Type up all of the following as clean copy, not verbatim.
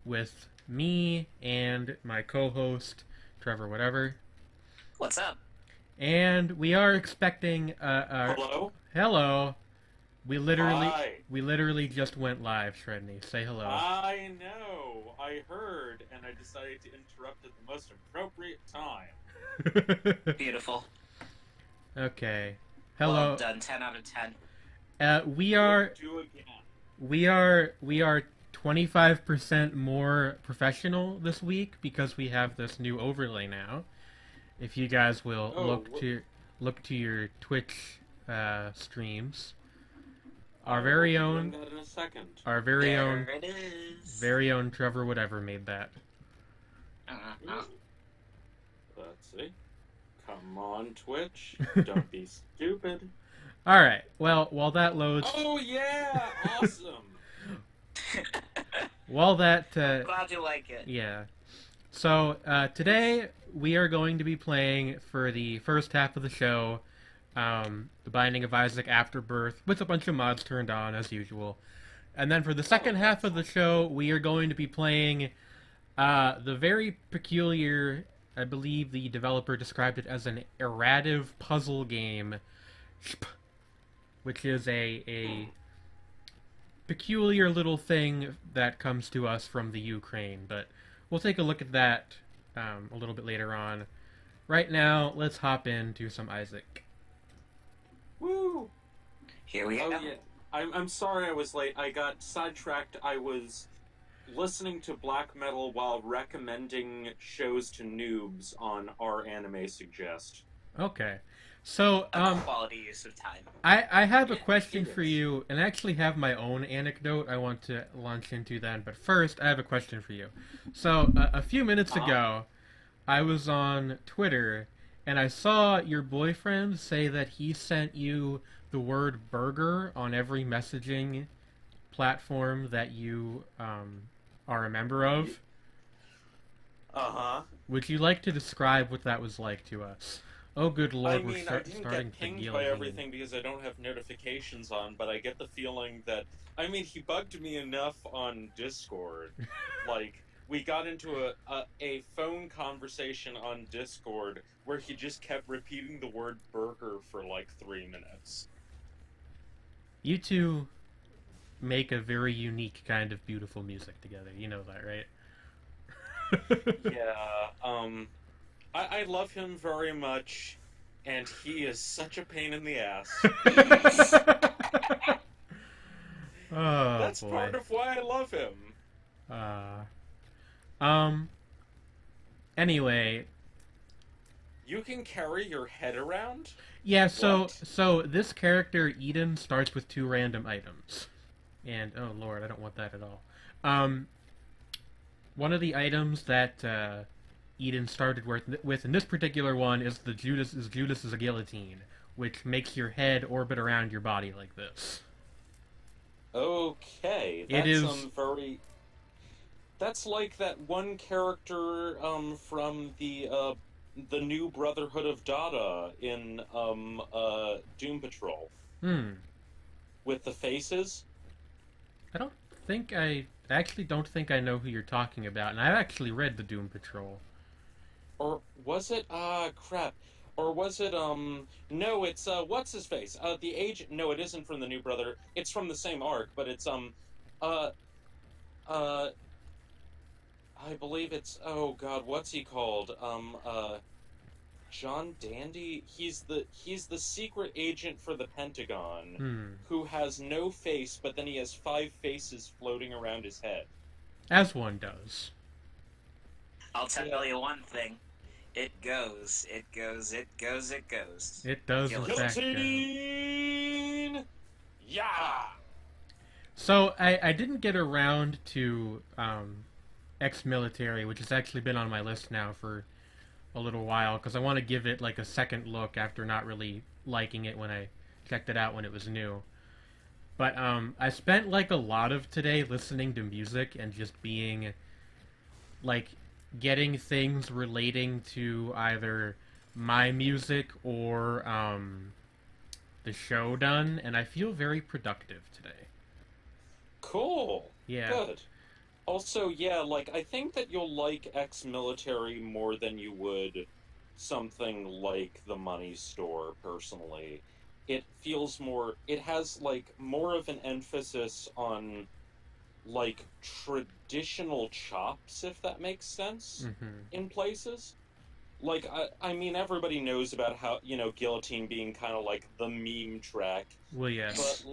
with me and my co-host, Trevor Whatevr. What's up? And we are expecting Hello? hello. We literally Hi. we literally just went live, Sredni. Say hello. I know. I heard, and I decided to interrupt at the most appropriate time. Beautiful. Okay. Well Hello. done. 10 out of 10. We are Do again. we are 25% more professional this week because we have this new overlay now. If you guys will look to your Twitch streams, our very Doing own that in a second. our very There own it is. very own Trevor Whatevr made that. Let's see. Come on, Twitch. Don't be stupid. All right. Well, while that loads, Oh yeah! Awesome. while that Glad you like it. yeah. So today we are going to be playing for the first half of the show, The Binding of Isaac Afterbirth, with a bunch of mods turned on as usual. And then for the second half of the show, we are going to be playing the very peculiar, I believe the developer described it as an errative puzzle game, which is a peculiar little thing that comes to us from the Ukraine. But we'll take a look at that a little bit later on. Right now, let's hop into some Isaac. Woo! Here we Oh go. yeah. I'm sorry I was late. I got sidetracked. I was listening to black metal while recommending shows to noobs on our Anime Suggest. Okay. So, A quality use of time. I have a question it for is. you, and I actually have my own anecdote I want to launch into then, but first, I have a question for you. So, a few minutes ago, I was on Twitter, and I saw your boyfriend say that he sent you the word burger on every messaging platform that you are a member of. Uh-huh. Would you like to describe what that was like to us? Oh, good lord, I we're mean, I didn't starting get to pinged by guillotine. everything because I don't have notifications on, but I get the feeling that... I mean, he bugged me enough on Discord. Like, we got into a phone conversation on Discord where he just kept repeating the word burger for like 3 minutes. You two make a very unique kind of beautiful music together. You know that, right? Yeah, I love him very much, and he is such a pain in the ass. Oh, That's boy. part of why I love him. Anyway, You can carry your head around? yeah, so What? so this character Eden starts with 2 random items. And oh lord, I don't want that at all. One of the items that Eden started with in this particular one is Judas's guillotine, which makes your head orbit around your body like this. Okay, It that's is- very... That's like that one character from the new Brotherhood of Dada in Doom Patrol with the faces. I actually don't think I know who you're talking about, and I've actually read the Doom Patrol. Or was it crap. Or was it no, it's what's his face? The agent. No, it isn't from the new brother. It's from the same arc, but it's uh I believe it's, oh god, what's he called? John Dandy? He's the secret agent for the Pentagon who has no face, but then he has 5 faces floating around his head. As one does. I'll tell you one thing. It goes. It goes. It goes. It goes. It does in fact go. Guillotine! Yeah! So I didn't get around to ex-military, which has actually been on my list now for a little while, because I want to give it like a second look after not really liking it when I checked it out when it was new. But I spent like a lot of today listening to music and just being like getting things relating to either my music or the show done, and I feel very productive today. Cool. Yeah. Good. Also, yeah, like I think that you'll like ex-military more than you would something like The Money Store, personally. It feels more, it has like more of an emphasis on like traditional chops, if that makes sense, Hmm. in places. Like I mean everybody knows about how, Guillotine being kind of like the meme track, Well, but yes.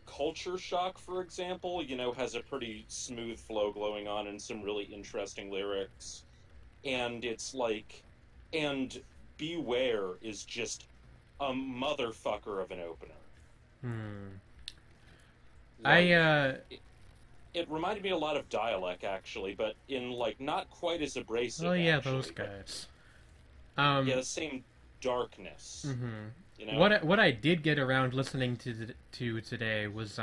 Culture Shock, for example, has a pretty smooth flow going on and some really interesting lyrics. And it's like, and Beware is just a motherfucker of an opener. Hmm. I Like, it reminded me a lot of Dialect, actually, but in like not quite as oh abrasive, yeah, those actually, but guys. yeah, Um. the same darkness, Hmm. you know? What I did get around listening to today was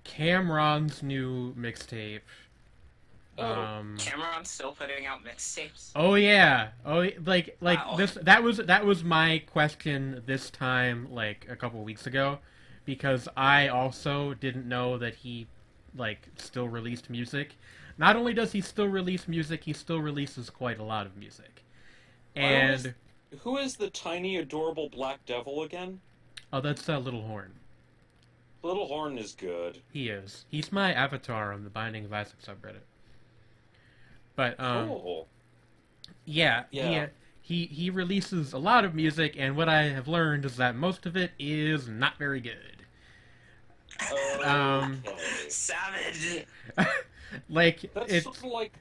Cameron's new mixtape. Oh, Um. Cameron's still putting out mixtapes. Oh yeah. Like Wow. this that was my question this time like a couple weeks ago because I also didn't know that he like still released music. Not only does he still release music, he still releases quite a lot of music. who is And who is the tiny, adorable black devil again? oh, that's Little Horn. Little Horn is good. He is. He's my avatar on the Binding of Isaac subreddit. But Cool. yeah, Yeah. he releases a lot of music, and what I have learned is that most of it is not very good. Um, Okay. Savage. like That's sort it's of like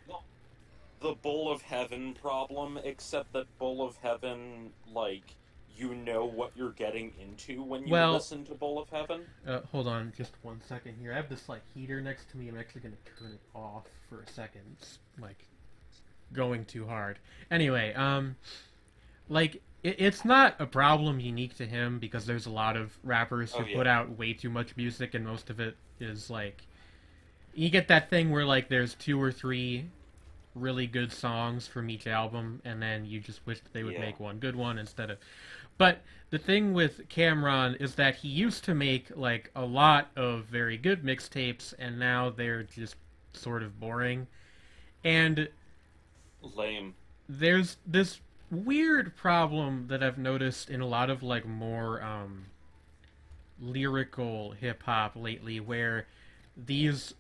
the Bull of Heaven problem, except that Bull of Heaven, like, you know what you're getting into when you well. listen to Bull of Heaven. Hold on, just 1 second here. I have this like heater next to me. I'm actually gonna turn it off for a second. It's like going too hard. Anyway, like it's not a problem unique to him because there's a lot of rappers Oh, who put yeah. out way too much music, and most of it is like you get that thing where like there's two or three really good songs from each album, and then you just wish that they would Yeah. make one good one instead of. But the thing with Cameron is that he used to make like a lot of very good mixtapes, and now they're just sort of boring. And Lame. there's this weird problem that I've noticed in a lot of like more lyrical hip hop lately, where these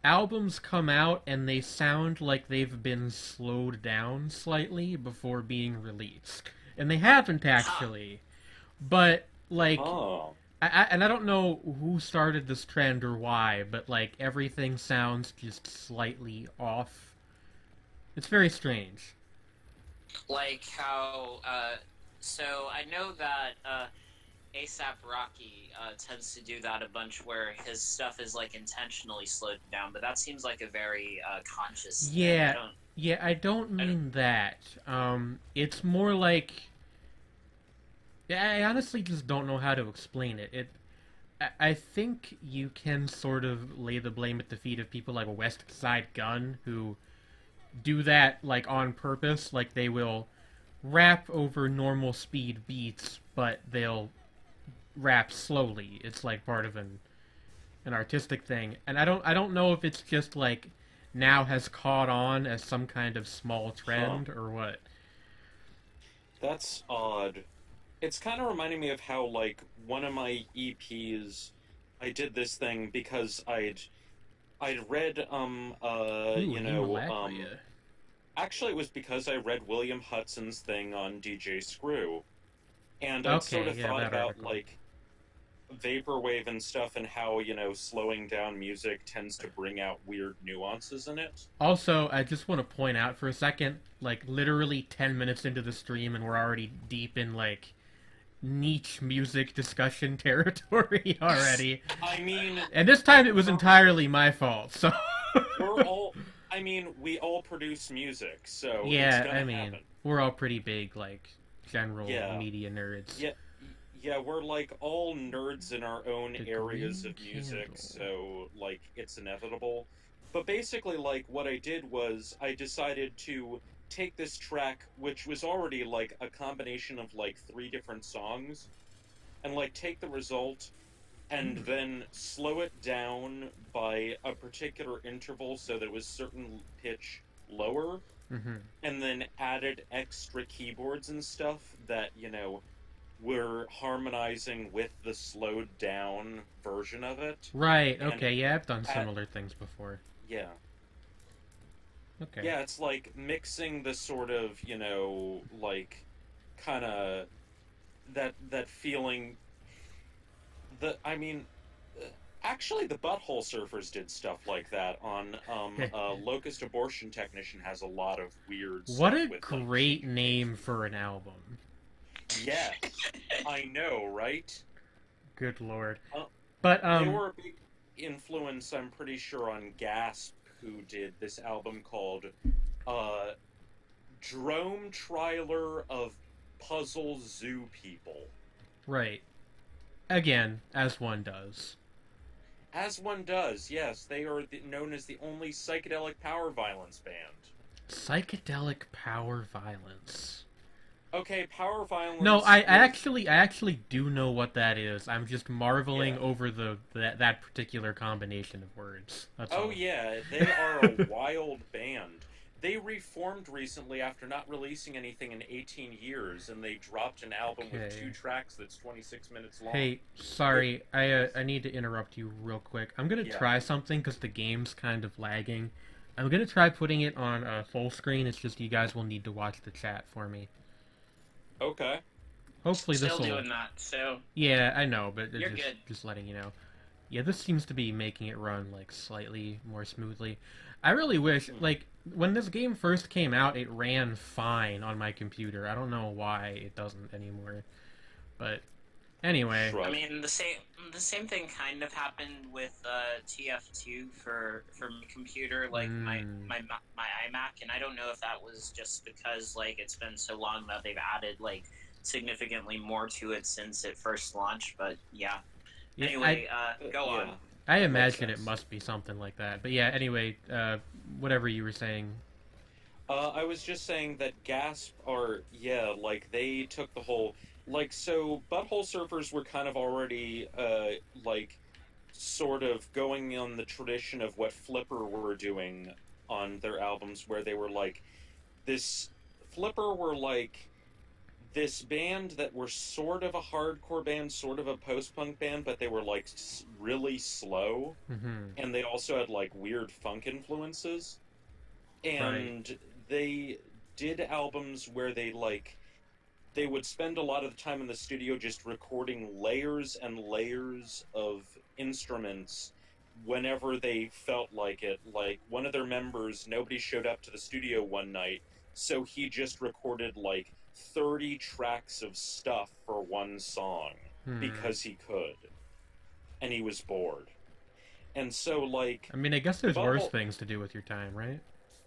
albums come out and they sound like they've been slowed down slightly before being released. And they haven't Huh. actually. But like Oh. and I don't know who started this trend or why, but like everything sounds just slightly off. It's very strange. Like how, so I know that, ASAP Rocky, tends to do that a bunch where his stuff is, like, intentionally slowed down, but that seems like a very, conscious thing. Yeah, yeah, I don't I don't, mean that. It's more like yeah, I honestly just don't know how to explain it. I think you can sort of lay the blame at the feet of people like West Side Gun who do that like on purpose. Like they will rap over normal speed beats, but they'll rap slowly. It's like part of an artistic thing. And I don't know if it's just like now has caught on as some kind of small Huh. trend or what. That's odd. It's kind of reminding me of how, like, one of my EPs, I did this thing because I'd read, Ooh, Hemalacria. actually it was because I read William Hudson's thing on DJ Screw, and I'd sort Okay, of yeah, thought that about, article. like, vaporwave and stuff and how, slowing down music tends to bring out weird nuances in it. Also, I just want to point out for a second, like literally 10 minutes into the stream and we're already deep in like niche music discussion territory already. I mean, And this time it was we're entirely my fault. So we're all I mean, we all produce music, so it's yeah, I gonna mean, happen. we're all pretty big like general Yeah. media nerds. Yeah, yeah, we're like all nerds in our own The areas green of music, candle. so like it's inevitable. But basically, like what I did was I decided to take this track, which was already like a combination of like three different songs, and like take the result and then slow it down by a particular interval so that it was certain pitch lower, Mm-hmm. and then added extra keyboards and stuff that, were harmonizing with the slowed down version of it. Right. And Okay. Yeah, I've done at, similar things before. yeah. Okay. Yeah, it's like mixing the sort of, like kind of that feeling. I mean, uh, actually, the Butthole Surfers did stuff like that on Locust Abortion Technician has a lot of weird What stuff a with like great syncopations. name for an album. Yes, I know, right? Good lord. Uh, But they were a big influence, I'm pretty sure, on Gasp, who did this album called uh, Drome Trialer of Puzzle Zoo People. right. Again, as one does. As one does, yes, they are known as the only psychedelic power violence band. Psychedelic power violence. Okay, power No, violence I is actually do know what that is. I'm just marveling yeah. over that particular combination of words. That's Oh all. yeah, they are a wild band. They reformed recently after not releasing anything in 18 years, and they dropped an album with Okay. 2 tracks that's 26 minutes long. Hey, It, sorry, I need to interrupt you real quick. I'm gonna yeah. try something because the game's kind of lagging. I'm gonna try putting it on full screen. It's just you guys will need to watch the chat for me. Okay. Hopefully this Still will. doing that, so Yeah, I know, but you're just good. just letting you know. Yeah, this seems to be making it run like slightly more smoothly. I really wish Hmm. like when this game first came out, it ran fine on my computer. I don't know why it doesn't anymore. But anyway, I Shrug. mean, the same thing kind of happened with TF2 for my computer, like mm, my iMac, and I don't know if that was just because like it's been so long that they've added like significantly more to it since it first launched. But yeah. yeah, Anyway, go on. Yeah, I that makes imagine it sense. must be something like that. But yeah, anyway, whatever you were saying. I was just saying that Gasp are, yeah, like they took the whole, like, so Butthole Surfers were kind of already, like, sort of going on the tradition of what Flipper were doing on their albums, where they were like, this, Flipper were like this band that were sort of a hardcore band, sort of a post punk band, but they were like really slow, Hmm. and they also had like weird funk influences Right. and they did albums where they would spend a lot of the time in the studio just recording layers and layers of instruments whenever they felt like it. Like one of their members, nobody showed up to the studio one night, so he just recorded like 30 tracks of stuff for one song Hmm. because he could, and he was bored. And so like I mean, I guess there's worse Butthole things to do with your time, right?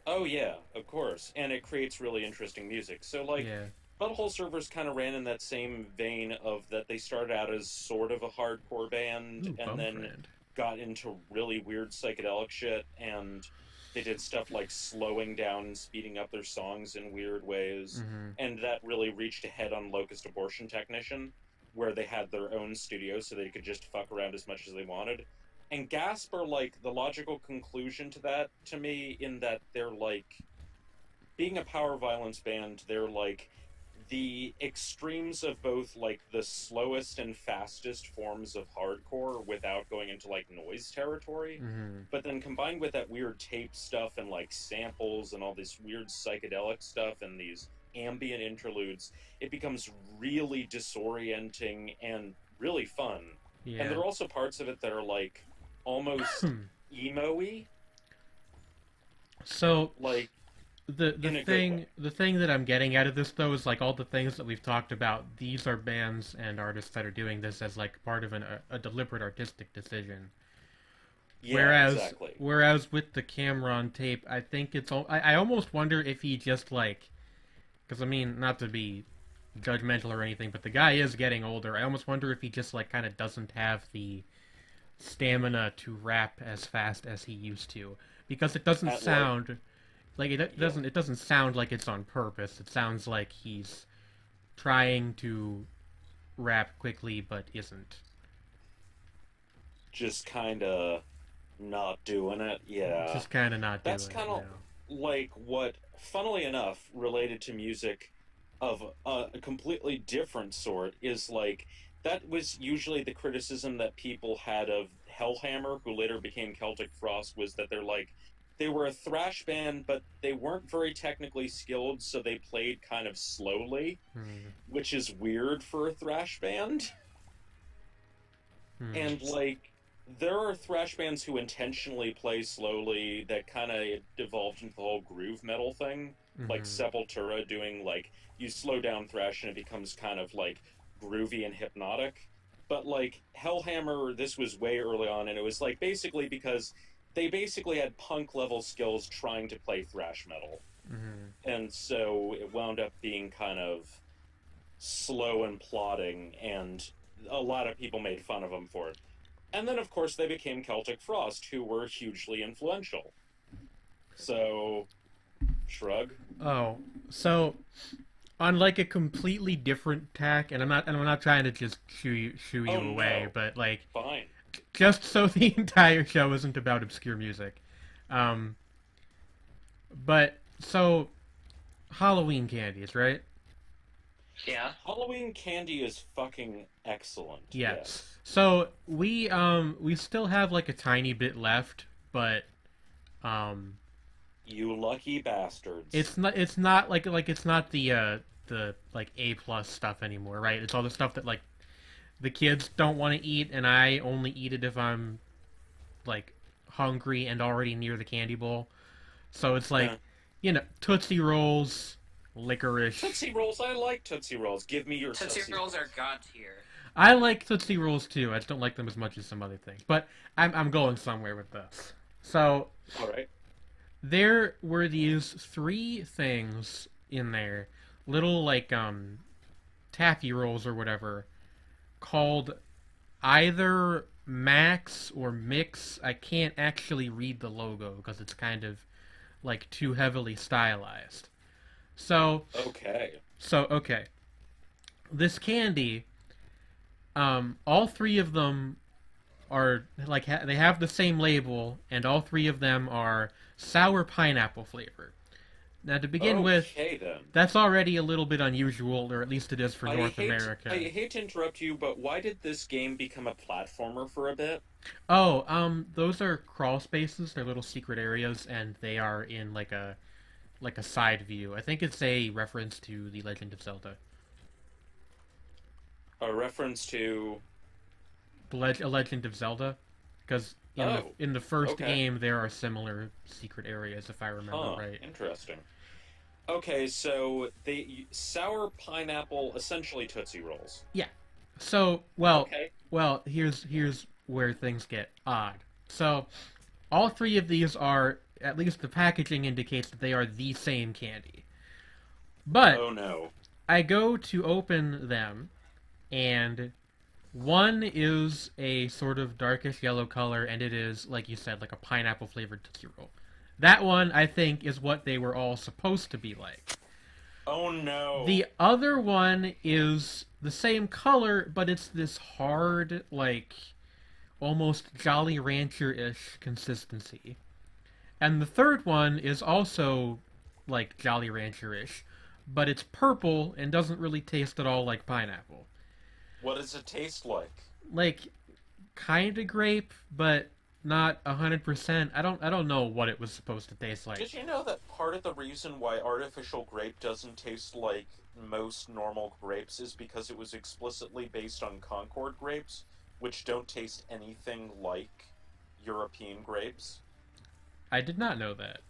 Oh yeah, of course. And it creates really interesting music. So like Yeah. Butthole Surfers kind of ran in that same vein of that they started out as sort of a hardcore band Ooh, and bum then friend. got into really weird psychedelic shit and they did stuff like slowing down and speeding up their songs in weird ways. Hmm. And that really reached a head on Locust Abortion Technician, where they had their own studio so they could just fuck around as much as they wanted. And Gasp are like the logical conclusion to that to me, in that they're like being a power violence band, they're like the extremes of both like the slowest and fastest forms of hardcore without going into like noise territory, Hmm. but then combined with that weird tape stuff and like samples and all this weird psychedelic stuff and these ambient interludes, it becomes really disorienting and really fun. And Yeah. there are also parts of it that are like almost emo-y, So like the in a good way. thing that I'm getting out of this though is like all the things that we've talked about. These are bands and artists that are doing this as like part of a deliberate artistic decision. Yeah, Whereas exactly. whereas with the camera on tape, I think I almost wonder if he just like because I mean not to be judgmental or anything, but the guy is getting older. I almost wonder if he just like kind of doesn't have the stamina to rap as fast as he used to because it doesn't At like, sound like yeah. it doesn't sound like it's on purpose. It sounds like he's trying to rap quickly but isn't. just kind of not doing it. Yeah. Just kind of not doing That's it kind of now. like what, funnily enough, related to music of a completely different sort is like that was usually the criticism that people had of Hellhammer, who later became Celtic Frost, was that they were a thrash band, but they weren't very technically skilled, so they played kind of slowly, Hmm. which is weird for a thrash band. Hmm. And like there are thrash bands who intentionally play slowly that kind of devolved into the whole groove metal thing, like Hmm. Sepultura doing like you slow down thrash and it becomes kind of like groovy and hypnotic. But like Hellhammer, this was way early on, and it was like basically because they basically had punk level skills trying to play thrash metal, Hmm. and so it wound up being kind of slow and plodding, and a lot of people made fun of them for it. And then, of course, they became Celtic Frost, who were hugely influential. So, shrug. Oh, so on like a completely different tack, and I'm not trying to just shoo you Oh away, no, but like fine. just so the entire show isn't about obscure music. Um, but so Halloween candies, right? Yeah. Halloween candy is fucking excellent. Yeah. Yes. So we still have like a tiny bit left, but um You lucky bastards. it's not like it's not the like A+ stuff anymore, right? It's all the stuff that like the kids don't want to eat, and I only eat it if I'm like hungry and already near the candy bowl. So it's like, Eh. Tootsie Rolls, licorice. Tootsie Rolls, I like Tootsie Rolls. Give me your Tootsie Tootsie Rolls are Rolls. god tier. I like Tootsie Rolls too. I just don't like them as much as some other things. But I'm going somewhere with this. So Alright. there were these three things in there, little like taffy rolls or whatever, called either Max or Mix. I can't actually read the logo because it's kind of like too heavily stylized. So Okay. okay, this candy, all three of them are like they have the same label, and all three of them are sour pineapple flavor. Now, to begin with, Okay then. that's already a little bit unusual, or at least it is for I North hate I America. hate to interrupt you, but why did this game become a platformer for a bit? Oh, those are crawl spaces. They're little secret areas, and they are in like a side view. I think it's a reference to The Legend of Zelda. A reference to A Legend of Zelda, because oh, in the first okay. game there are similar secret areas, if I remember Huh, right. interesting. Okay, so they sour pineapple, essentially Tootsie Rolls. Yeah. So, Okay. here's where things get odd. So, all three of these are, at least the packaging indicates that they are the same candy. But Oh no. I go to open them, and one is a sort of darkish yellow color, and it is, like you said, like a pineapple flavored Tootsie Roll. That one, I think, is what they were all supposed to be like. Oh no. The other one is the same color, but it's this hard, like, almost Jolly Rancher ish consistency. And the third one is also like Jolly Rancher ish, but it's purple and doesn't really taste at all like pineapple. What does it taste like? Like, kinda grape, but not 100%. I don't know what it was supposed to taste like. Did you know that part of the reason why artificial grape doesn't taste like most normal grapes is because it was explicitly based on Concord grapes, which don't taste anything like European grapes? I did not know that.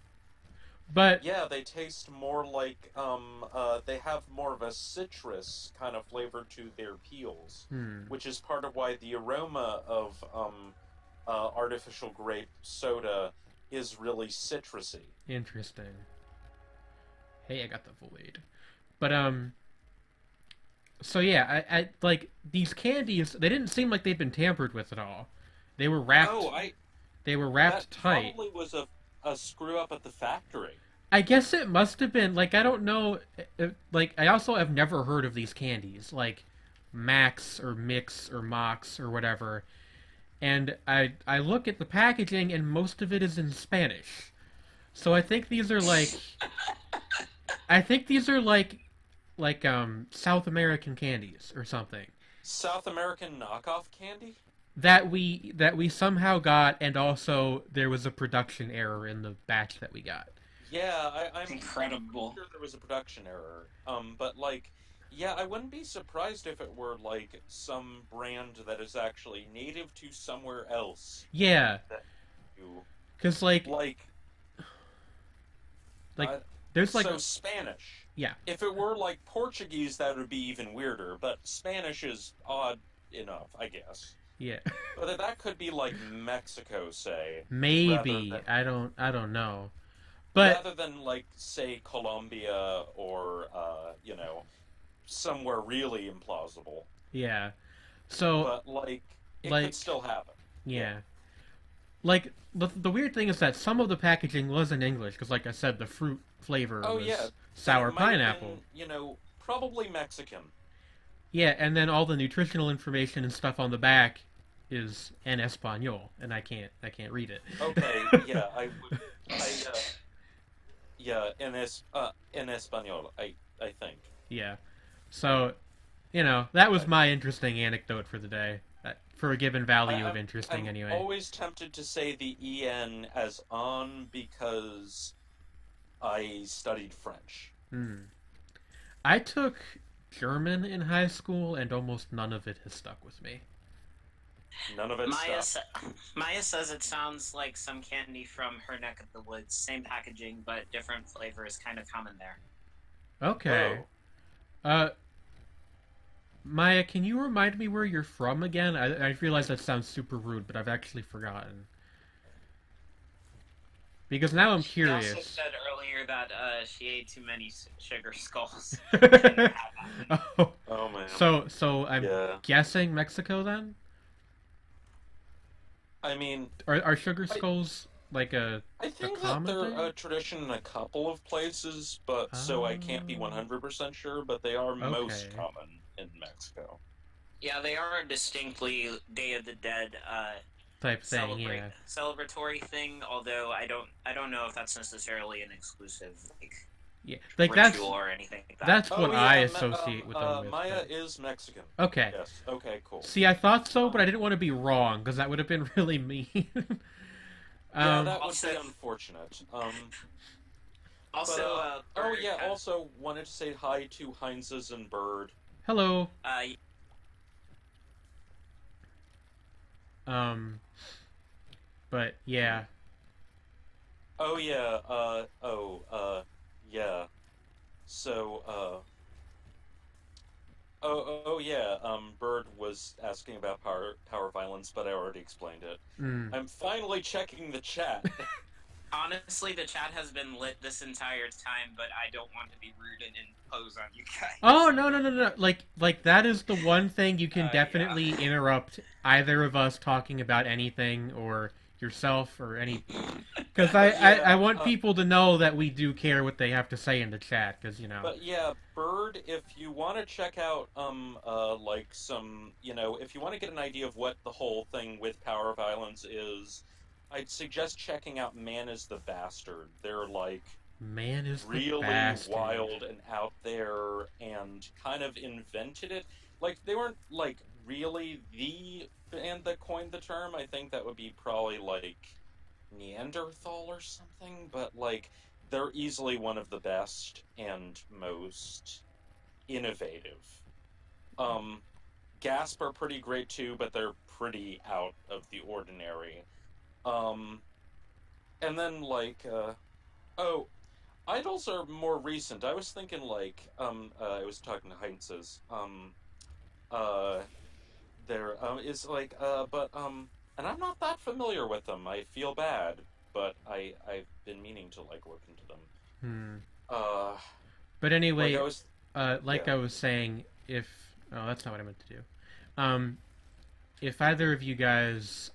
But Yeah, they taste more like they have more of a citrus kind of flavor to their peels, hmm, which is part of why the aroma of artificial grape soda is really citrusy. interesting. Hey, I got the Void. But so yeah, I like these candies. They didn't seem like they'd been tampered with at all. They were Oh, wrapped. I They were wrapped that tight. probably was a screw up at the factory. I guess it must have been like I don't know. Like I also have never heard of these candies like Max or Mix or Mox or whatever. and I look at the packaging, and most of it is in Spanish. So I think these are like South American candies or something South American knockoff candy? that we somehow got, and also there was a production error in the batch that we got. Yeah, I'm Incredible. sure there was a production error. But like, yeah, I wouldn't be surprised if it were like some brand that is actually native to somewhere else Yeah, that you cause like. like Uh, there's like so Spanish. yeah, If it were like Portuguese, that would be even weirder. But Spanish is odd enough, I guess. yeah. But that could be like Mexico, say, rather Maybe than I don't know, but like say Colombia or somewhere really implausible. yeah. So But like it could like still happen. Yeah. yeah, like the weird thing is that some of the packaging was in English because, like I said, the fruit flavor Oh yeah, was then sour it might have pineapple. been probably Mexican. Yeah, and then all the nutritional information and stuff on the back is en español, and I can't read it. Okay, yeah, I would I yeah, en español, I think. Yeah. So, that was I, my interesting anecdote for the day. For a given value of I'm interesting, I'm anyway. always tempted to say the en as on because I studied French. Hmm. I took German in high school, and almost none of it has stuck with me. None of it Maya, stuck. sa- Maya says it sounds like some candy from her neck of the woods. Same packaging, but different flavor is kind of common there. Okay. Oh, Uh, Maya, can you remind me where you're from again? I realize that sounds super rude, but I've actually forgotten. Because now I'm She also curious. said earlier that she ate too many sugar skulls. Shouldn't have happened. Oh, oh man. so I'm Yeah. guessing Mexico then? I mean, Are sugar I skulls like I a think that common they're thing? a tradition in a couple of places, but so I can't be Oh, 100% sure, but they are most okay. common in Mexico. Yeah, they are a distinctly Day of the Dead Type thing, yeah. celebratory thing. Although I don't know if that's necessarily an exclusive like Yeah. Like ritual or anything like that. that's what Oh I yeah, associate with them with, Maya but is Mexican. okay. Yes. Okay, cool. See, I thought so, but I Um, didn't want to be wrong because that would have been really mean. yeah, um, that would Also, be unfortunate. But also, oh Bird yeah, has also wanted to say hi to Heinz's and Bird. hello. uh, Um, but yeah. Oh yeah, yeah. So, oh yeah, Bird was asking about power violence, but I already explained it. Mm. I'm finally checking the chat. honestly, the chat has been lit this entire time, but I don't want to be rude and impose on you Oh guys. no no no no! Like that is the one thing you can Yeah. definitely interrupt either of us talking about anything or yourself or any because But I yeah, want people to know that we do care what they have to say in the chat because but yeah, Bird, if you want to check out like some, if you want to get an idea of what the whole thing with power violence is, I'd suggest checking out Man is the Bastard. They're like man is the really bastard. wild and out there and kind of invented it. Like they weren't like really the band that coined the term. I think that would be probably like Neanderthal or something, but like they're easily one of the best and most innovative. Um Gasp are pretty great too, but they're pretty out of the ordinary. Um and then like oh, idols are more recent. I was thinking like I was talking to Heinz's uh there is like but and I'm not that familiar with them. I feel bad, but I've been meaning to like look into them. Hmm. Uh But like I anyway, was like yeah. I was saying, if oh, that's not what I meant to do. Um, if either of you guys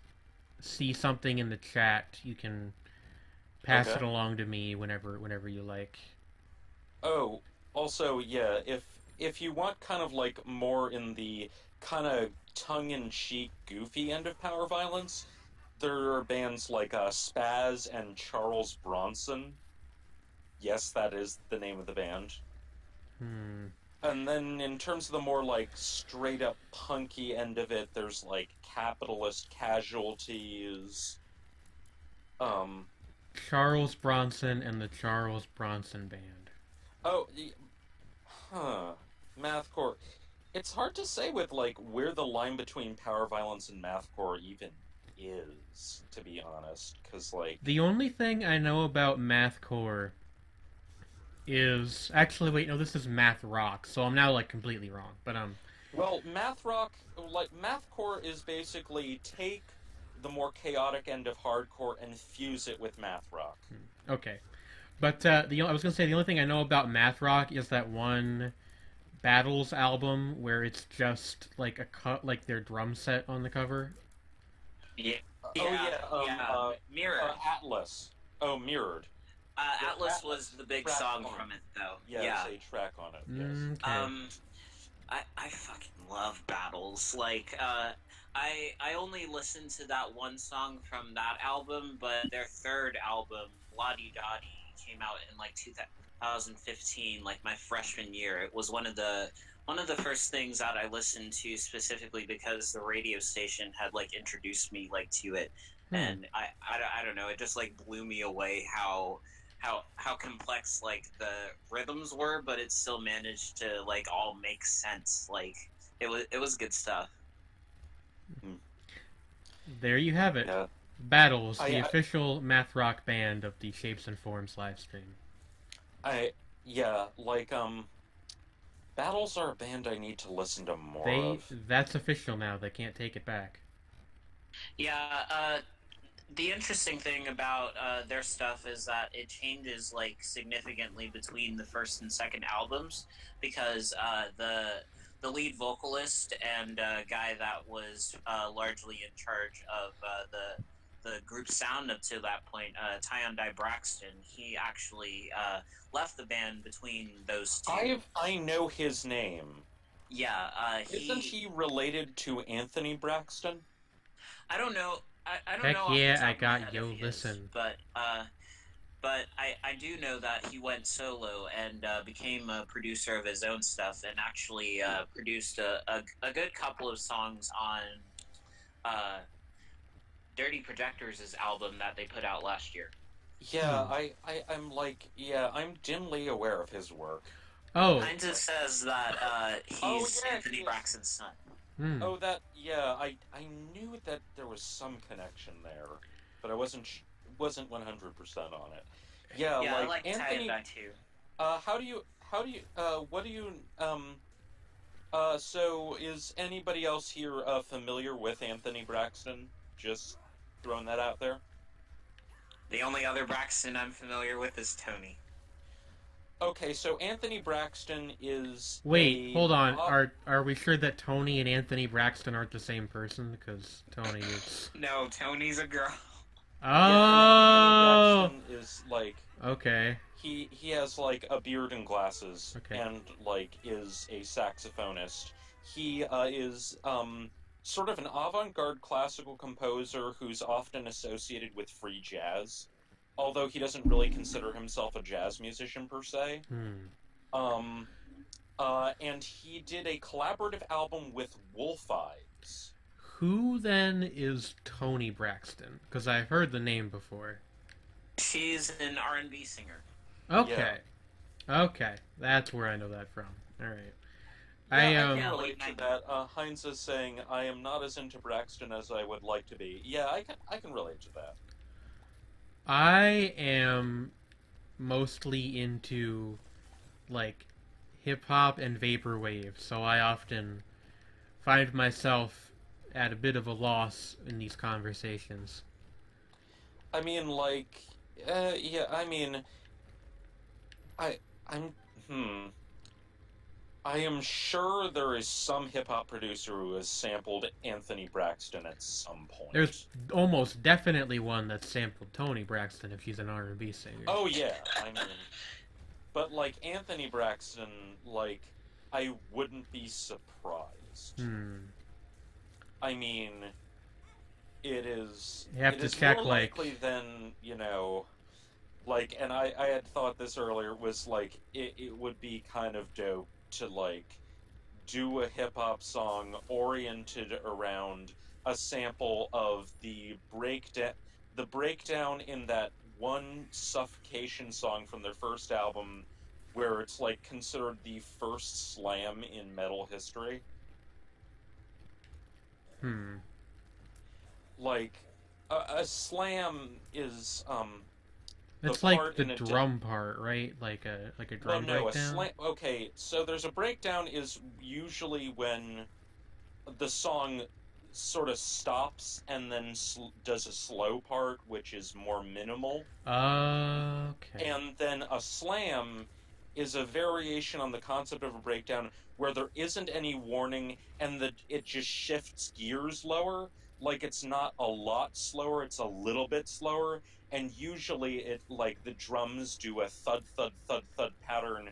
see something in the chat, you can pass it Okay. along to me whenever you like. Oh, also yeah, if you want kind of like more in the kind of tongue-in-cheek, goofy end of power violence, there are bands like Spaz and Charles Bronson. Yes, that is the name of the band. Hmm. And then in terms of the more like straight up punky end of it, there's like Capitalist Casualties. Um, Charles Bronson and the Charles Bronson Band. oh, mathcore. It's hard to say with like where the line between power violence and mathcore even is, to be honest, because like The only thing I know about mathcore is actually wait no this is math rock, so I'm now like completely wrong. But well, math rock, like mathcore is basically take the more chaotic end of hardcore and fuse it with math rock. okay. But I was gonna say the only thing I know about math rock is that one Battles album where it's just like a cut like their drum set on the cover. Yeah, Oh yeah, yeah, Mirror. Atlas. Oh, Mirrored. Atlas was the big track song on from it, though. Yeah, Yeah. there's a track on it. Yes. Okay. I fucking love Battles. Like, I only listened to that one song from that album, but their third album, La Di Da Di, came out in like 2015, like my freshman year. It was one of the first things that I listened to specifically because the radio station had like introduced me like to it, and I don't know, it just like blew me away how complex like the rhythms were, but it still managed to like all make sense. Like it was good stuff. There you have it. Yeah. Battles, the official math rock band of the Shapes and Forms live stream. Battles are a band I need to listen to more of. That's official now. They can't take it back. Yeah, the interesting thing about their stuff is that it changes like significantly between the first and second albums because the lead vocalist and guy that was largely in charge of the group's sound up to that point, Tyondai Braxton, he actually left the band between those two. I know his name. Yeah, Isn't he related to Anthony Braxton? I don't know. I don't Heck know. yeah, off the top I of my got head yo if he listen. is, but I do know that he went solo and became a producer of his own stuff and actually produced a good couple of songs on Dirty Projectors' album that they put out last year. Yeah, I'm dimly aware of his work. Oh. Kinda says that he's Anthony Braxton's son. Oh, I knew that there was some connection there, but I wasn't 100% on it. Yeah, I like like Anthony. too. So is anybody else here familiar with Anthony Braxton? Just throwing that out there. The only other Braxton I'm familiar with is Tony. Okay, so Anthony Braxton is. Wait, hold on. Are we sure that Tony and Anthony Braxton aren't the same person? Because Tony is. No, Tony's a girl. Oh. Yeah, Anthony Braxton is like. Okay. He has like a beard and glasses, okay. And like is a saxophonist. He is sort of an avant-garde classical composer who's often associated with free jazz. Although he doesn't really consider himself a jazz musician per se. And he did a collaborative album with Wolf Eyes. Who then is Tony Braxton? Because I've heard the name before. She's an R&B singer. Okay. Yeah. Okay. That's where I know that from. Alright. Yeah, I can relate to that. Heinz is saying, I am not as into Braxton as I would like to be. Yeah, I can relate to that. I am mostly into, like, hip-hop and vaporwave, so I often find myself at a bit of a loss in these conversations. I mean, like, I am sure there is some hip-hop producer who has sampled Anthony Braxton at some point. There's almost definitely one that sampled Tony Braxton if she's an R&B singer. Oh, yeah, I mean... But, like, Anthony Braxton, like, I wouldn't be surprised. I mean, it is You have it to is check more like likely than, like, and I had thought this earlier, was like it would be kind of dope to like do a hip hop song oriented around a sample of the breakdown in that one Suffocation song from their first album, where it's like considered the first slam in metal history. hmm. Like a slam is the It's like part the in a drum part, right? Like a well, drum no, a breakdown. slam. Okay, so there's a breakdown is usually when the song sort of stops and then does a slow part, which is more minimal. Okay. And then a slam is a variation on the concept of a breakdown where there isn't any warning and it just shifts gears lower. Like it's not a lot slower, it's a little bit slower. And usually it like the drums do a thud thud thud thud pattern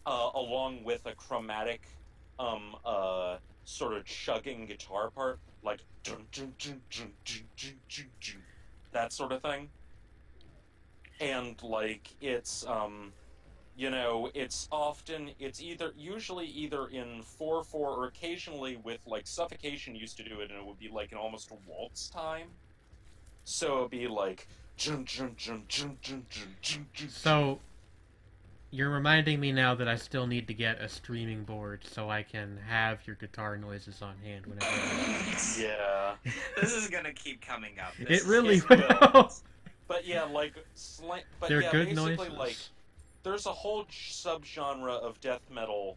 along with a chromatic sort of chugging guitar part, like dun, dun, dun, dun, dun, dun, dun, dun, that sort of thing. And like it's either usually either in 4/4 or occasionally with like Suffocation used to do it and it would be like in almost a waltz time. So it'd be like jun, jun, jun, jun, jun, jun, jun, jun, jun. So you're reminding me now that I still need to get a streaming board so I can have your guitar noises on hand whenever I Yeah. This is gonna keep coming up. It really It will. will. But yeah, but They're yeah, good basically noises. like there's a whole subgenre of death metal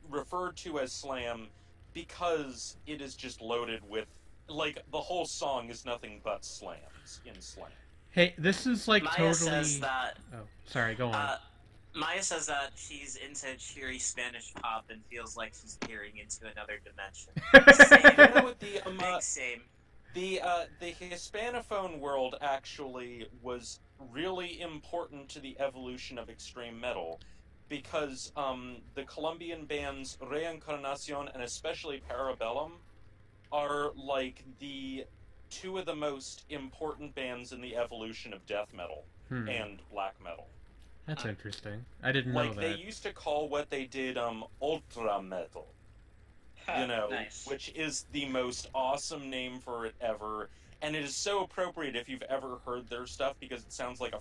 referred to as slam because it is just loaded with like the whole song is nothing but slams in slam. Hey, this is like Maya says totally. that. Oh, sorry. Go on. Maya says that she's into cheery Spanish pop and feels like she's peering into another dimension. You know what Big same. the Hispanophone world actually was really important to the evolution of extreme metal because the Colombian bands Reencarnacion and especially Parabellum are like the two of the most important bands in the evolution of death metal and black metal. That's interesting. I didn't know Like that. they used to call what they did ultra metal, Nice. which is the most awesome name for it ever, and it is so appropriate if you've ever heard their stuff because it sounds like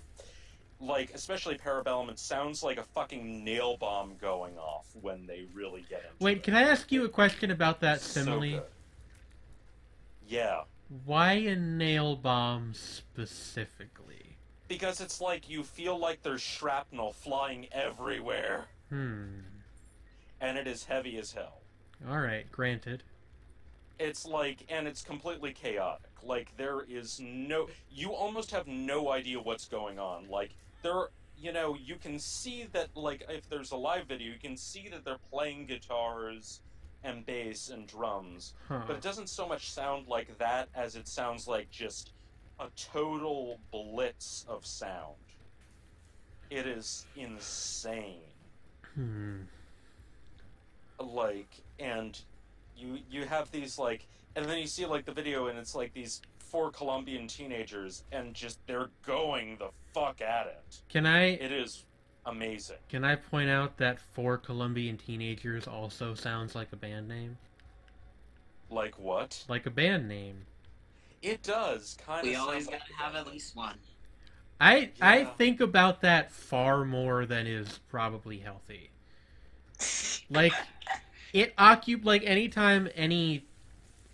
especially Parabellum, it sounds like a fucking nail bomb going off when they really get into Wait, it. can I ask you a question about that So simile? good. Yeah. Why a nail bomb specifically? Because it's like you feel like there's shrapnel flying everywhere, and it is heavy as hell. Alright, granted. It's like, and it's completely chaotic. Like, you almost have no idea what's going on. Like, you can see that, like, if there's a live video, you can see that they're playing guitars and bass and drums, Huh. but it doesn't so much sound like that as it sounds like just a total blitz of sound. It is insane. Like, and you have these like, and then you see like the video, and it's like these 4 Colombian teenagers, and just they're going the fuck at it. It is amazing. Can I point out that 4 Colombian Teenagers also sounds like a band name? Like what? Like a band name. It does kind of. We always sound gotta like have that. at least one. I think about that far more than is probably healthy. Like like anytime any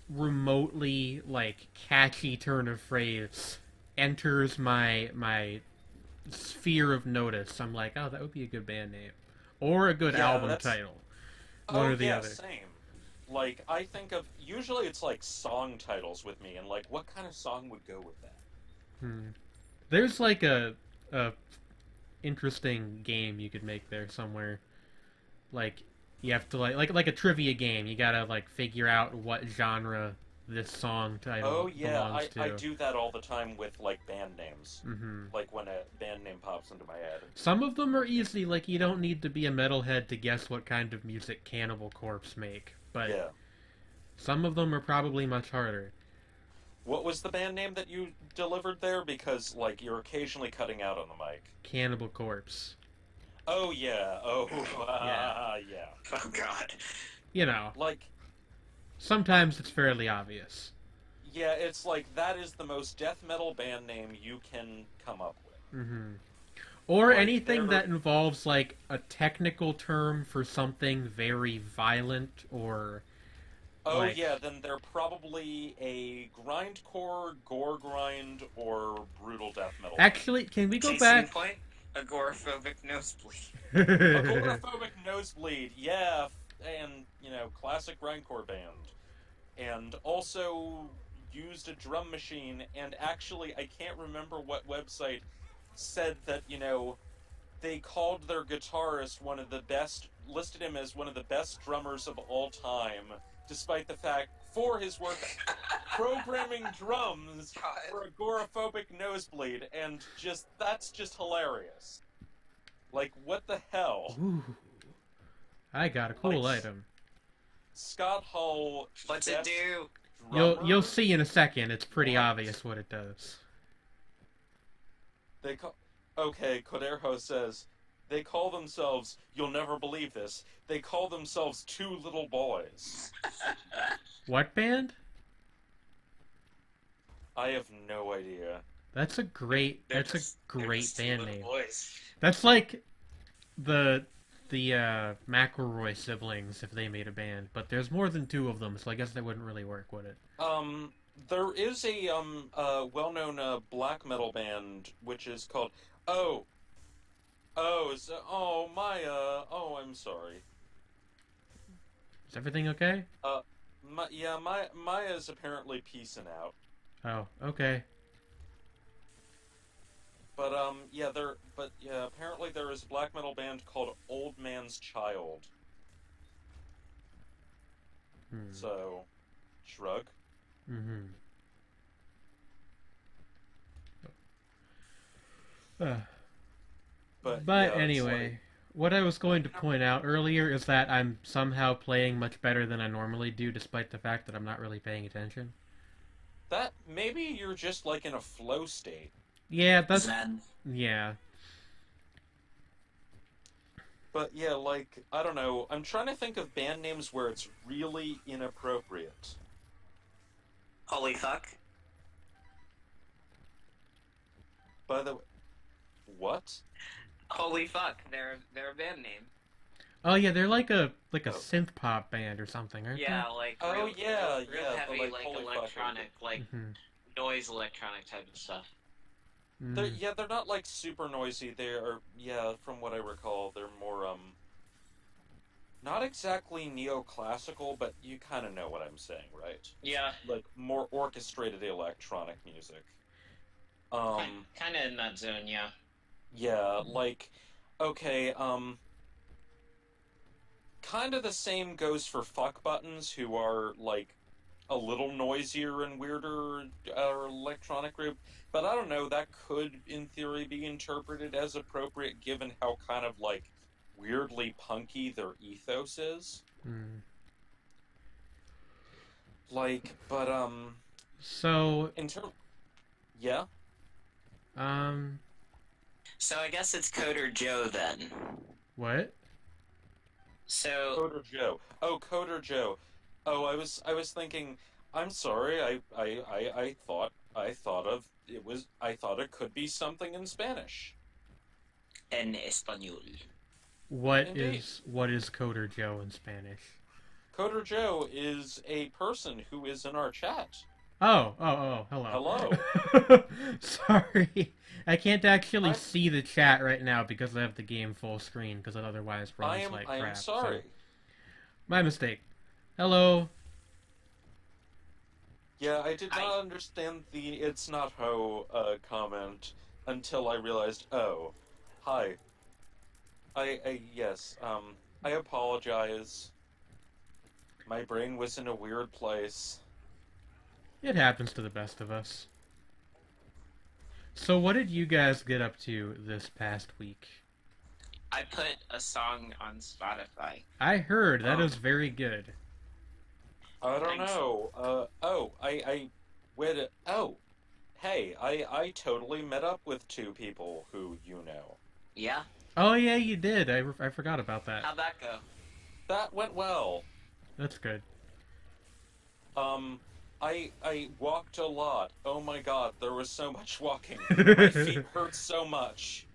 remotely like catchy turn of phrase enters my sphere of notice, I'm like, oh, that would be a good band name or a good album title. One or the other. Same. Like I think of usually it's like song titles with me, and like what kind of song would go with that? There's like a interesting game you could make there somewhere. Like you have to like a trivia game. You gotta like figure out what genre this song title belongs to. I do that all the time with like band names. Like when a band name pops into my head. Some of them are easy. Like you don't need to be a metalhead to guess what kind of music Cannibal Corpse make. But yeah. Some of them are probably much harder. What was the band name that you delivered there? Because, like, you're occasionally cutting out on the mic. Cannibal Corpse. Oh, yeah. Oh, Yeah. yeah. Oh God. You know, Like, sometimes it's fairly obvious. yeah, it's like that is the most death metal band name you can come up with. Hmm. Or Like, anything they're. that involves, like, a technical term for something very violent or, Oh, like... yeah, then they're probably a grindcore, gore grind, or brutal death metal band. Actually, can we go Case in back? point, agoraphobic nosebleed. Agoraphobic Nosebleed, yeah, and, classic grindcore band. And also used a drum machine, and actually, I can't remember what website said that, they called their guitarist one of the best, listed him as one of the best drummers of all time, despite the fact, for his work programming drums God. for Agoraphobic Nosebleed, and that's just hilarious. Like, what the hell? Ooh, I got a Like, cool item. Scott Hull, What's it best do? You'll drummer? see in a second. It's pretty What? obvious what it does. They call. Okay, Coderho says they call themselves. You'll never believe this. They call themselves Two Little Boys. What band? I have no idea. That's a great. They're That's a just- they're great just two band little name. boys. That's like the McElroy siblings if they made a band, but there's more than two of them, so I guess that wouldn't really work, would it? There is a well-known black metal band which is called. Oh, Maya. Oh, I'm sorry. Is everything okay? Maya's apparently peacing out. Oh, okay. But apparently there is a black metal band called Old Man's Child. Hmm. So, shrug. Mm-hmm. But But yeah, it's anyway, what I was going to point out earlier is that I'm somehow playing much better than I normally do, despite the fact that I'm not really paying attention. that maybe you're just like in a flow state. Yeah, that's Zen. yeah. But yeah, like I don't know. I'm trying to think of band names where it's really inappropriate. Holy fuck. By the way, what? Holy fuck. They're a band name. Oh yeah, they're like a Oh. synth pop band or something, aren't Yeah, like Oh, real, yeah, real, real yeah, heavy, but, like holy fuck, electronic, they? like Mm-hmm. noise electronic type of stuff. They're not like super noisy. They are, yeah, from what I recall, they're more not exactly neoclassical, but you kind of know what I'm saying, right? Yeah, Like more orchestrated electronic music. kind of in that zone. Yeah. Yeah, like, okay, kind of the same goes for fuck buttons, who are like a little noisier and weirder electronic group. But I don't know, that could, in theory, be interpreted as appropriate given how kind of like weirdly punky their ethos is. Mm. Like, but So, in term, yeah. um, So I guess it's Coder Joe then. what? So Coder Joe. Oh, Coder Joe. Oh, I was thinking. I'm sorry. I thought it could be something in Spanish. en español. What Indeed. is Coder Joe in Spanish? Coder Joe is a person who is in our chat. Hello. Hello. Sorry. I can't actually I'm- see the chat right now because I have the game full screen, because it otherwise runs I am like I am crap. sorry. So, my mistake. Hello. Yeah, I did Hi. not understand the "it's not ho" comment until I realized. Oh, hi. Yes. I apologize. My brain was in a weird place. It happens to the best of us. So what did you guys get up to this past week? I put a song on Spotify. I heard that Oh. is very good. I don't Thanks. know. Wait. Oh, hey, I totally met up with two people who you know. Yeah. Oh yeah, you did. I forgot about that. How'd that go? That went well. That's good. Um, I walked a lot. Oh my God, there was so much walking. My feet hurt so much.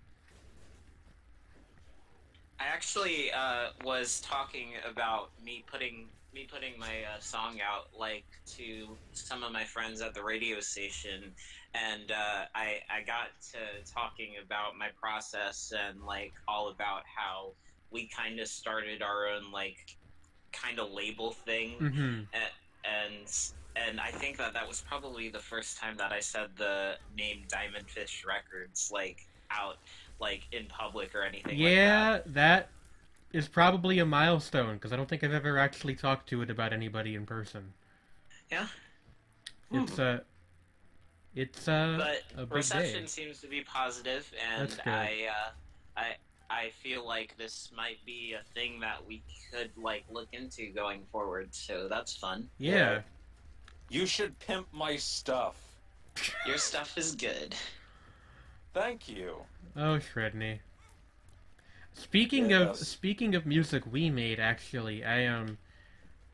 I actually was talking about me putting my song out like to some of my friends at the radio station, and I got to talking about my process and like all about how we kind of started our own like kind of label thing, Mm-hmm. and I think that that was probably the first time that I said the name Diamond Fish Records like out like in public or anything like that. Yeah, that is probably a milestone because I don't think I've ever actually talked to it about anybody in person. Yeah. It's it's But a big day. reception seems to be positive, and That's good. I feel like this might be a thing that we could like look into going forward. So that's fun. Yeah, Yeah. you should pimp my stuff. Your stuff is good. Thank you. Oh, Sredni. Yes. Speaking of music we made, actually,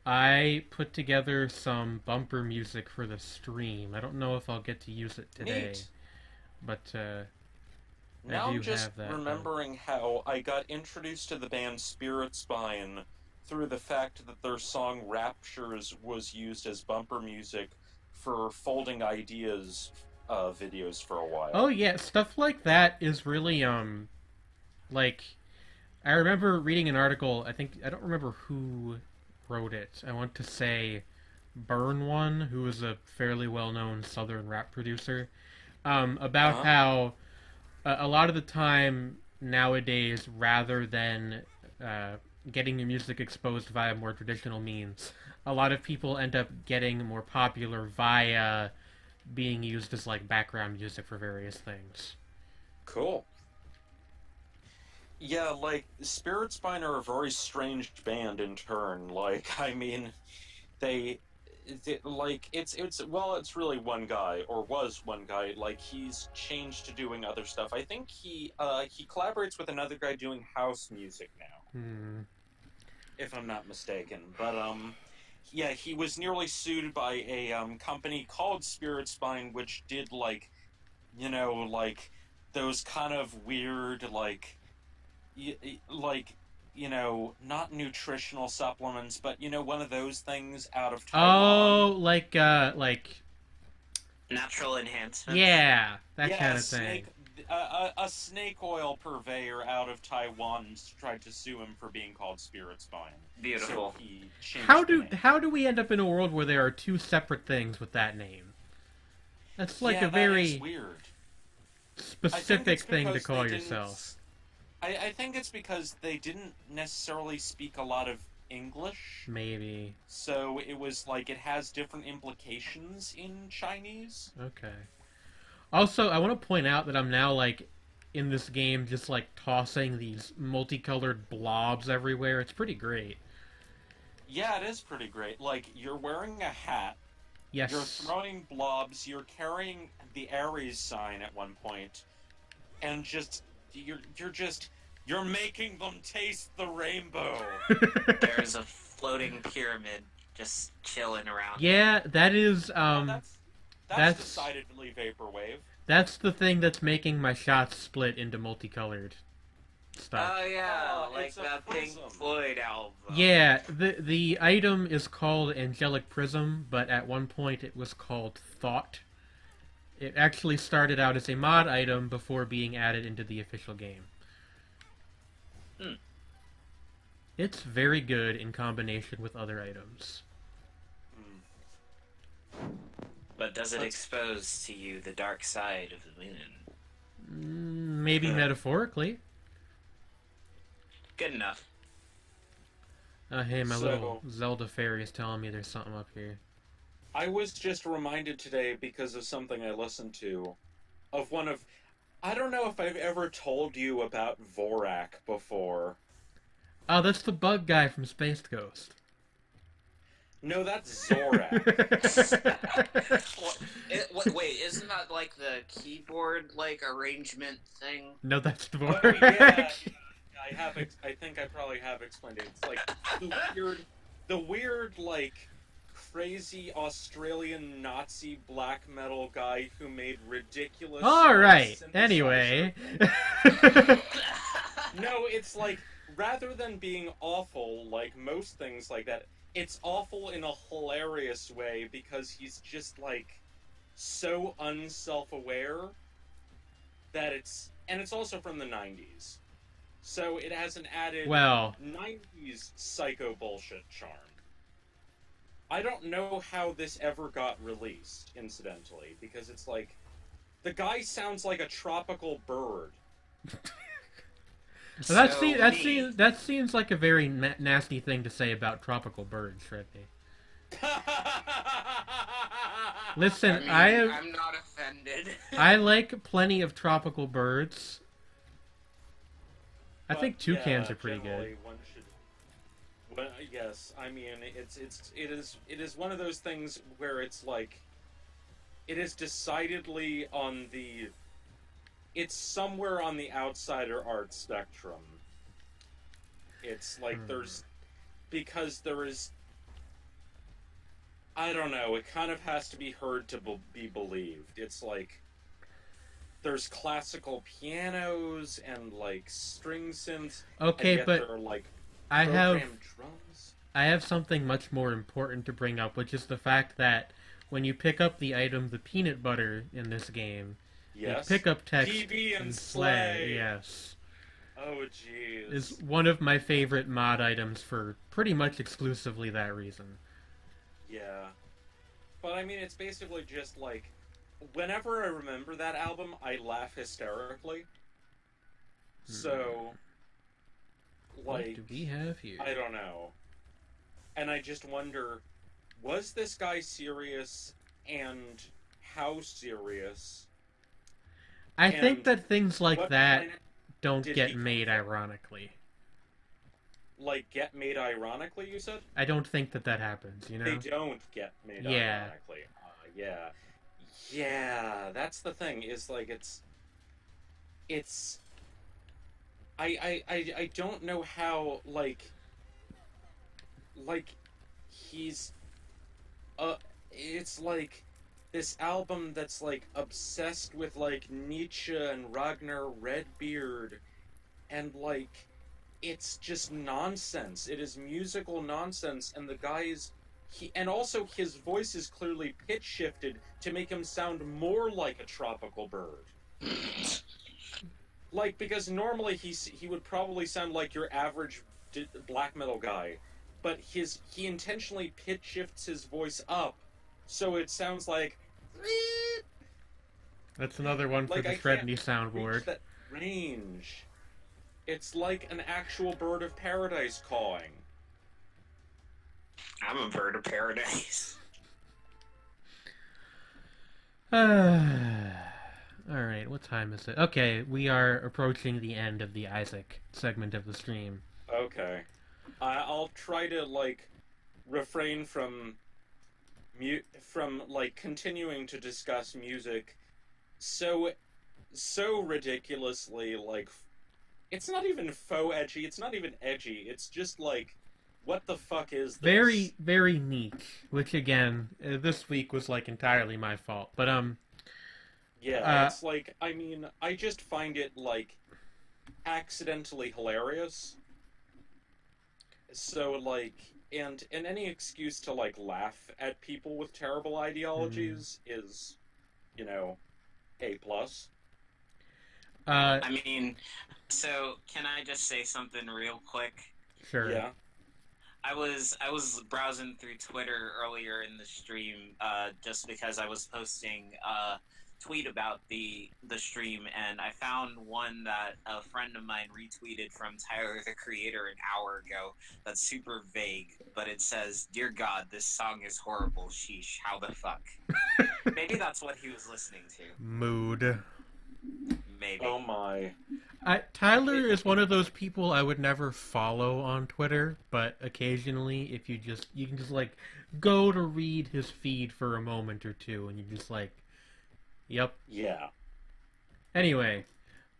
I put together some bumper music for the stream. I don't know if I'll get to use it today, Neat. but I Now I'm do just have that done. remembering how I got introduced to the band Spirit Spine through the fact that their song Raptures was used as bumper music for Folding Ideas videos for a Oh while. yeah, stuff like that is really like I remember reading an article. I don't remember who wrote it. I want to say Burn One, who was a fairly well-known Southern rap producer, about Uh-huh. how a lot of the time nowadays, rather than uh, getting your music exposed via more traditional means, a lot of people end up getting more popular via being used as like background music for various things. Cool. Yeah, like Spirit Spine are a very strange band in turn. Like, I mean, they, like it's well, it's really one guy or was one guy. Like he's changed to doing other stuff. I think he collaborates with another guy doing house music now, Hmm. if I'm not mistaken. But yeah, he was nearly sued by a company called Spirit Spine, which did like like those kind of weird like not nutritional supplements, but one of those things out of Taiwan. Oh, like Natural enhancements. yeah, that Yeah, kind of thing. a snake oil purveyor out of Taiwan tried to sue him for being called Spirit Spine, so Beautiful. he changed the name. How do we end up in a world where there are two separate things with that name? That's like a Yeah, that is very weird. I think specific it's thing to because they call didn't. yourself. I think it's because they didn't necessarily speak a lot of English, Maybe. so it was like it has different implications in Chinese. Okay. Also, I want to point out that I'm now like in this game just like tossing these multicolored blobs everywhere. It's pretty great. Yeah, it is pretty great. Like you're wearing a hat, you're Yes. throwing blobs, you're carrying the Aries sign at one point, and you're making them taste the rainbow. There's a floating pyramid just chilling around it. Yeah, that is Yeah, that's that's decidedly vaporwave. that's the thing that's making my shots split into multicolored stuff. Oh yeah, Oh, like it's a that Pink prism. Floyd album. Yeah, the item is called Angelic Prism, but at one point it was called Thought. It actually started out as a mod item before being added into the official game. Hmm. It's very good in combination with other items. Hmm. But does it That's expose to you the dark side of the moon? Maybe metaphorically. Good enough. Hey, my little so. Zelda fairy is telling me there's something up here. I was just reminded today because of something I listened to of one of. I don't know if I've ever told you about Vorak before. Oh, that's the bug guy from Space Ghost. No, that's Zorak. Wait, isn't that like the keyboard like arrangement thing? No, that's Oh Dvorak. yeah, I think I probably have explained it. It's like the weird like crazy Australian Nazi black metal guy who made ridiculous. All right. synthesizer Anyway. things. No, it's like rather than being awful like most things like that, it's awful in a hilarious way because he's just like so unself-aware that it's also from the 90s. So it has an added Well, 90s psycho bullshit charm. I don't know how this ever got released, incidentally, because it's like the guy sounds like a tropical bird. that seems like a very nasty thing to say about tropical birds, Sredni. Listen, I'm not offended. I like plenty of tropical birds. I think toucans are pretty good. One should. Well, yes, I mean it is one of those things where it's like it is decidedly on the. It's somewhere on the outsider art spectrum. It's like because there is. I don't know. It kind of has to be heard to be believed. It's like there's classical pianos and like string synths. Okay, and yet but there are, like, I drums. have something much more important to bring up, which is the fact that when you pick up the item, the peanut butter in this game, Yes. the pickup text PB and Slay, yes, Oh jeez. is one of my favorite mod items for pretty much exclusively that reason. Yeah. But I mean, it's basically just like, whenever I remember that album, I laugh hysterically. So, like, What do we have here? I don't know. And I just wonder, was this guy serious, and how serious? I think and that things like what that planet don't did get he made come from? ironically. Like, get made ironically, you said? I don't think that happens, you know? They don't get made Yeah. ironically. Yeah. Yeah, that's the thing, is like it's I don't know how like he's it's like this album that's like obsessed with like Nietzsche and Ragnar Redbeard, and like it's just nonsense. It is musical nonsense, and the guy's and also his voice is clearly pitch shifted to make him sound more like a tropical bird. Like, because normally he would probably sound like your average black metal guy, but he intentionally pitch shifts his voice up, so it sounds like. That's another one for Like, the I Sredni can't soundboard. reach that range. It's like an actual bird of paradise calling. I'm a bird of paradise. Alright, what time is it? Okay, we are approaching the end of the Isaac segment of the stream. Okay. I'll try to, like, refrain from like, continuing to discuss music so ridiculously, like, it's not even faux edgy, it's not even edgy, it's just, like, what the fuck is this? Very, very niche, which, again, this week was, like, entirely my fault. But, Yeah, it's like, I mean, I just find it, like, accidentally hilarious. So, like, and any excuse to, like, laugh at people with terrible ideologies is, you know, A+. I mean, so can I just say something real quick? Sure. Yeah. I was browsing through Twitter earlier in the stream, just because I was posting a tweet about the stream, and I found one that a friend of mine retweeted from Tyler the Creator an hour ago. That's super vague, but it says, "Dear God, this song is horrible. Sheesh, how the fuck." Maybe that's what he was listening to. Mood. baby. Oh my. Tyler is one of those people I would never follow on Twitter, but occasionally, if you can just like go to read his feed for a moment or two, and you're just like, yep. Yeah. Anyway,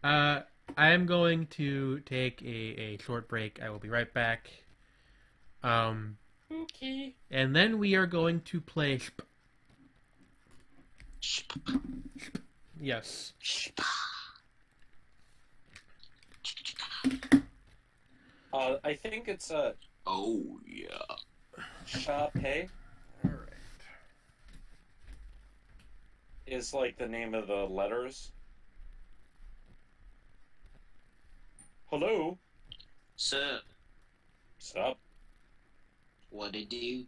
I am going to take a short break. I will be right back. Okay. And then we are going to play. Yes. I think it's Oh yeah. Sharpay. All right. Is like the name of the letters. Hello. Sup? Sup? What it do?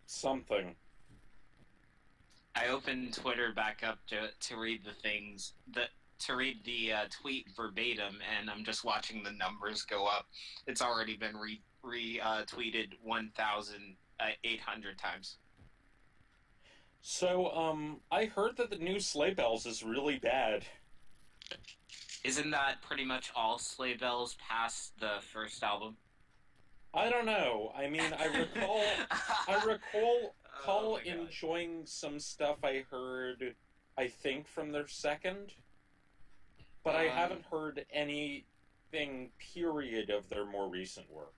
Something. I opened Twitter back up to read the things to read the tweet verbatim, and I'm just watching the numbers go up. It's already been retweeted 1,800 times. So, I heard that the new Sleigh Bells is really bad. Isn't that pretty much all Sleigh Bells past the first album? I don't know. I mean, I recall Oh my God. enjoying some stuff I heard, I think, from their second, but I haven't heard anything, period, of their more recent work.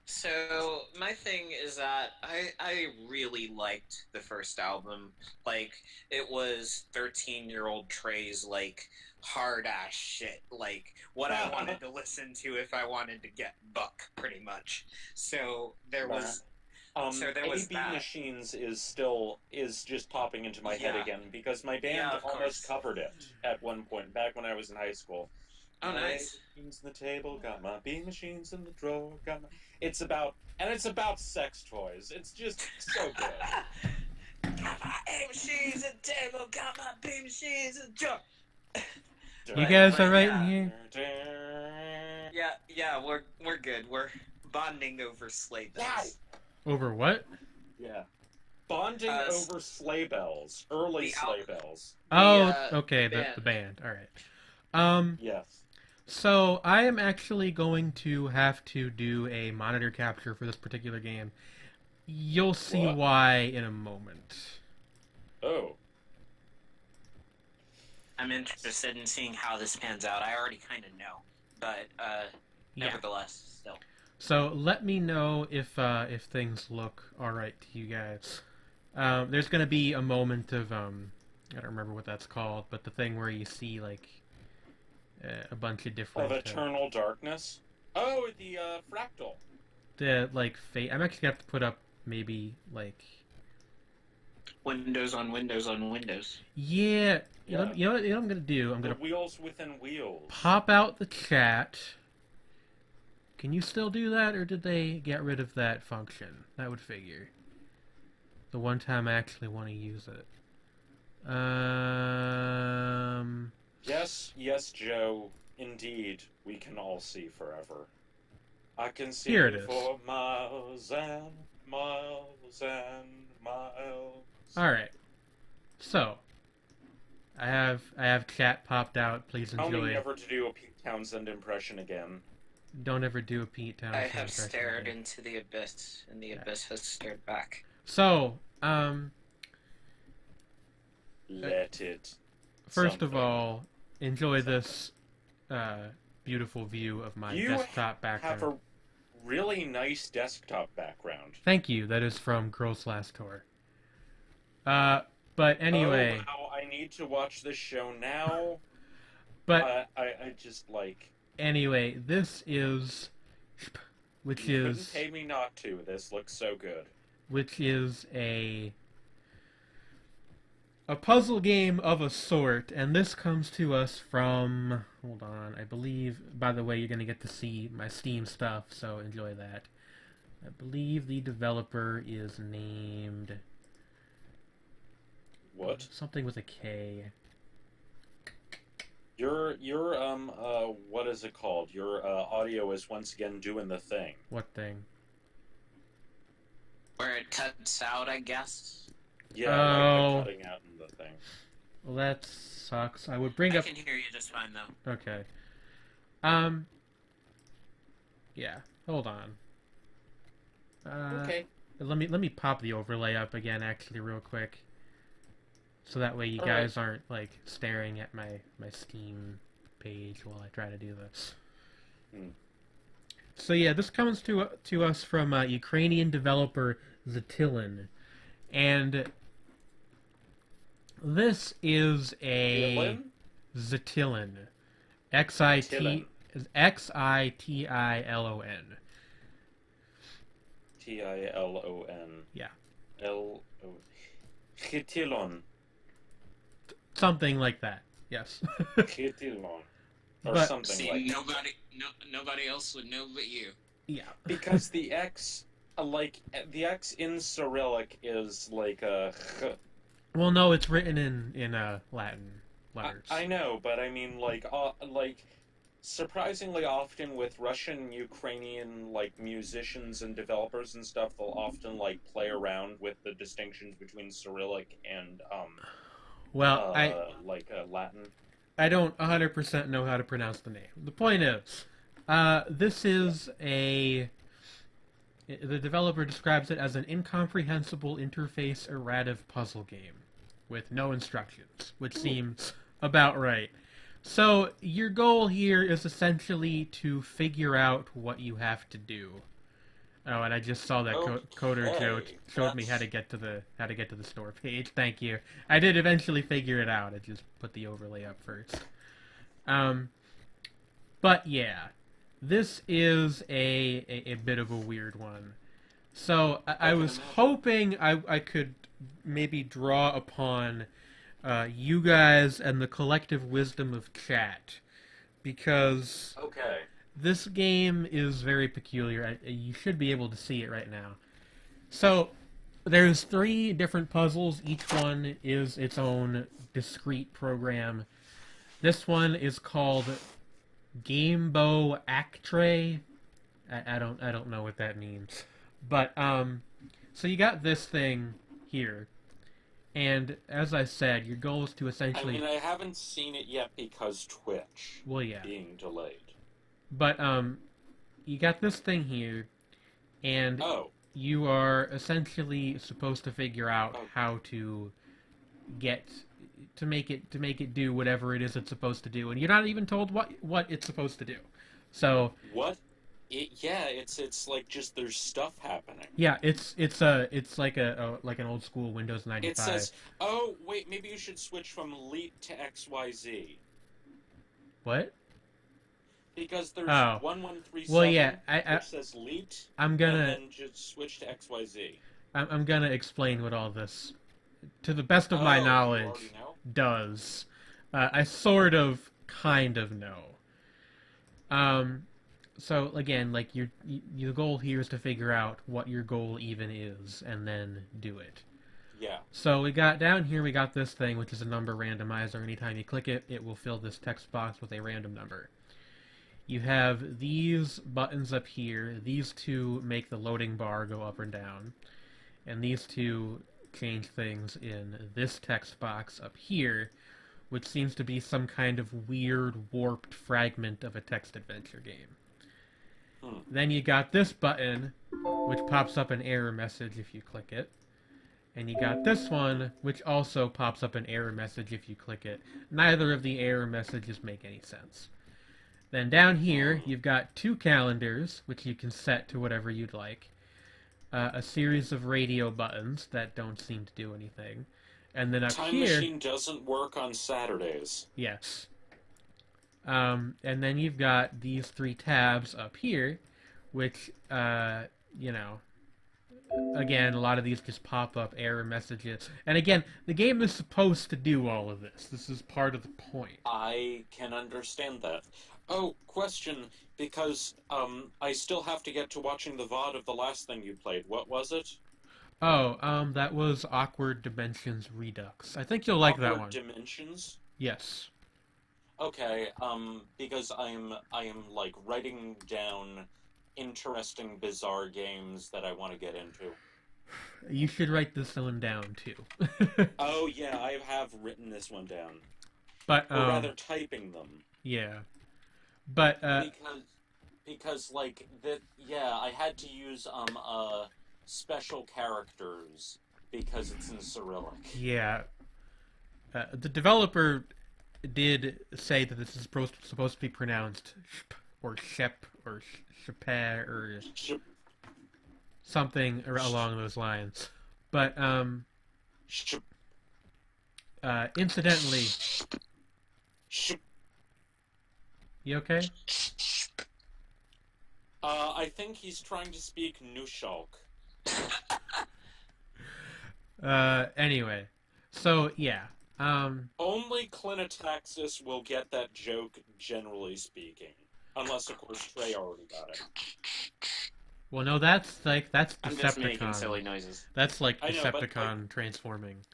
So my thing is that I really liked the first album. Like, it was 13-year-old Trey's like hard ass shit, like what I wanted to listen to if I wanted to get buck, pretty much. So there was AB that. Machines is just popping into my head Yeah. again because my band Yeah, of almost course. covered it at one point back when I was in high school. Oh, My nice. machines in the table, got my bean machines in the drawer, It's about sex toys. It's just so good. Got my A machines at the table, got my B machines at the jar. You guys but are right yeah. in here. Yeah, we're good. We're bonding over Sleigh Bells. Over what? Yeah. Bonding over Sleigh Bells. Early Sleigh Bells. Oh, okay, band. the band. All right. Yes. So I am actually going to have to do a monitor capture for this particular game. You'll see What? why in a moment. Oh. I'm interested in seeing how this pans out. I already kind of know, but Yeah. nevertheless, still. So let me know if things look all right to you guys. There's going to be a moment of I don't remember what that's called, but the thing where you see like a bunch of different Of Eternal Darkness? Oh, the fractal. the like fate. I'm actually gonna have to put up maybe like Windows on Windows on Windows. yeah. Yeah. You know what I'm gonna do? I'm The gonna wheels within wheels. pop out the chat. Can you still do that, or did they get rid of that function? That would figure. The one time I actually want to use it. Yes, Joe. Indeed, we can all see forever. I can see Here it is. for miles and miles and miles. All right. So, I have chat popped out. Please Tell enjoy. me never to do a Pete Townsend impression again. Don't ever do a Pete Townsend I have impression stared again. into the abyss, and the abyss has stared back. So, Let it. first of something. all, enjoy this beautiful view of my You desktop background. have a really nice desktop background. Thank you. That is from Girls Last Tour. But anyway. Oh, wow, I need to watch this show now. But I just like. anyway, this is, which You is couldn't pay me not to. This looks so good. which is a puzzle game of a sort, and this comes to us from, hold on, I believe, by the way, you're going to get to see my Steam stuff, so enjoy that. I believe the developer is named What? something with a K. Your what is it called? Your audio is once again doing the thing. What thing? Where it cuts out, I guess. Yeah, Oh. like the cutting out in the thing. Well, that sucks. I would bring I up. can hear you just fine though. Okay. Um. Yeah. Hold on. Okay. Let me pop the overlay up again, actually, real quick, so that way you All guys aren't like staring at my Steam page while I try to do this. Hmm. So yeah, this comes to us from Ukrainian developer Zatilin, and this is a Dylan? Zatilin, X I Tilon. T Xitilon. Tilon. Yeah, L O. Chitilon. something like that. Yes, Chitilon. Or but something See, like that. nobody else would know but you. yeah. Because the X, the X in Cyrillic is like a. Well, no, it's written in Latin letters. I know, but I mean, like surprisingly often with Russian, Ukrainian like musicians and developers and stuff, they'll often like play around with the distinctions between Cyrillic and Well, Latin. I don't 100% know how to pronounce the name. The point is, this is a. The developer describes it as an incomprehensible interface errative puzzle game with no instructions, which seems about right. So, your goal here is essentially to figure out what you have to do. Oh, and I just saw that Coder Joe showed me how to get to the store page. Thank you. I did eventually figure it out. I just put the overlay up first. But yeah, this is a bit of a weird one. So I was hoping I could maybe draw upon you guys and the collective wisdom of chat, because Okay. this game is very peculiar. You should be able to see it right now. So there's 3 different puzzles. Each one is its own discrete program. This one is called Gamebo Actre. I don't know what that means. But so you got this thing here. And as I said, your goal is to essentially I haven't seen it yet because Twitch well, yeah. being delayed. But you got this thing here, and you are essentially supposed to figure out how to make it do whatever it is it's supposed to do, and you're not even told what it's supposed to do. So what? It's like just there's stuff happening. yeah, it's like an old school Windows 95. It says, "Oh wait, maybe you should switch from Leet to XYZ." What? Because there's 1137. Well, yeah, which says Leet. I'm gonna and then just switch to XYZ. I'm gonna explain what all this, to the best of my knowledge, does. I sort of, kind of know. So again, like your goal here is to figure out what your goal even is, and then do it. Yeah. So we got down here, we got this thing, which is a number randomizer. Anytime you click it, it will fill this text box with a random number. You have these buttons up here. These 2 make the loading bar go up and down. And these 2 change things in this text box up here, which seems to be some kind of weird, warped fragment of a text adventure game. Then you got this button, which pops up an error message if you click it. And you got this one, which also pops up an error message if you click it. Neither of the error messages make any sense. Then down here, you've got 2 calendars, which you can set to whatever you'd like. A series of radio buttons that don't seem to do anything. And then up Time here... Machine doesn't work on Saturdays. Yes. And then you've got these 3 tabs up here, which, again, a lot of these just pop up error messages. And again, the game is supposed to do all of this. This is part of the point. I can understand that. Oh, question, because I still have to get to watching the VOD of the last thing you played. What was it? Oh, that was Awkward Dimensions Redux. I think you'll like that one. Awkward Dimensions? Yes. Okay, because I am like writing down interesting, bizarre games that I want to get into. You should write this one down too. Oh yeah, I have written this one down, But or rather, typing them. yeah. But Because like that, yeah, I had to use special characters because it's in Cyrillic. yeah. The developer did say that this is supposed to be pronounced shp or shep or shapeh or something along those lines. But incidentally, you okay? I think he's trying to speak Nushalk. Anyway, so yeah. Only Clinitaxis will get that joke, generally speaking. Unless, of course, Trey already got it. Well, no, that's Decepticon. I'm just making silly noises. That's like I know, Decepticon transforming.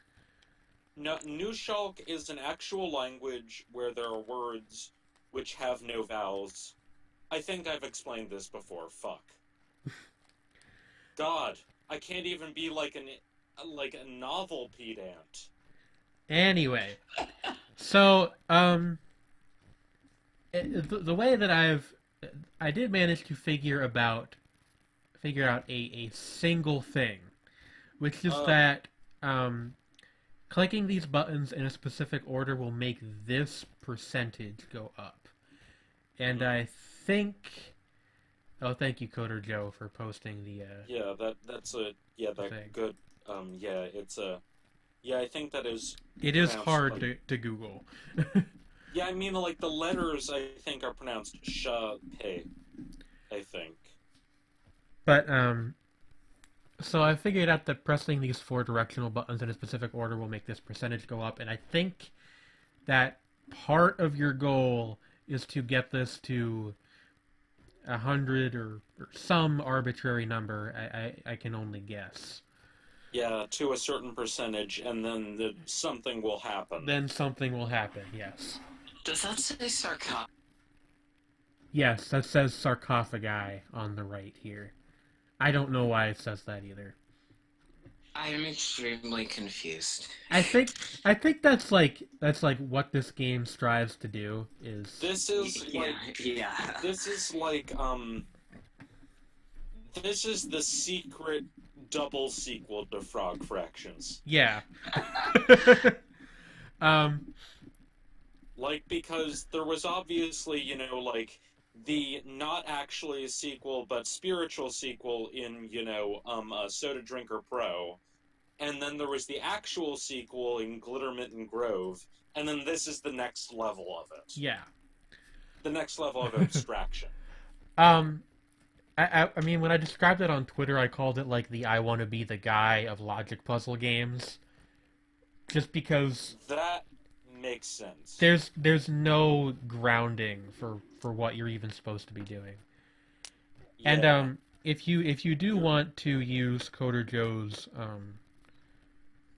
No, Nushalk is an actual language where there are words which have no vowels. I think I've explained this before. Fuck. God, I can't even be like a novel pedant. Anyway, so the way that I did manage to figure out a single thing, which is that clicking these buttons in a specific order will make this percentage go up. And I think... Oh, thank you, Coder Joe, for posting the... that's a... Yeah, that thing. Good... it's a... Yeah, I think that is... It is hard to Google. Yeah, I mean, like, the letters, I think, are pronounced sh-pe, I think. But, so I figured out that pressing these 4 directional buttons in a specific order will make this percentage go up, and I think that part of your goal is to get this to 100 or some arbitrary number. I can only guess. Yeah, to a certain percentage, and then something will happen. Then something will happen, yes. Does that say sarcophagus? Yes, that says sarcophagi on the right here. I don't know why it says that either. I am extremely confused. I think that's like what this game strives to do is. This is the secret double sequel to Frog Fractions. Yeah. Like, because there was obviously, the not actually a sequel, but spiritual sequel in, Soda Drinker Pro. And then there was the actual sequel in Glittermitten Grove. And then this is the next level of it. Yeah. The next level of abstraction. I mean, when I described it on Twitter, I called it like the I Want to Be the Guy of logic puzzle games. Just because... That makes sense. There's no grounding for what you're even supposed to be doing. Yeah. And if you do want to use Coder Joe's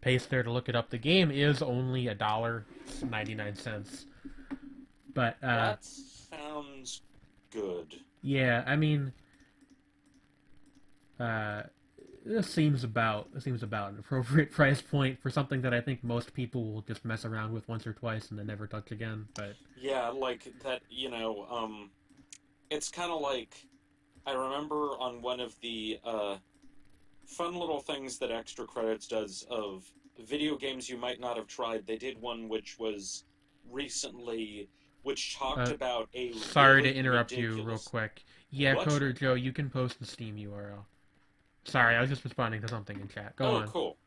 paste there to look it up, the game is only $1.99. But that sounds good. Yeah, I mean, this seems about an appropriate price point for something that I think most people will just mess around with once or twice and then never touch again. But yeah, like that, it's kind of like, I remember on one of the fun little things that Extra Credits does of video games you might not have tried. They did one which was recently, which talked about a... Sorry really to interrupt ridiculous... you real quick. Yeah, What? Coder Joe, you can post the Steam URL. Sorry, I was just responding to something in chat. Go on. Cool.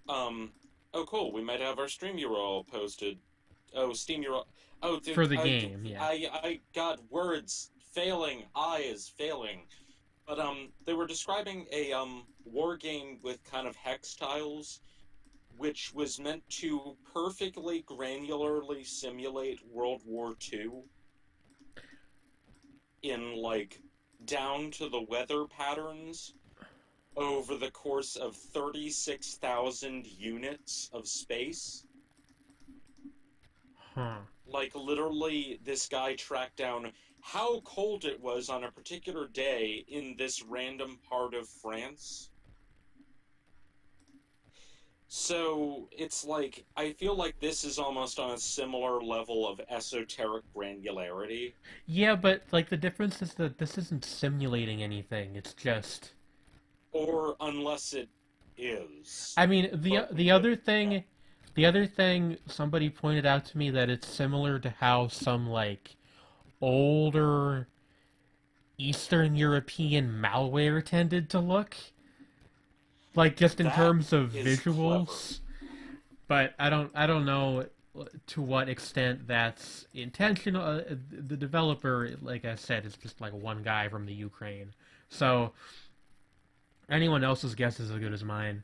Cool. We might have our Stream URL posted. Oh, Steam URL. Oh, dude, For the game, yeah. I got words failing. Eyes failing. But, they were describing a, war game with kind of hex tiles, which was meant to perfectly granularly simulate World War II in, like, down to the weather patterns over the course of 36,000 units of space. Huh. Like, literally, this guy tracked down how cold it was on a particular day in this random part of France. So it's like I feel like this is almost on a similar level of esoteric granularity. Yeah, but like the difference is that this isn't simulating anything. It's just. Or unless it is. I mean, But we the get other thing, the other thing somebody pointed out to me that it's similar to how some like older Eastern European malware tended to look, like just in that terms of is clever. visuals. But I don't know to what extent that's intentional. The developer, like I said, is just like one guy from the Ukraine. So anyone else's guess is as good as mine.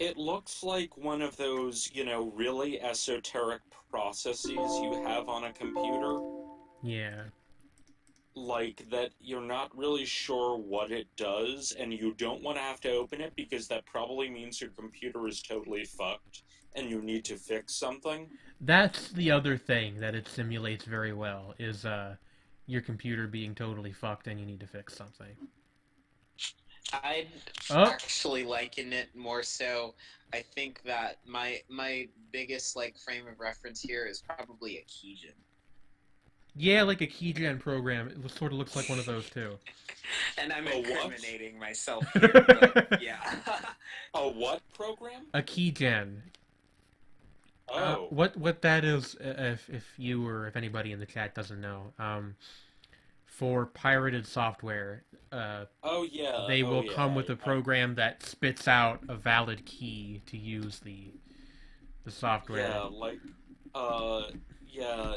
It looks like one of those, really esoteric processes you have on a computer, Yeah. like that you're not really sure what it does, and you don't want to have to open it because that probably means your computer is totally fucked and you need to fix something. That's the other thing that it simulates very well is your computer being totally fucked and you need to fix something. I'd Oh, actually liken it more so. I think that my biggest like frame of reference here is probably a keygen. yeah, like a keygen program. It sort of looks like one of those too. And I'm A what? incriminating myself here, but yeah. A what program? A keygen. Oh. What that is, if you or if anybody in the chat doesn't know, for pirated software, Oh yeah. they Oh will yeah. come with a program that spits out a valid key to use the software. Yeah, like uh yeah,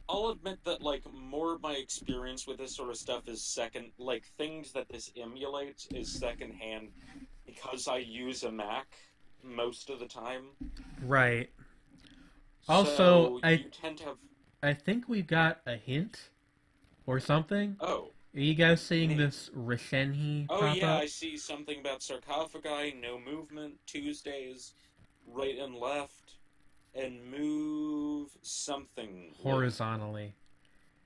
I'll admit that like more of my experience with this sort of stuff is second like things that this emulates is secondhand because I use a Mac most of the time. Right. Also, So you tend to have I think we got a hint or something. oh, Are you guys seeing neat. this Reshenhi Oh pop yeah, I up? see something about sarcophagi, no movement, Tuesdays, right and left, and move something Horizontally.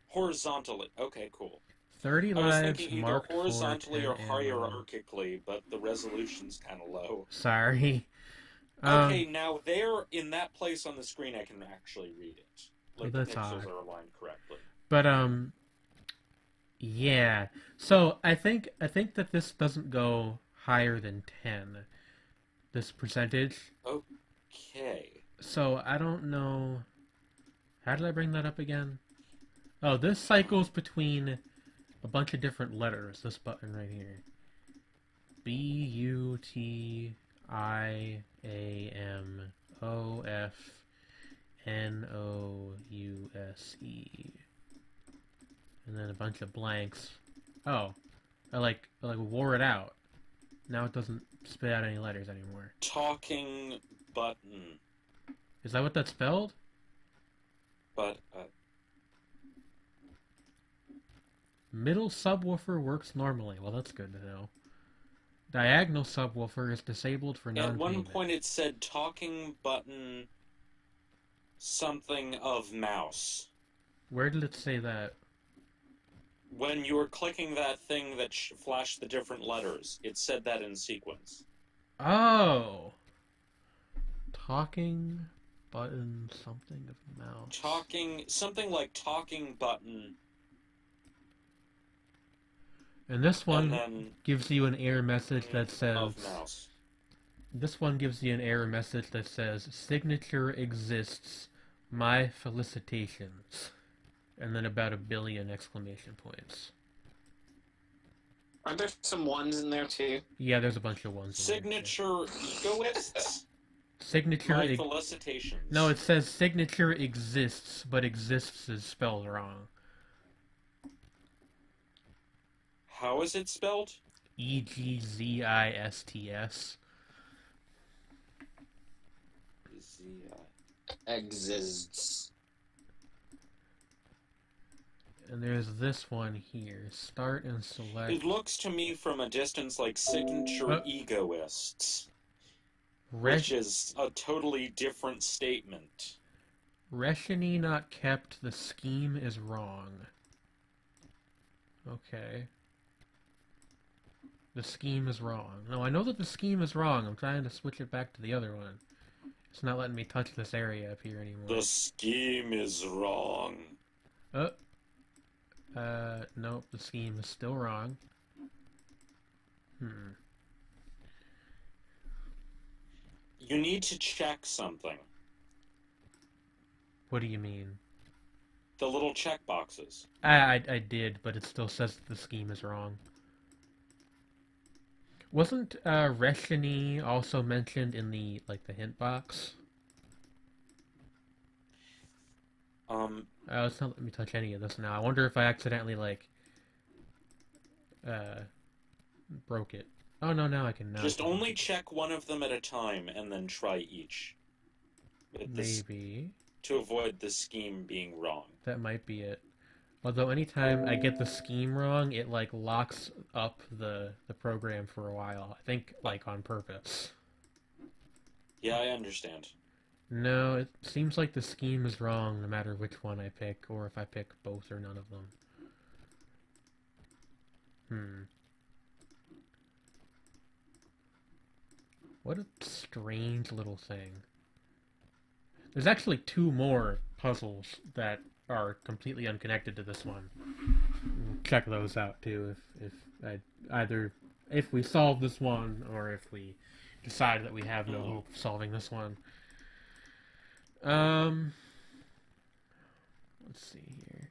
horizontally. Okay, cool. 30 I was lives thinking either marked for horizontally 10 or ammo. hierarchically, but the resolution's kind of low. Sorry. Okay, now there, in that place on the screen, I can actually read it. Well, Like, the that's pixels odd. are aligned correctly. But yeah. So I think that this doesn't go higher than 10. This percentage. Okay. So I don't know. How did I bring that up again? Oh, this cycles between a bunch of different letters. This button right here. BUTIAMOFNOUSE. And then a bunch of blanks. Oh, I wore it out. Now it doesn't spit out any letters anymore. Talking button. Is that what that's spelled? But, Middle subwoofer works normally. Well, that's good to know. Diagonal subwoofer is disabled for at one non-payment. point it said talking button something of mouse. Where did it say that? When you were clicking that thing that flashed the different letters, it said that in sequence. Oh! Talking button something of mouse. Something like talking button, And this and one then gives you an error message that says... of mouse. This one gives you an error message that says, signature exists, my felicitations. And then about 1 billion exclamation points. Aren't there some ones in there too? Yeah, there's a bunch of ones. Signature egoists. Signature. My felicitations. No, it says signature exists, but exists is spelled wrong. How is it spelled? EGZISTS. Exists. And there's this one here. Start and select. It looks to me from a distance like signature egoists, which is a totally different statement. Reshini not kept. The scheme is wrong. Okay. The scheme is wrong. No, I know that the scheme is wrong. I'm trying to switch it back to the other one. It's not letting me touch this area up here anymore. The scheme is wrong. Nope, the scheme is still wrong. You need to check something. What do you mean? The little check boxes. I did, but it still says that the scheme is wrong. Wasn't Reshini also mentioned in the hint box? It's not letting me touch any of this now. I wonder if I accidentally broke it. Oh no, now I can. Just only check one of them at a time and then try each. Maybe. To avoid the scheme being wrong. That might be it. Although anytime I get the scheme wrong, it locks up the program for a while. I think on purpose. Yeah, I understand. No, it seems like the scheme is wrong no matter which one I pick, or if I pick both or none of them. What a strange little thing. There's actually 2 more puzzles that are completely unconnected to this one. We'll check those out too if we solve this one or if we decide that we have no hope of solving this one. Let's see here.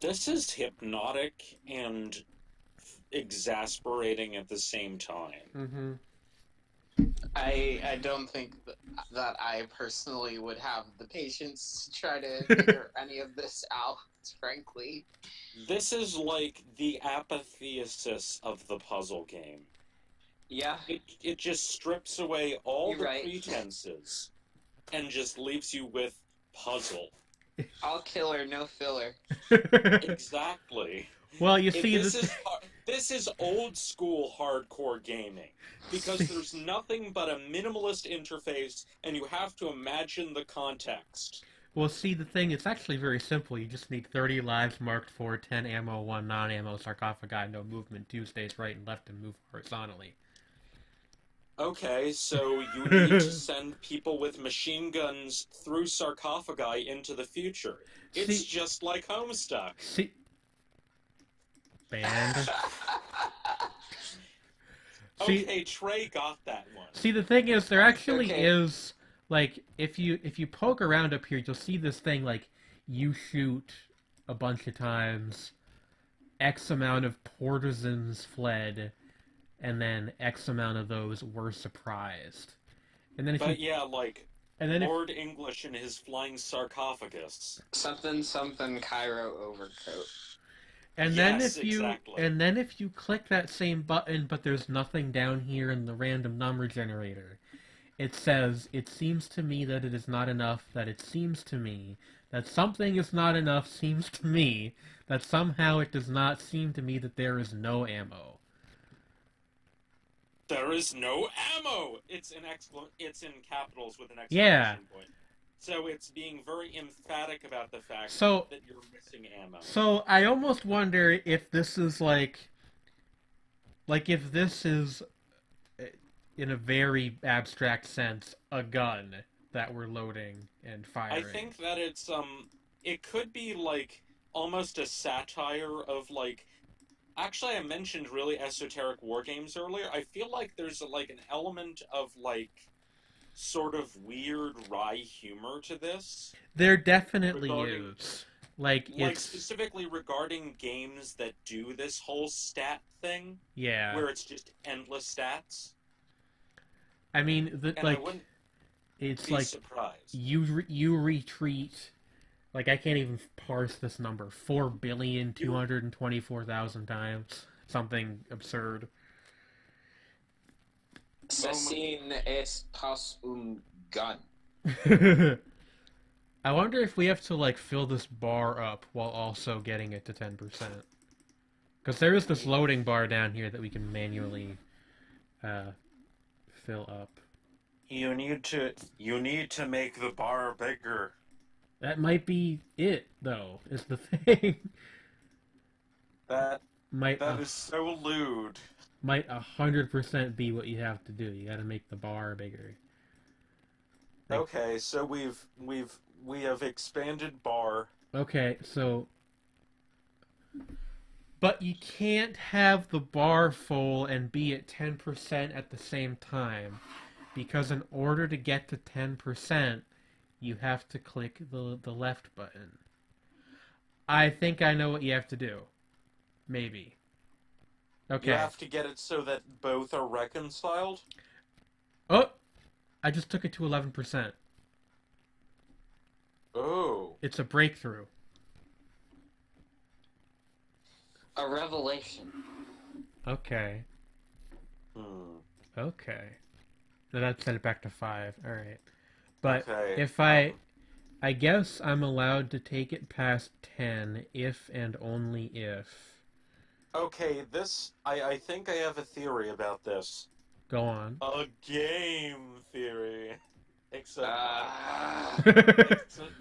This is hypnotic and exasperating at the same time. I don't think that I personally would have the patience to try to figure any of this out, frankly. This is like the apathesis of the puzzle game. Yeah. It just strips away all You're the right. pretenses and just leaves you with puzzle. All killer, no filler. Exactly. Well, you see, this is old school hardcore gaming because there's nothing but a minimalist interface, and you have to imagine the context. Well, see, the thing, it's actually very simple. You just need 30 lives marked for 10 ammo, 1 non-ammo, sarcophagi, no movement, 2 stays right and left, and move horizontally. Okay, so you need to send people with machine guns through sarcophagi into the future. It's just like Homestuck. See... Band. Okay, Trey got that one. See, the thing is, there actually is, if you poke around up here, you'll see this thing, you shoot a bunch of times, X amount of partisans fled, and then X amount of those were surprised. And then Lord English in his flying sarcophagus. Something Cairo overcoat. And then if you click that same button, but there's nothing down here in the random number generator, it says, "It seems to me that it is not enough, that it seems to me, that something is not enough seems to me, that somehow it does not seem to me that there is no ammo." There is no ammo! It's in capitals with an exclamation point. So it's being very emphatic about the fact that you're missing ammo. So I almost wonder if this is if this is, in a very abstract sense, a gun that we're loading and firing. I think that it could be almost a satire of actually I mentioned really esoteric war games earlier. I feel like there's an element of sort of weird wry humor to this. There definitely is. Specifically regarding games that do this whole stat thing. Yeah. Where it's just endless stats. I mean, I wouldn't it's be surprised. You retreat. I can't even parse this number. 4,224,000 times. Something absurd. Assassine es pas gun. I wonder if we have to fill this bar up while also getting it to 10%. Because there is this loading bar down here that we can manually fill up. You need to make the bar bigger. That might be it, though, is the thing. That is so lewd. might 100% be what you have to do. You got to make the bar bigger. Like, Okay, so we have expanded bar. okay, so but you can't have the bar full and be at 10% at the same time, because in order to get to 10%, you have to click the left button. I think I know what you have to do. Maybe. Okay. You have to get it so that both are reconciled. Oh! I just took it to 11%. Oh. It's a breakthrough. A revelation. Okay. Okay. Then I'd set it back to 5. Alright. But Okay. if I guess I'm allowed to take it past 10 if and only if. Okay, I think I have a theory about this. Go on. A game theory. Except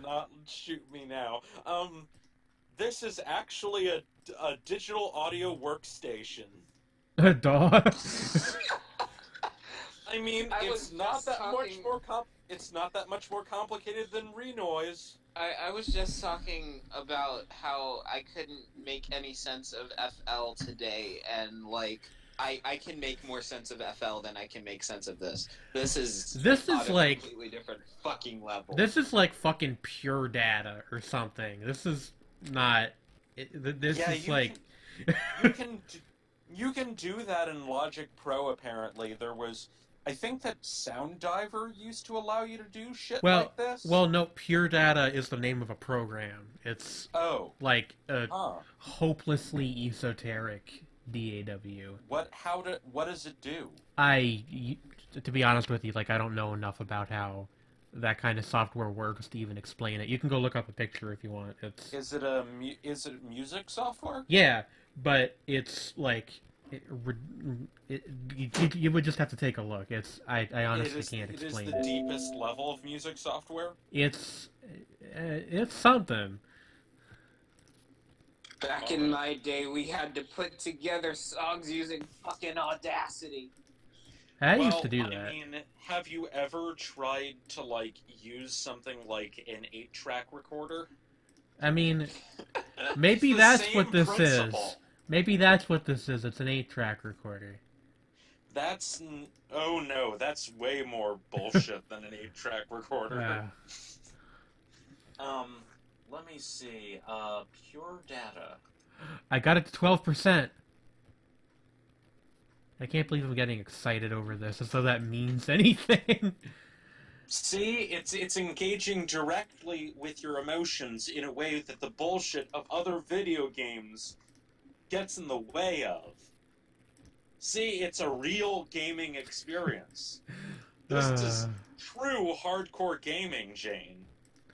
not shoot me now. This is actually a digital audio workstation. A dog? I mean, it's not that much more complicated than Renoise. I was just talking about how I couldn't make any sense of FL today, and like I can make more sense of FL than I can make sense of this. This is on a like completely different fucking level. This is like fucking pure data or something. This is not. This is like. You can do that in Logic Pro. Apparently, I think that Sound Diver used to allow you to do shit like this. Well, no, Pure Data is the name of a program. It's like a hopelessly esoteric DAW. What does it do? To be honest with you, like I don't know enough about how that kind of software works to even explain it. You can go look up a picture if you want. Is it music software? Yeah, but it's like you would just have to take a look. I honestly can't explain it. It is the deepest level of music software. It's something. Back in my day, we had to put together songs using fucking Audacity. I used to do that. I mean, have you ever tried to like use something like an 8-track recorder? I mean, maybe that's what this is. Maybe that's what this is. It's an 8-track recorder. Oh no, that's way more bullshit than an 8-track recorder. Let me see. Pure Data. I got it to 12%. I can't believe I'm getting excited over this, as though that means anything. See, it's engaging directly with your emotions in a way that the bullshit of other video games gets in the way of. See, it's a real gaming experience. This is true hardcore gaming, Jane.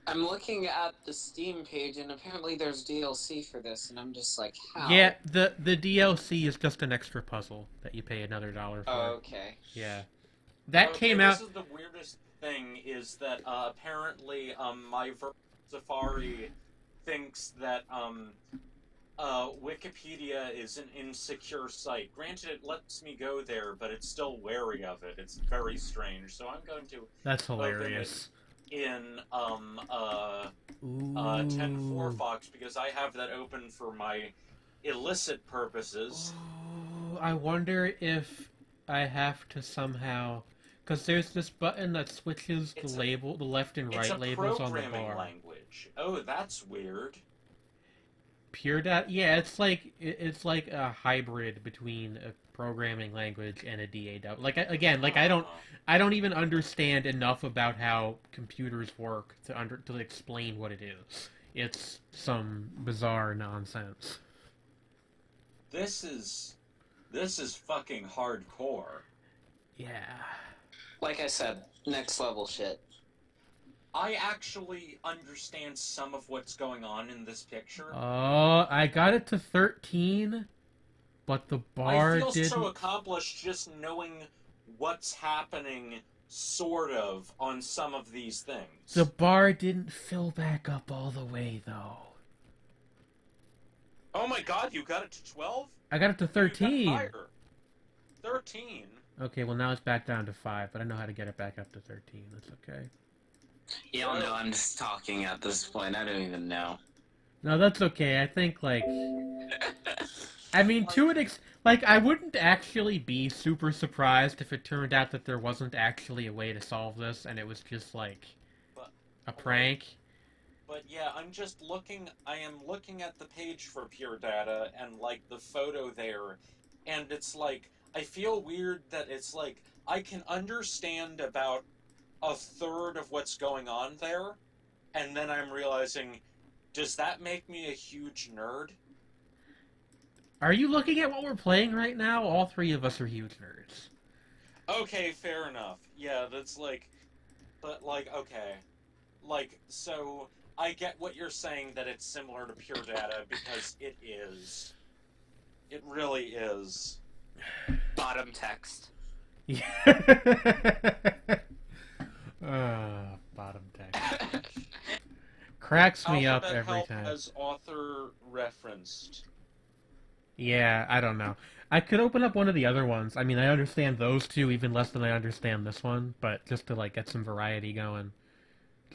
I'm looking at the Steam page, and apparently there's DLC for this, and I'm just like, how? Yeah, the DLC is just an extra puzzle that you pay another $1 for. Oh, okay. Yeah. That came out... This is the weirdest thing, is that apparently my Safari thinks that Wikipedia is an insecure site. Granted, it lets me go there, but it's still wary of it. It's very strange, so I'm going to... That's hilarious. In 10.4 Fox, because I have that open for my illicit purposes. Ooh, I wonder if I have to somehow, because there's this button that switches the left and right labels on the bar. It's a programming language. Oh, that's weird. Pure Data, yeah, it's like a hybrid between a programming language and a DAW. Like I don't even understand enough about how computers work to explain what it is. It's some bizarre nonsense. This is fucking hardcore. Yeah. Like I said, next level shit. I actually understand some of what's going on in this picture. Oh, I got it to 13, but the bar didn't... I feel so accomplished just knowing what's happening, sort of, on some of these things. The bar didn't fill back up all the way, though. Oh my god, you got it to 12? I got it to 13. 13. Okay, well now it's back down to 5, but I know how to get it back up to 13. That's okay. Y'all know I'm just talking at this point. I don't even know. No, that's okay. I think, like... I mean, to an like, I wouldn't actually be super surprised if it turned out that there wasn't actually a way to solve this, and it was just, like, a prank. But yeah, I am looking at the page for Pure Data, and, like, the photo there, and it's like, I feel weird that it's like, I can understand about a third of what's going on there, and then I'm realizing, does that make me a huge nerd? Are you looking at what we're playing right now? All three of us are huge nerds. Okay, fair enough. Yeah, that's like... But, like, okay. Like, so, I get what you're saying, that it's similar to Pure Data, because it is. It really is. Bottom text. Yeah. Bottom text. Cracks me up Alphabet every Help time. as author referenced. Yeah, I don't know. I could open up one of the other ones. I mean, I understand those two even less than I understand this one, but just to, like, get some variety going.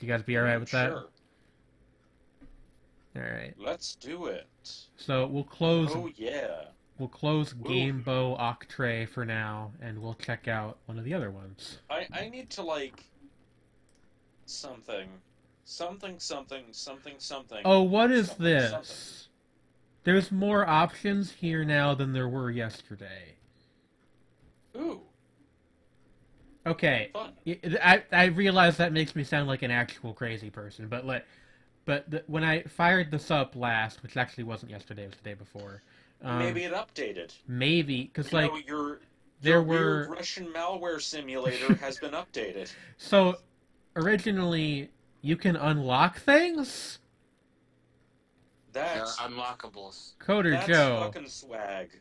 You guys be alright with that? Sure. Alright. Let's do it. So, we'll close... Oh, yeah. We'll close Game Bow Octray for now, and we'll check out one of the other ones. I need to, like... Something. Something. Oh, what is something, this? something. There's more options here now than there were yesterday. Ooh. Okay, Fun. I realize that makes me sound like an actual crazy person, but when I fired this up last, which actually wasn't yesterday, it was the day before. Maybe it updated. Maybe, because, like, your weird Russian malware simulator has been updated. So, originally, you can unlock things? They're unlockables. Coder That's Joe. fucking swag.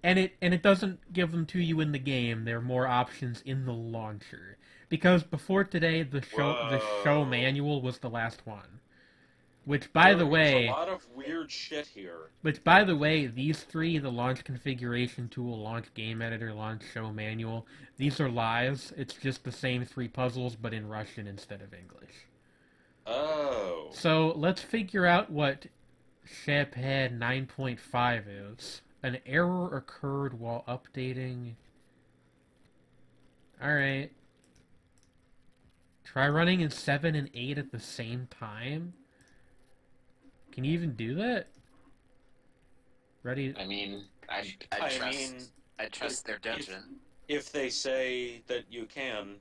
And it doesn't give them to you in the game. There are more options in the launcher. Because before today, the show manual was the last one. Which, by the way... There's a lot of weird shit here. Which, by the way, these three, the launch configuration tool, launch game editor, launch show manual, these are lies. It's just the same three puzzles, but in Russian instead of English. Oh. So, let's figure out what Shephead 9.5 is. An error occurred while updating. Alright. Try running in 7 and 8 at the same time? Can you even do that? Ready? I mean, I trust their judgment. If they say that you can,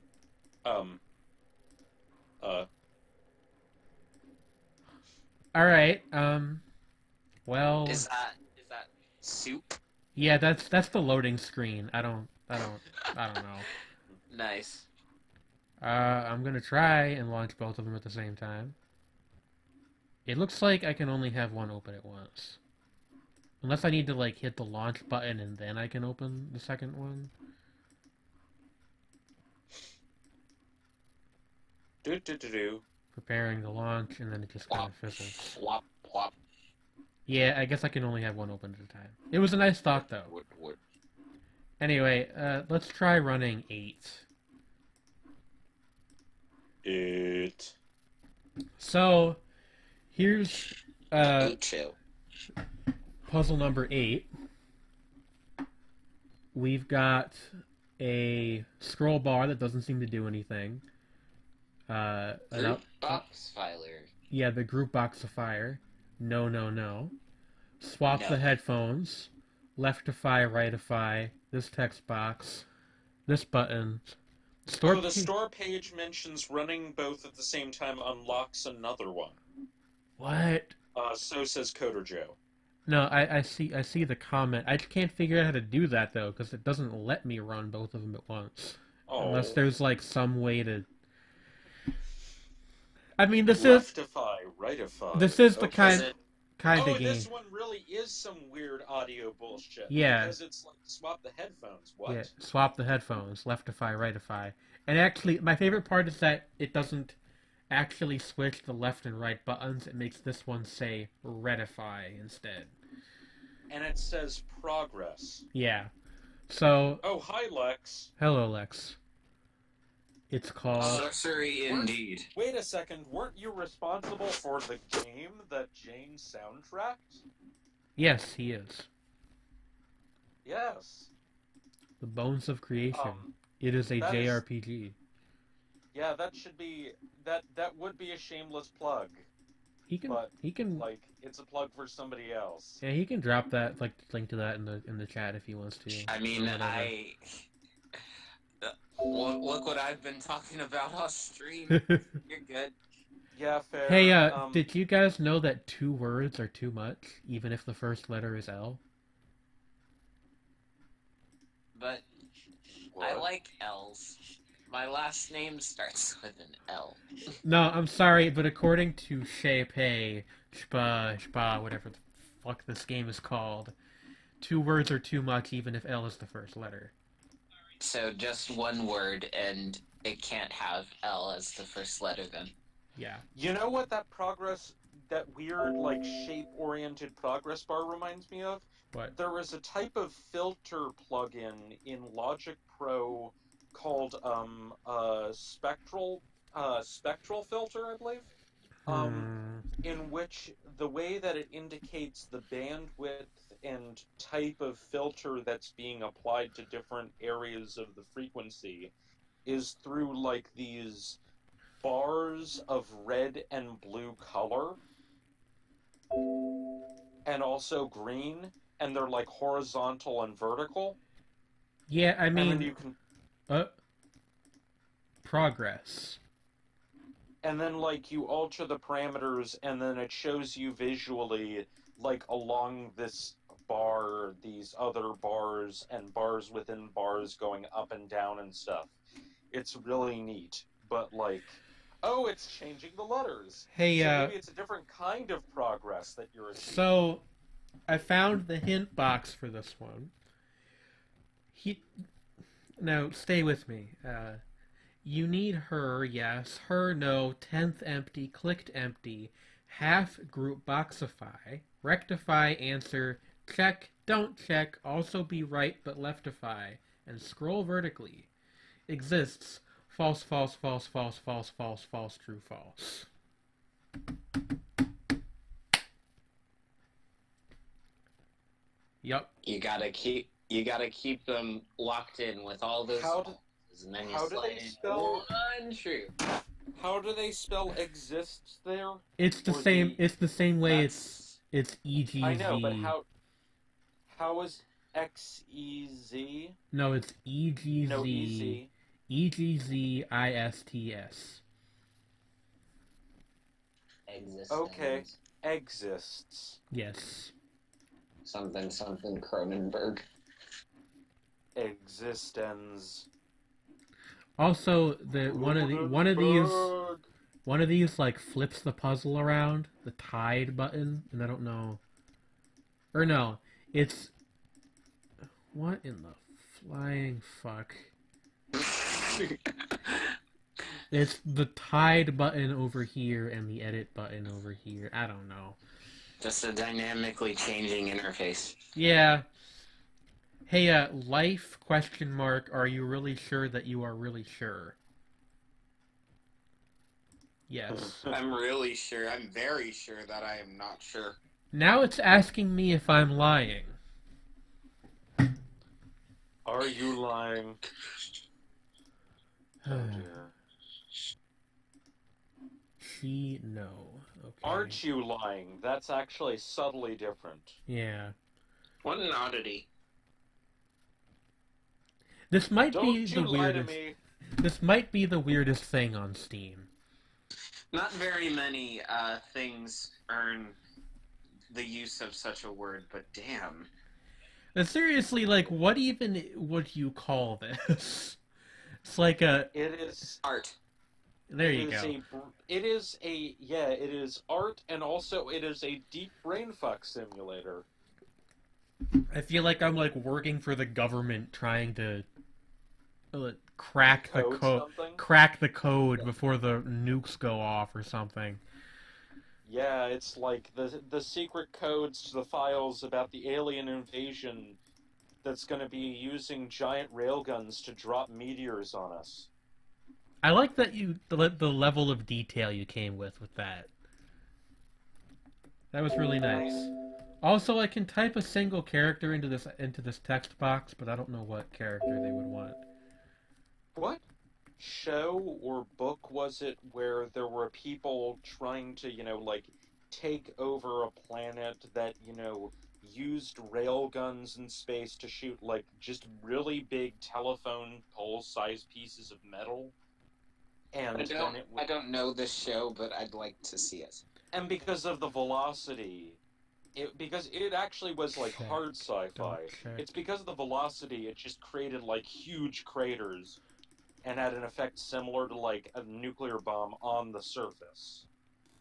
Alright, well... Is that soup? Yeah, that's the loading screen. I don't know. Nice. I'm gonna try and launch both of them at the same time. It looks like I can only have one open at once. Unless I need to, like, hit the launch button and then I can open the second one. Preparing the launch, and then it just kind of fizzles. Flop, flop. Yeah, I guess I can only have one open at a time. It was a nice thought, though. Wood. Anyway, let's try running 8. So, here's puzzle number 8. We've got a scroll bar that doesn't seem to do anything. Group box filer. Yeah, the group boxifier. No. Swap the headphones. Leftify, rightify. This text box. This button. The store page mentions running both at the same time unlocks another one. What? So says Coder Joe. No, I see the comment. I can't figure out how to do that, though, because it doesn't let me run both of them at once. Oh. Unless there's, like, some way to... I mean, this Leftify, rightify. This is the kind of game. This one really is some weird audio bullshit. Yeah. Because it's like, swap the headphones. What? Yeah, swap the headphones. Leftify, rightify. And actually, my favorite part is that it doesn't actually switch the left and right buttons. It makes this one say retify instead. And it says progress. Yeah. So, Oh, hi, Lex. hello, Lex. It's called. Sorcery indeed. Wait a second, weren't you responsible for the game that Jane soundtracked? Yes, he is. Yes. The Bones of Creation. Um, It is a that is- JRPG. Yeah, that should be that would be a shameless plug, He can. but He can. like it's a plug for somebody else. Yeah, he can drop that link to that in the chat if he wants to. I or mean, whatever. look what I've been talking about off stream. You're good. Yeah, fair. Hey, did you guys know that 2 words are too much, even if the first letter is L? But I like L's. My last name starts with an L. No, I'm sorry, but according to Shpa, whatever the fuck this game is called, 2 words are too much, even if L is the first letter. So just one word, and it can't have L as the first letter then. Yeah. You know what that weird, like, shape-oriented progress bar reminds me of? What? There was a type of filter plugin in Logic Pro called, spectral filter, I believe? In which the way that it indicates the bandwidth and type of filter that's being applied to different areas of the frequency is through, like, these bars of red and blue color, and also green, and they're like horizontal and vertical. Yeah, I And then mean, you can, progress. and then like you alter the parameters, and then it shows you visually, like along this bar, these other bars and bars within bars going up and down and stuff. It's really neat, but like, oh, it's changing the letters. Hey, So maybe it's a different kind of progress that you're achieving. So, I found the hint box for this one. Now, stay with me. You need her, yes. Her, no. 10th empty, clicked empty. Half group boxify. Rectify, answer. Check, don't check. Also be right but leftify. And scroll vertically. Exists. False, false, false, false, false, false, false, true, false. Yup. You gotta keep them locked in with all those. And then how do they spell untrue? How do they spell exists there? It's the Or same. the- It's the same way. It's EGZ. I know, but how is XEZ? No, it's EGZ. No, EZ. EGZISTS. Existence. Okay. Exists. Yes. Something Cronenberg. Existence. Also, one of these like flips the puzzle around, the tide button, and I don't know. Or no, it's what in the flying fuck? It's the tide button over here and the edit button over here. I don't know. Just a dynamically changing interface. Yeah. Hey, life, question mark, are you really sure that you are really sure? Yes. I'm really sure. I'm very sure that I am not sure. Now it's asking me if I'm lying. Are you lying? Oh dear. No. Okay. Aren't you lying? That's actually subtly different. Yeah. What an oddity. This might Don't be you the lie to weirdest. me. This might be the weirdest thing on Steam. Not very many things earn the use of such a word, but damn. Seriously, like, what even would you call this? It's like a. It is Art. There you go. It is art, and also it is a deep brainfuck simulator. I feel like I'm like working for the government, trying to crack the code before the nukes go off or something. Yeah, it's like the secret codes to the files about the alien invasion that's going to be using giant railguns to drop meteors on us. I like that the level of detail you came with that. That was really nice. Also, I can type a single character into this text box, but I don't know what character they would want. What show or book was it where there were people trying to, like, take over a planet that, used railguns in space to shoot, like, just really big telephone pole-sized pieces of metal? And I don't know this show, but I'd like to see it. And because of the velocity, because it actually was like hard sci-fi. It's because of the velocity, it just created like huge craters and had an effect similar to like a nuclear bomb on the surface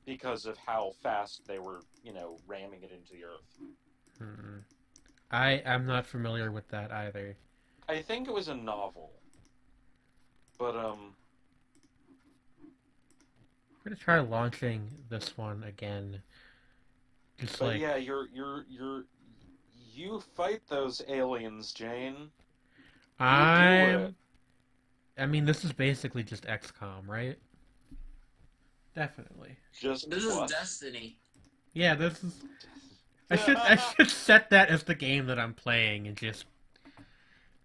because of how fast they were, ramming it into the earth. Mm-mm. I'm not familiar with that either. I think it was a novel. But I'm gonna try launching this one again. Just but like yeah, you fight those aliens, Jane. I mean, this is basically just XCOM, right? Definitely. This is Destiny. Yeah, this is. I should set that as the game that I'm playing and just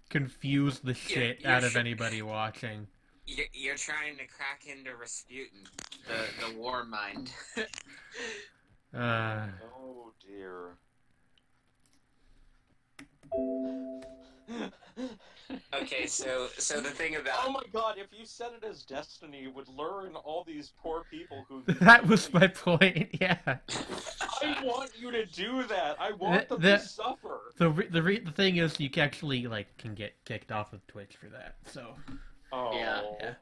confuse the shit out of anybody watching. You're trying to crack into Rasputin, the war mind. Oh dear. Okay, so the thing about... Oh my god, if you set it as Destiny, you would learn all these poor people who... That was my point, yeah. I want you to do that! I want them to suffer! The thing is, you actually, like, can get kicked off of Twitch for that, so... Oh. Yeah.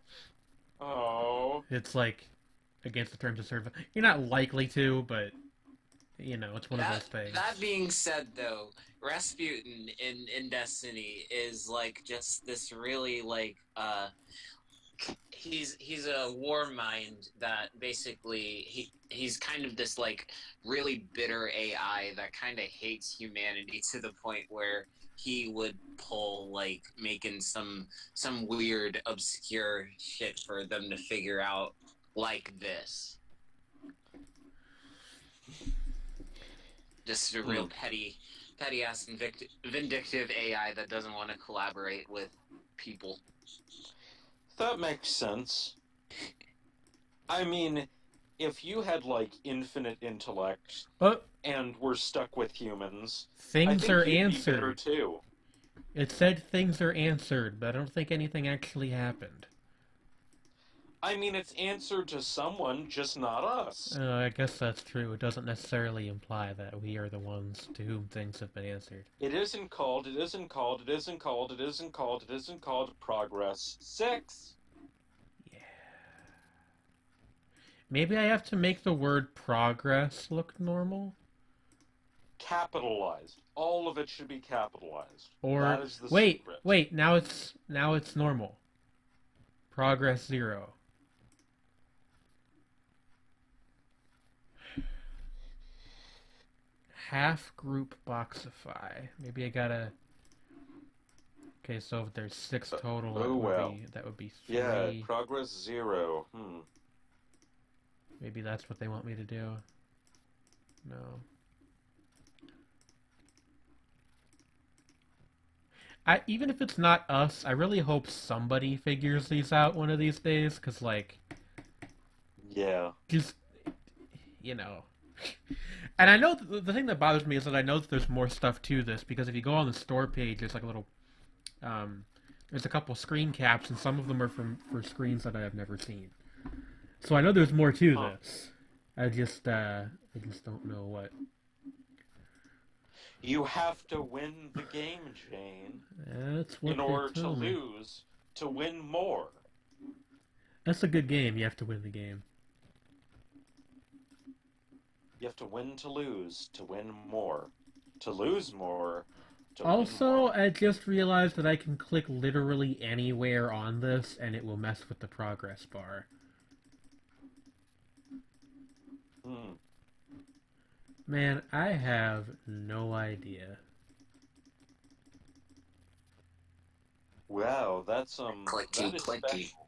Oh. It's, like, against the terms of service. You're not likely to, but... it's one of those things. That being said, though, Rasputin in Destiny is like just this really like he's a war mind that basically he's kind of this like really bitter AI that kind of hates humanity to the point where he would pull like making some weird obscure shit for them to figure out like this. Just a real petty ass vindictive AI that doesn't want to collaborate with people. That makes sense. I mean, if you had like infinite intellect and were stuck with humans, things are you'd answered. Be better too. It said things are answered, but I don't think anything actually happened. I mean, it's answered to someone, just not us. I guess that's true. It doesn't necessarily imply that we are the ones to whom things have been answered. It isn't called Progress 6. Yeah. Maybe I have to make the word progress look normal? Capitalized. All of it should be capitalized. Or that is the wait, secret. now it's normal. Progress 0. Half group boxify. Maybe I gotta. Okay, so if there's 6 total, that would be 3. Yeah, progress 0. Maybe that's what they want me to do. No. Even if it's not us, I really hope somebody figures these out one of these days, because, like... Yeah. Just, And I know the thing that bothers me is that I know that there's more stuff to this, because if you go on the store page, there's like a little... there's a couple screen caps, and some of them are for screens that I have never seen. So I know there's more to this. I just don't know what... You have to win the game, Jane. That's what in order to me. lose, to win more. That's a good game. You have to win the game. You have to win to win more. To lose more, to also, win more. I just realized that I can click literally anywhere on this, and it will mess with the progress bar. Man, I have no idea. Wow, that's Clicky, that is clicky. special.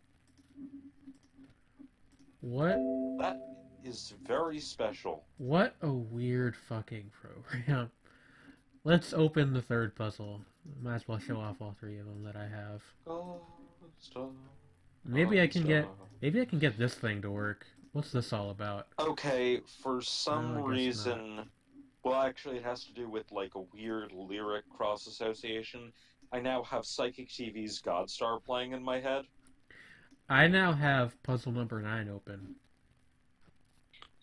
What? That is very special. What a weird fucking program. Let's open the third puzzle. Might as well show off all three of them that I have. Maybe I can get this thing to work. What's this all about? Okay, for some No, I guess reason, well, actually, it has to do with like a weird lyric cross association. I now have Psychic TV's Godstar playing in my head. I now have puzzle number 9 open.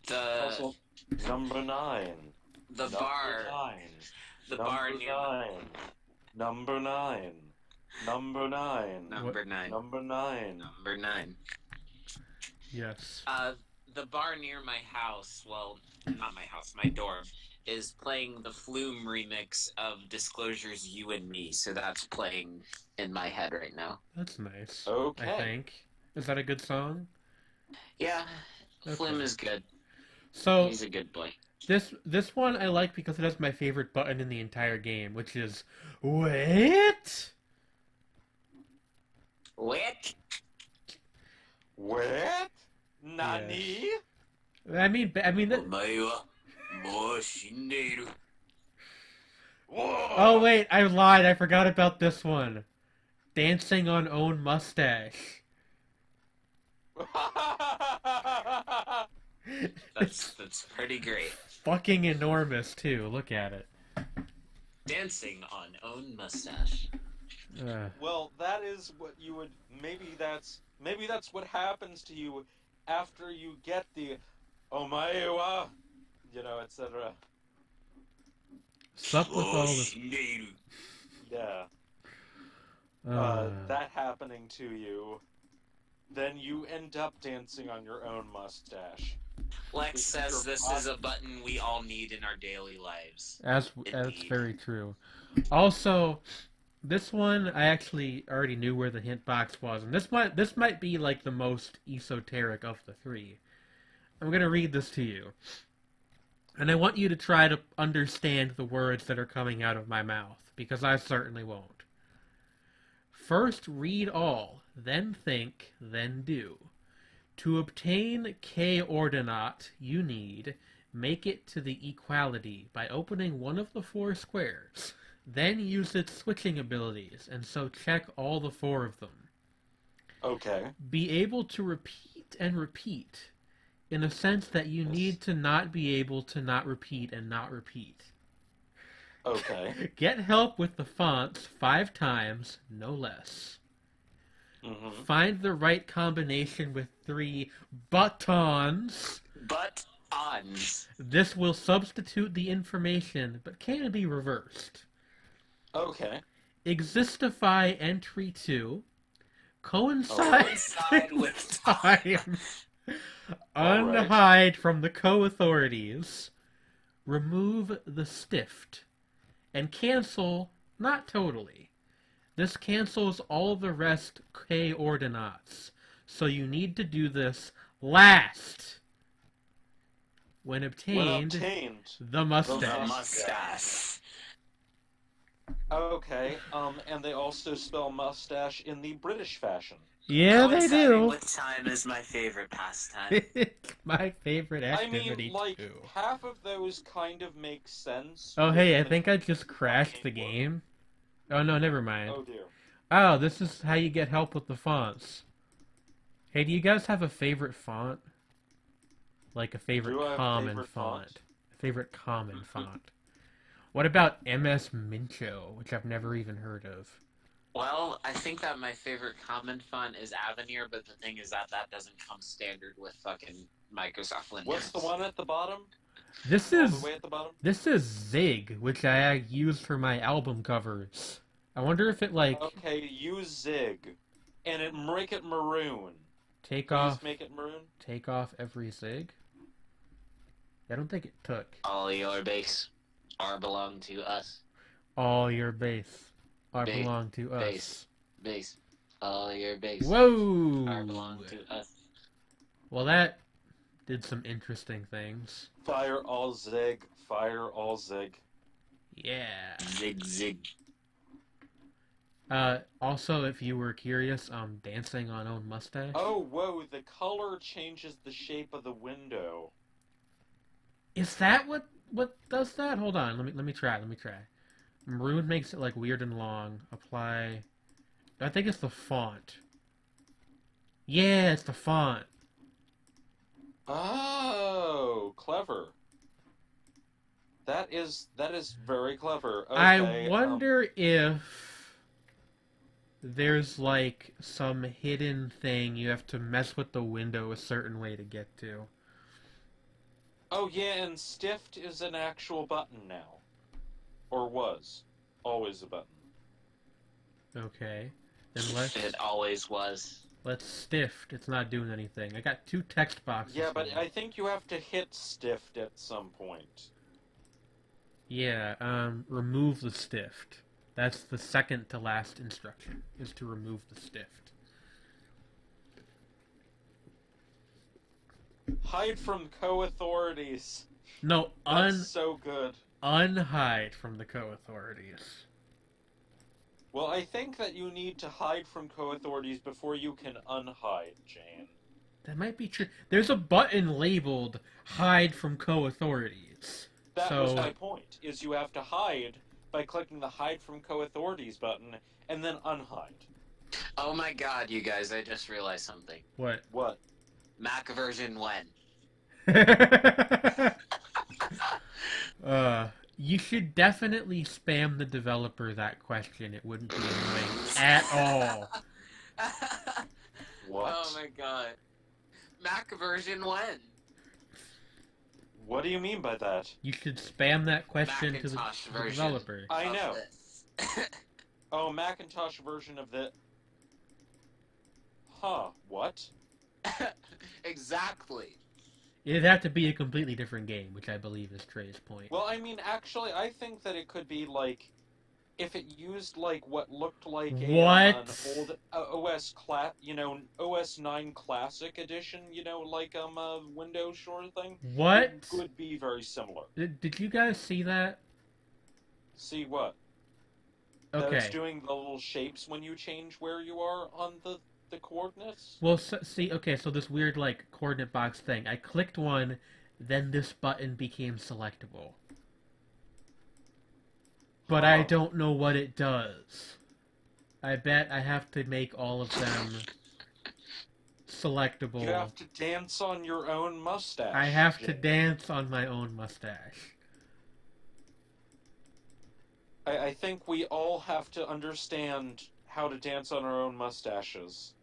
Puzzle number 9. The bar. The bar near Number 9. Number 9. Number 9. Number 9. Number 9. Yes. The bar near my house, well, not my house, my dorm, is playing the Flume remix of Disclosure's You and Me, so that's playing in my head right now. That's nice. Okay. I think. Is that a good song? Yeah, Okay. Flume is good. So He's a good boy. this one I like because it has my favorite button in the entire game, which is wait. What? What? Nani? I mean that. Oh wait, I lied. I forgot about this one. Dancing on own mustache. That's pretty great. Fucking enormous too. Look at it. Dancing on own mustache. Well, that is what you would. Maybe that's what happens to you after you get the omae etc. Sup with all this. Yeah. That happening to you, then you end up dancing on your own mustache. Lex says this is a button we all need in our daily lives. That's very true. Also, this one I actually already knew where the hint box was, and this might be like the most esoteric of the three. I'm gonna read this to you, and I want you to try to understand the words that are coming out of my mouth, because I certainly won't. First read all, then think, then do. To obtain K ordinate, you need make it to the equality by opening one of the 4 squares. Then use its switching abilities, and so check all the 4 of them. Okay. Be able to repeat and repeat, in a sense that you need to not be able to not repeat and not repeat. Okay. Get help with the fonts 5 times, no less. Mm-hmm. Find the right combination with 3 buttons. Buttons. This will substitute the information, but can be reversed. Okay. Existify entry 2. Coincide with time. Unhide from the co-authorities. Remove the stift. And cancel, not totally. This cancels all the rest K ordinates. So you need to do this last. When obtained, the mustache. The mustache. Okay, and they also spell mustache in the British fashion. Yeah, they do. With time is my favorite pastime. It's my favorite activity, I mean, like, too. half of those kind of make sense. Oh, hey, I think I just crashed the game. Oh, no, never mind. Oh, dear. Oh, this is how you get help with the fonts. Hey, do you guys have a favorite font? Like a favorite common font? A favorite common font. What about MS Mincho, which I've never even heard of? Well, I think that my favorite common font is Avenir, but the thing is that doesn't come standard with fucking Microsoft Windows. What's the one at the bottom? This All is the way at the bottom? This is Zig, which I use for my album covers. I wonder if it like Okay, use Zig, and make it maroon. take Please off make it maroon. take off every Zig. I don't think it took. All your base are belong to us. All your base are Ba- belong to us. Base. All your base Whoa! are belong to us. Well, that did some interesting things. Fire all Zig. Fire all Zig. Yeah. Zig. Also, if you were curious, dancing on own mustache. Oh, whoa, the color changes the shape of the window. Is that what does that? Hold on, let me try. Let me try. Maroon makes it like weird and long. Apply. I think it's the font. Yeah, it's the font. Oh, clever. That is very clever. Okay, I wonder if there's like some hidden thing you have to mess with the window a certain way to get to. Oh yeah, and stiffed is an actual button now. Or was. Always a button. Okay. Then It always was. let's stiffed. It's not doing anything. I got 2 text boxes. Yeah, but here. I think you have to hit stiffed at some point. Yeah, remove the stiffed. That's the second to last instruction, is to remove the stiffed. Hide from co-authorities. No, That's so good. unhide from the co-authorities. Well, I think that you need to hide from co-authorities before you can unhide, Jane. That might be true. There's a button labeled hide from co-authorities. That was my point, is you have to hide by clicking the hide from co-authorities button and then unhide. Oh my god, you guys, I just realized something. What? What? Mac version when? You should definitely spam the developer that question. It wouldn't be annoying at all. What? Oh my god. Mac version when? What do you mean by that? You should spam that question to the Macintosh version developer. I of know. this. Oh, Macintosh version of the... Huh, what? Exactly. It'd have to be a completely different game, which I believe is Trey's point. Well, I mean, actually, I think that it could be, like, if it used, like, what looked like What? an old OS 9 Classic Edition, like, a Windows Shore thing. What? It could be very similar. Did you guys see that? See what? That Okay. it's doing the little shapes when you change where you are on the coordinates? Well, see, okay, so this weird, like, coordinate box thing. I clicked one, then this button became selectable. But I Huh. don't know what it does. I bet I have to make all of them selectable. You have to dance on your own mustache. I have to Jane. dance on my own mustache. I think we all have to understand how to dance on our own mustaches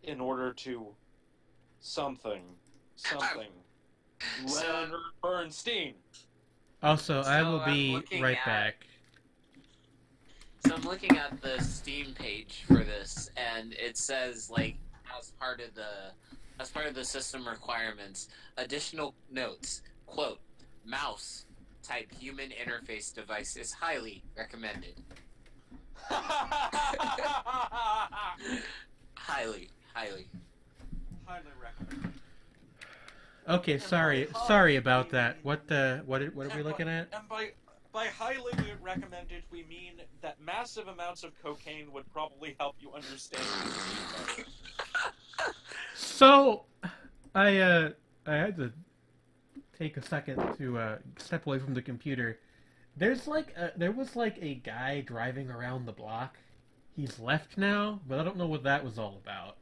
in order to something. So- Leonard Bernstein. Also, I So will I'm be looking right at- back. So I'm looking at the Steam page for this, and it says, like, as part of the system requirements, additional notes, quote, mouse type human interface device is highly recommended. Highly. Highly recommend. Okay, sorry about that. What are we looking at? And by highly recommended, we mean that massive amounts of cocaine would probably help you understand this. So, I had to take a second to step away from the computer. There was like a guy driving around the block. He's left now, but I don't know what that was all about.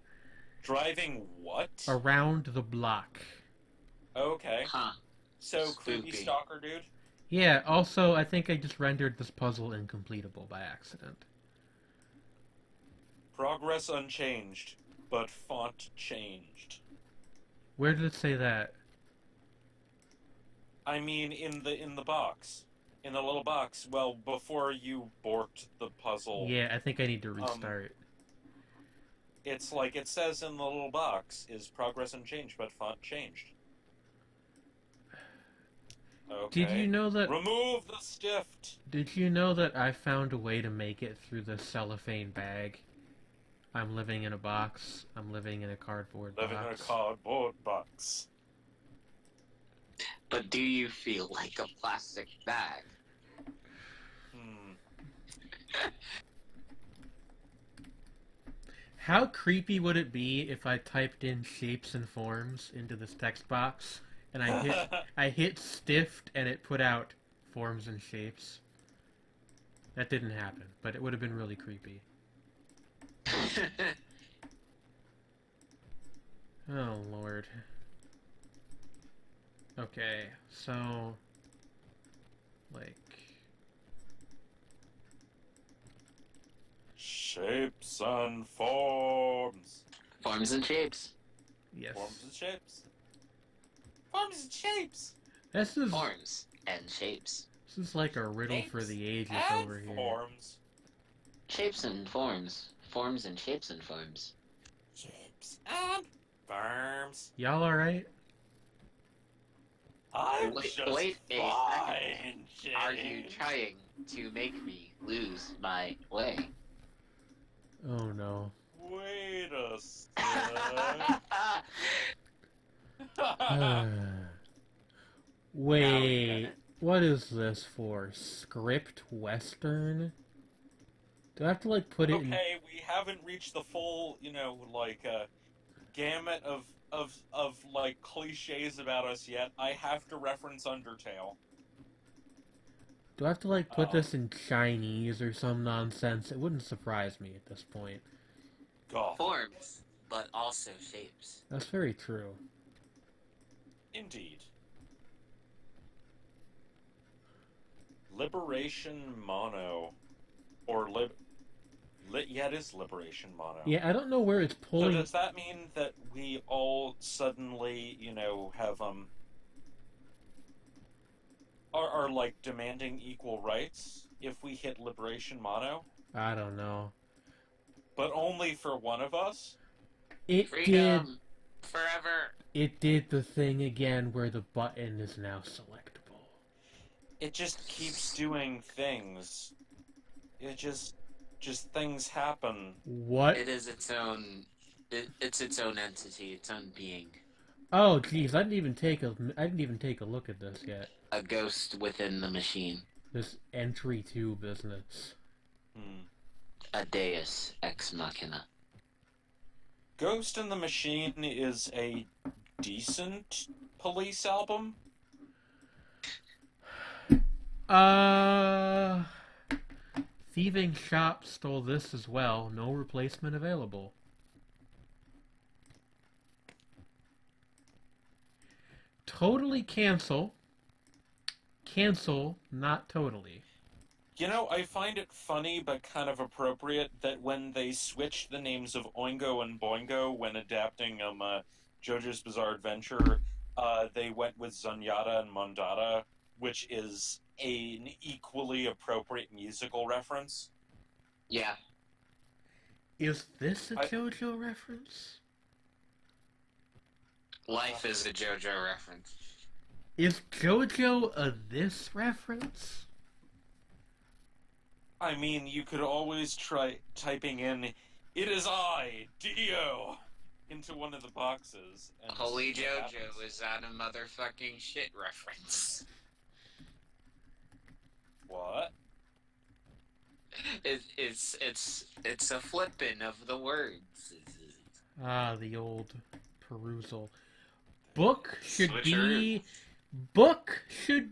Driving what? Around the block. Okay. Huh. So, creepy Spooky. stalker dude? Yeah, also, I think I just rendered this puzzle incompletable by accident. Progress unchanged, but font changed. Where did it say that? I mean, in the box. In the little box, well, before you borked the puzzle. Yeah, I think I need to restart. It's like it says in the little box, is progress unchanged, but font changed. Okay. Did you know that... Remove the stift! Did you know that I found a way to make it through the cellophane bag? I'm living in a box. I'm living in a cardboard Living in a box. cardboard box. But do you feel like a plastic bag? How creepy would it be if I typed in shapes and forms into this text box and I hit stiffed and it put out forms and shapes? That didn't happen, but it would have been really creepy. Oh lord. Okay, so like Shapes and forms. Forms and shapes. yes. Forms and shapes. Forms and shapes. This is Forms and shapes. This is like a riddle Shapes for the ages and over here. forms. Shapes and forms. Forms and shapes and forms. Shapes and forms. Y'all alright? I'm Wait just a second. fine, Are you James. trying to make me lose my way? Oh no. Wait a sec. Wait, what is this for? Script Western? Do I have to like put it in? Okay, we haven't reached the full, gamut of like cliches about us yet. I have to reference Undertale. Do I have to like put this in Chinese or some nonsense? It wouldn't surprise me at this point. Goth. Forms, but also shapes. That's very true. Indeed. Liberation Mono. Or yeah, it is Liberation Mono. Yeah, I don't know where it's So pulling. does that mean that we all suddenly, have, are like demanding equal rights if we hit Liberation Mono? I don't know. But only for one of us? It Freedom forever. It did the thing again where the button is now selectable. It just keeps doing things. It just things happen. What? It is its own. It's its own entity, its own being. Oh, jeez, I didn't even take a look at this yet. A ghost within the machine. This entry to business. A deus ex machina. Ghost in the Machine is a decent Police album. Thieving Shop stole this as well. No replacement available. Totally cancel. Cancel, not totally. I find it funny but kind of appropriate that when they switched the names of Oingo and Boingo when adapting JoJo's Bizarre Adventure, they went with Zenyatta and Mondada, which is an equally appropriate musical reference. Yeah. Is this a JoJo reference? Life is a JoJo reference. Is JoJo a this reference? I mean, you could always try typing in, "It is I, Dio," into one of the boxes. And Holy see what JoJo, happens. is that a motherfucking shit reference? What? It's a flipping of the words. Ah, the old perusal. Book should Switcheroo.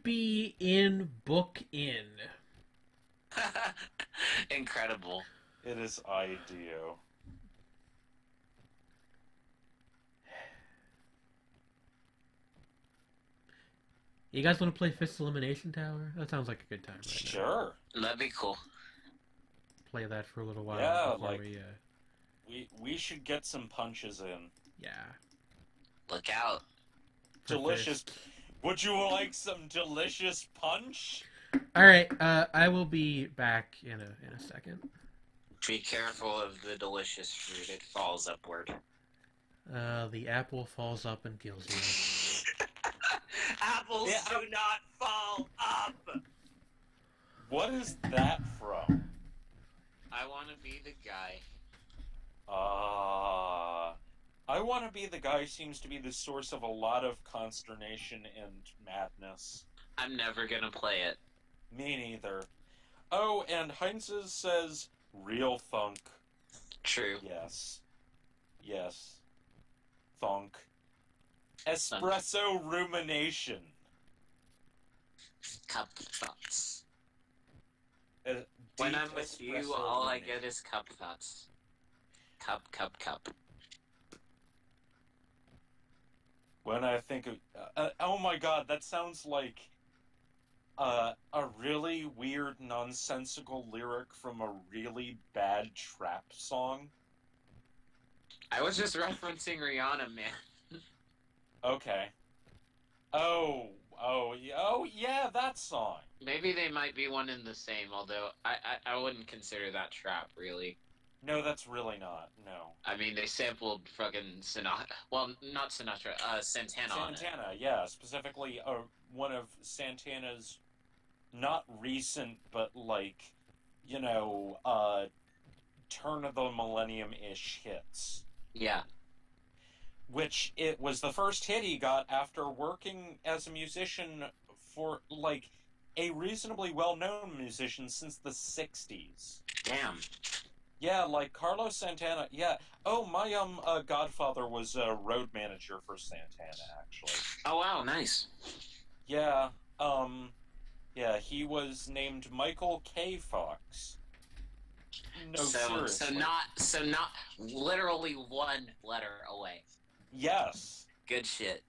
be in book in. Incredible. It is I, Dio. You guys want to play Fist Elimination Tower? That sounds like a good time right Sure. That'd be cool. now. Play that for a little while Yeah, before like- we We should get some punches in. yeah. Look out. for Delicious. Fist. Would you like some delicious punch? Alright, I will be back in a second. Be careful of the delicious fruit. It falls upward. The apple falls up and kills you. Apples Yeah. do not fall up! What is that from? I want to be the guy. I want to be the guy who seems to be the source of a lot of consternation and madness. I'm never gonna play it. Me neither. Oh, and Heinz's says, real thunk. True. Yes. Yes. Thonk. Espresso rumination. Cup thoughts. When When I'm with you, all I get is cup thoughts. Cup. When I think of... oh my god, that sounds like a really weird, nonsensical lyric from a really bad trap song. I was just referencing Rihanna, man. Okay. Oh, yeah, that song. Maybe they might be one and the same, although I wouldn't consider that trap, really. No, that's really not. No. I mean, they sampled fucking Sinatra. Well, not Sinatra, Santana on it. Santana, yeah. Specifically, one of Santana's not recent, but like, you know, turn of the millennium-ish hits. Yeah. Which it was the first hit he got after working as a musician for, like, a reasonably well-known musician since the 60s. Damn. Yeah, like Carlos Santana. Yeah. Oh, my godfather was a road manager for Santana, actually. Oh wow, nice. Yeah. Yeah, he was named Michael K. Fox. No, seriously. So not literally one letter away. Yes. Good shit.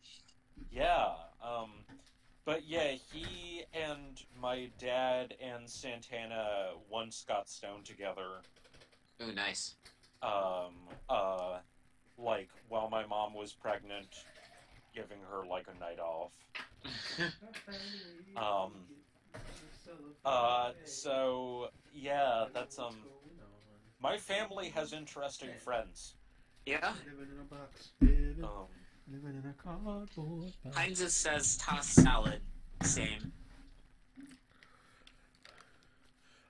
Yeah. But yeah, he and my dad and Santana once got stoned together. Ooh, nice. Like, while my mom was pregnant, giving her, like, a night off. So, yeah, that's, my family has interesting friends. Yeah? Living in a box. Living in a cardboard box. Heinz says tossed salad. Same.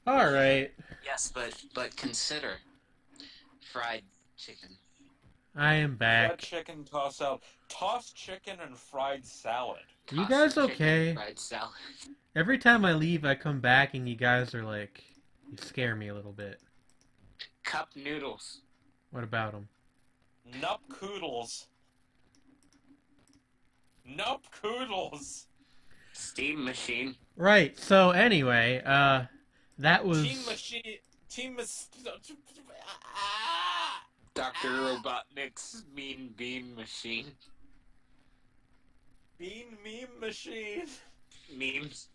Alright. Yes, but consider fried chicken. I am back. Fried chicken toss out. Tossed chicken and fried salad. You guys Tossed okay? chicken, fried salad. Every time I leave, I come back and you guys are like, you scare me a little bit. Cup noodles. What about them? Nup Koodles. Nup Koodles. Steam machine. Right, so anyway, that was... Dr. Robotnik's Mean Bean Machine. Bean meme machine. Memes.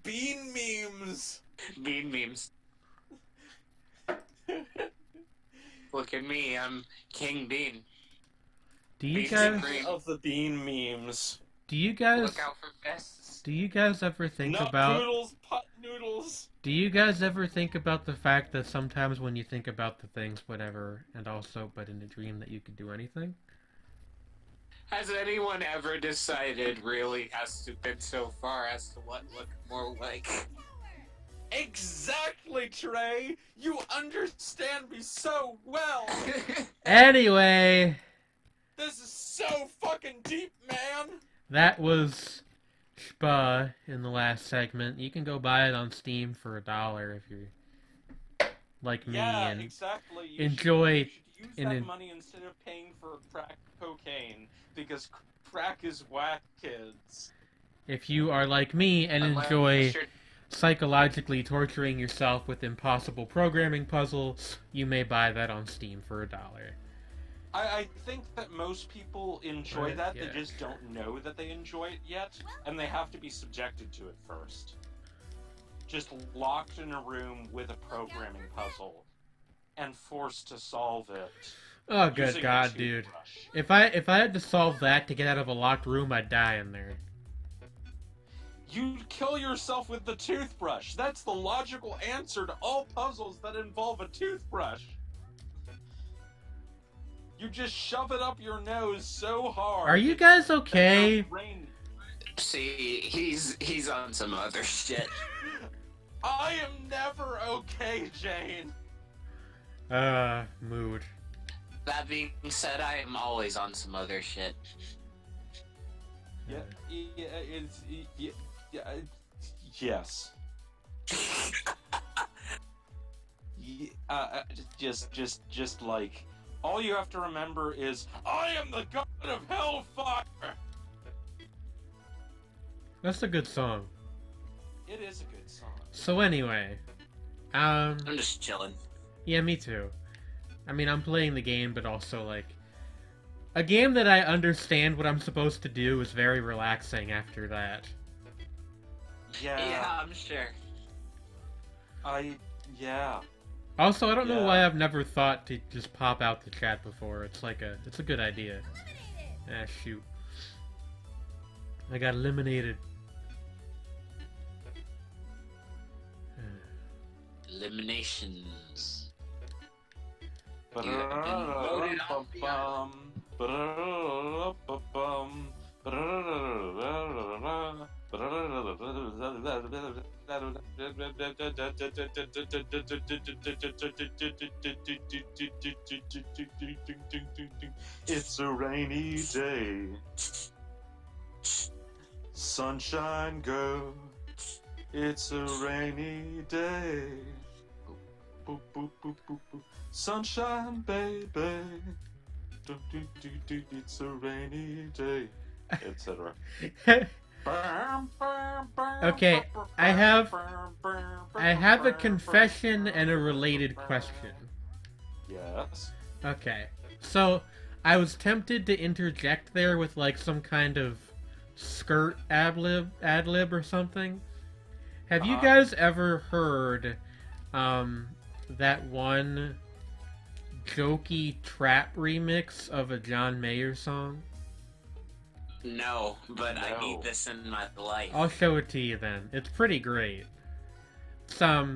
Bean memes. Bean memes. Look at me, I'm King Bean. Do you Beans guys... and cream. Of the bean memes. Do you guys... Look out for pests. Do you guys ever think Nup about... Koodles, pot noodles. Do you guys ever think about the fact that sometimes when you think about the things, whatever, and also, but in a dream, that you could do anything? Has anyone ever decided really has to been so far as to what look more like? Exactly, Trey! You understand me so well! Anyway, This is so fucking deep, man! that was Spa in the last segment. You can go buy it on Steam for $1 if you're like me Yeah, and exactly. enjoy You should use that and money instead of paying for crack cocaine, because crack is whack, kids. if you are like me and enjoy psychologically torturing yourself with impossible programming puzzles, you may buy that on Steam for $1. I think that most people enjoy Right, that, yeah. they just don't know that they enjoy it yet, and they have to be subjected to it first. Just locked in a room with a programming puzzle, and forced to solve it. Oh, good using a God, dude. toothbrush. If I had to solve that to get out of a locked room, I'd die in there. You'd kill yourself with the toothbrush. That's the logical answer to all puzzles that involve a toothbrush. You just shove it up your nose so hard. Are you guys okay? Your brain... See, he's on some other shit. I am never okay, Jane. Mood. That being said, I am always on some other shit. Yes. Just like All you have to remember is, I am the god of hellfire! That's a good song. It is a good song. So anyway, I'm just chilling. yeah, me too. I mean, I'm playing the game, but also, like, a game that I understand what I'm supposed to do is very relaxing after that. Yeah, I'm sure. Yeah. Also, I don't know why Yeah. I've never thought to just pop out the chat before. It's a good idea. Ah, shoot. I got eliminated. Eliminations. It's a rainy day. Sunshine girl. It's a rainy day. Boop, boop, boop, boop, boop. Sunshine baby. It's a rainy day. Etc. Okay, I have a confession and a related question. Yes. Okay, so I was tempted to interject there with like some kind of skirt ad lib or something. Have you guys ever heard that one jokey trap remix of a John Mayer song? No, but I No. need this in my life. I'll show it to you then. It's pretty great. It's a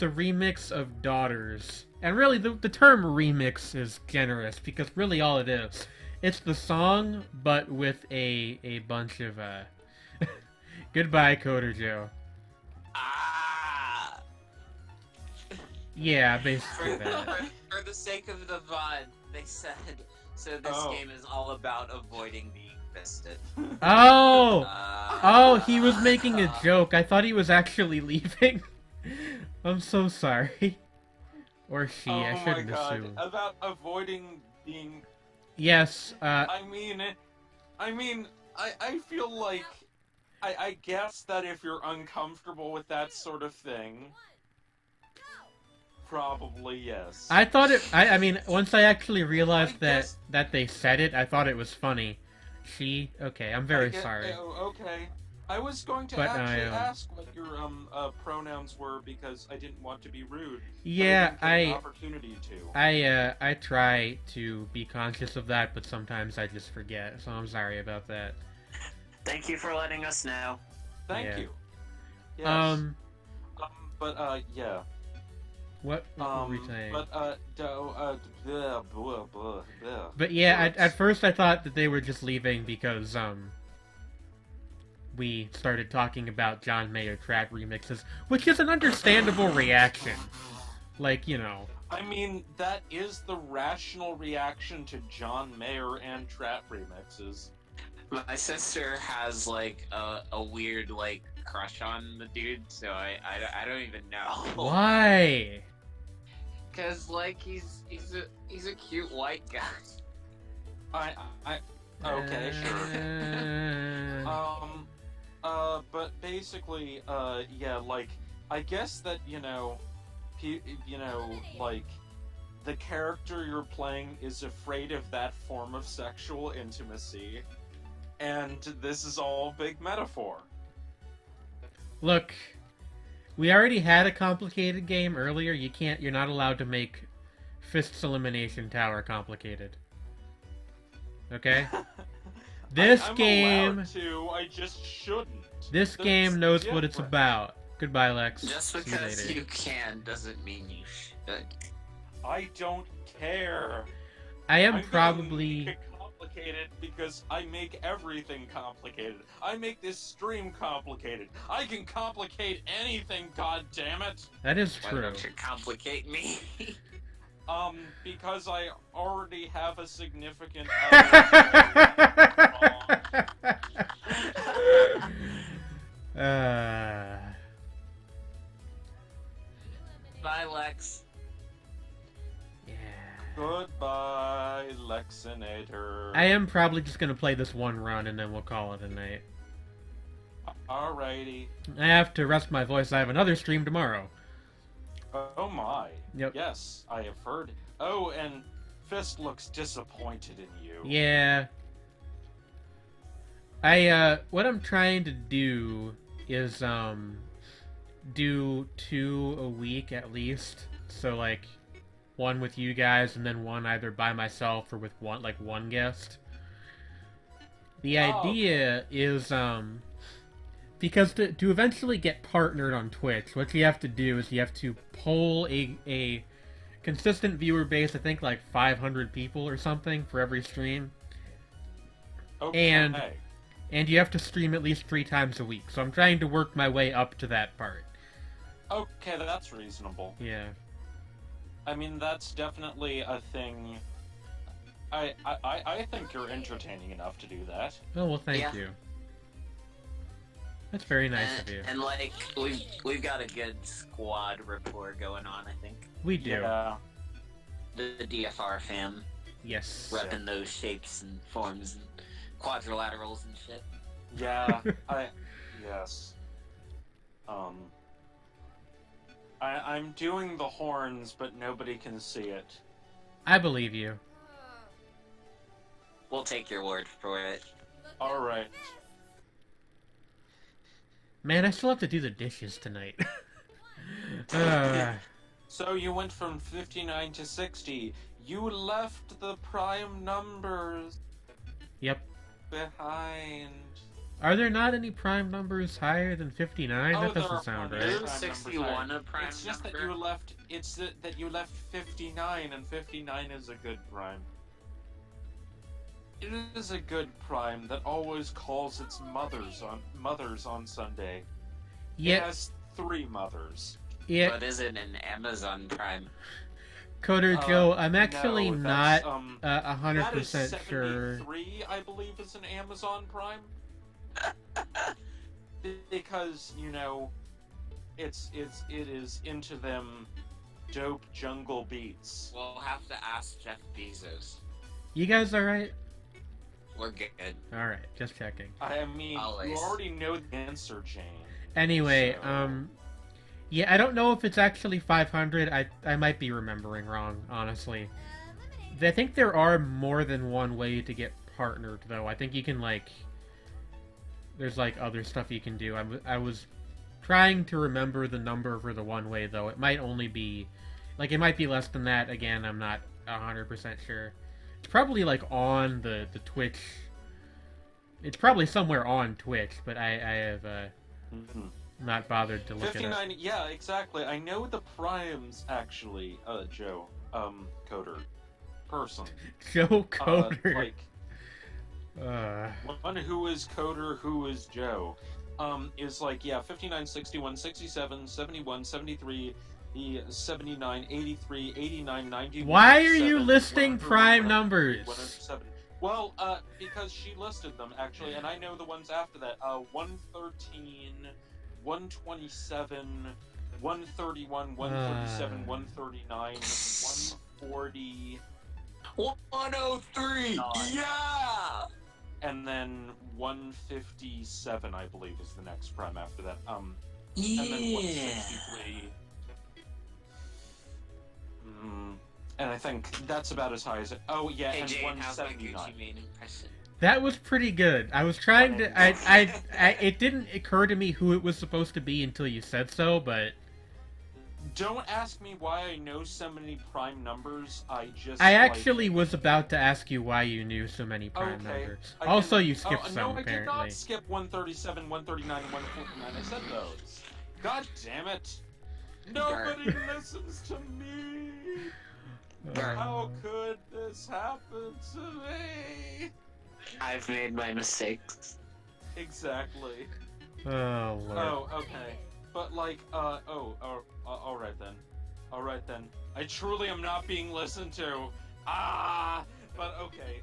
remix of Daughters. And really, the term remix is generous, because really all it is, it's the song, but with a bunch of, Goodbye, Coder Joe. Ah! Yeah, basically For, that. for the sake of the VOD, they said, so this game is all about avoiding being fisted. Oh! Oh, he was making a joke. I thought he was actually leaving. I'm so sorry. Or she, I shouldn't assume. About avoiding being... Yes, I feel like... I guess that if you're uncomfortable with that sort of thing... Probably yes. I thought it... I mean, once I actually realized guess- that they said it, I thought it was funny. She... Okay, I'm very sorry. Okay. I was going to But actually I, ask what your pronouns were because I didn't want to be rude. Yeah, but I didn't get an opportunity to. I try to be conscious of that, but sometimes I just forget, so I'm sorry about that. Thank you for letting us know. Thank Yeah. you. Yes. Yeah. What were we saying? Blah, blah, blah, blah. But yeah, at first I thought that they were just leaving because, we started talking about John Mayer trap remixes, which is an understandable reaction. Like, you know. I mean, that is the rational reaction to John Mayer and trap remixes. My sister has, like, a weird, like, crush on the dude, so I don't even know. Why? Cause, like, he's a cute white guy. Okay, sure. But basically, yeah, like, I guess that, like, the character you're playing is afraid of that form of sexual intimacy, and this is all a big metaphor. Look, we already had a complicated game earlier. You're not allowed to make Fist's Elimination Tower complicated. Okay? This I'm game... allowed to, I just shouldn't. This That's game knows what it's different. about. Goodbye, Lex. Just See you because later. you can doesn't mean you should. I don't care. I am I'm gonna probably... make it complicated because I make everything complicated. I make this stream complicated. I can complicate anything, goddammit! That is Why true. don't you complicate me? Because I already have a significant Bye, Lex. Yeah. Goodbye, Lexinator. I am probably just gonna play this one run and then we'll call it a night. Alrighty. I have to rest my voice. I have another stream tomorrow. Oh my. Yep. Yes, I have heard. Oh, and Fist looks disappointed in you. Yeah. What I'm trying to do is, do 2 a week at least. So, like, one with you guys and then one either by myself or with one guest. The idea is, because to eventually get partnered on Twitch, what you have to do is you have to poll a consistent viewer base, I think like 500 people or something for every stream. Okay. And you have to stream at least 3 times a week. So I'm trying to work my way up to that part. Okay, that's reasonable. Yeah. I mean, that's definitely a thing. I think you're entertaining enough to do that. Oh, well, thank you. That's very nice of you. And like we've got a good squad rapport going on, I think. We do. Yeah. The DFR fam. Yes. Repping those shapes and forms and quadrilaterals and shit. Yeah, yes. I'm doing the horns, but nobody can see it. I believe you. We'll take your word for it. Alright. Man, I still have to do the dishes tonight. So you went from 59 to 60. You left the prime numbers Yep. behind. Are there not any prime numbers higher than 59? Oh, that there doesn't are sound plenty. right. Isn't 61 a prime It's just number? that you left. It's that you left 59, and 59 is a good prime. It is a good prime that always calls its mothers on Sunday. It Yeah, has 3 mothers. yeah. But is it an Amazon Prime? Coder Joe, I'm actually No, not that's, 100% sure. 73, I believe, is an Amazon Prime. Because, you know, it is into them dope jungle beats. We'll have to ask Jeff Bezos. You guys alright? We're good. Alright, just checking. I mean, Always. you already know the answer, Jane. Anyway, So- yeah, I don't know if it's actually 500. I might be remembering wrong, honestly. I think there are more than one way to get partnered, though. I think you can, like... There's, like, other stuff you can do. I was trying to remember the number for the one way, though. It might only be... Like, it might be less than that. Again, I'm not 100% sure. It's probably, like, on the Twitch... It's probably somewhere on Twitch, but I have, not bothered to look it up. 59, yeah, exactly. I know the primes, actually, Joe, Coder. Person. Joe Coder. Like, one who is Coder, who is Joe, is like, yeah, 59, 61, 67, 71, 73, 79, 83, 89, 91. Why are you 7, listing 100, prime 100, numbers? 170. Well, because she listed them, actually, and I know the ones after that. 113, 127, 131, 137, 139, 140... 103! Yeah! And then 157, I believe, is the next prime after that. Yeah. And then 163. And I think that's about as high as it. Oh yeah, Hey and Jane, how's my 179. Gucci Mane impression? That was pretty good. I was trying to... it didn't occur to me who it was supposed to be until you said so, but... Don't ask me why I know so many prime numbers. I just. I actually was about to ask you why you knew so many prime Okay, numbers. I Also, can- you skipped some, no, I did apparently. not skip 137, 139, and 149. I said those. God damn it! Nobody listens to me. How could this happen to me? I've made my mistakes. Exactly. Oh, Lord. Oh, okay. But like, alright then. Alright then. I truly am not being listened to. But okay,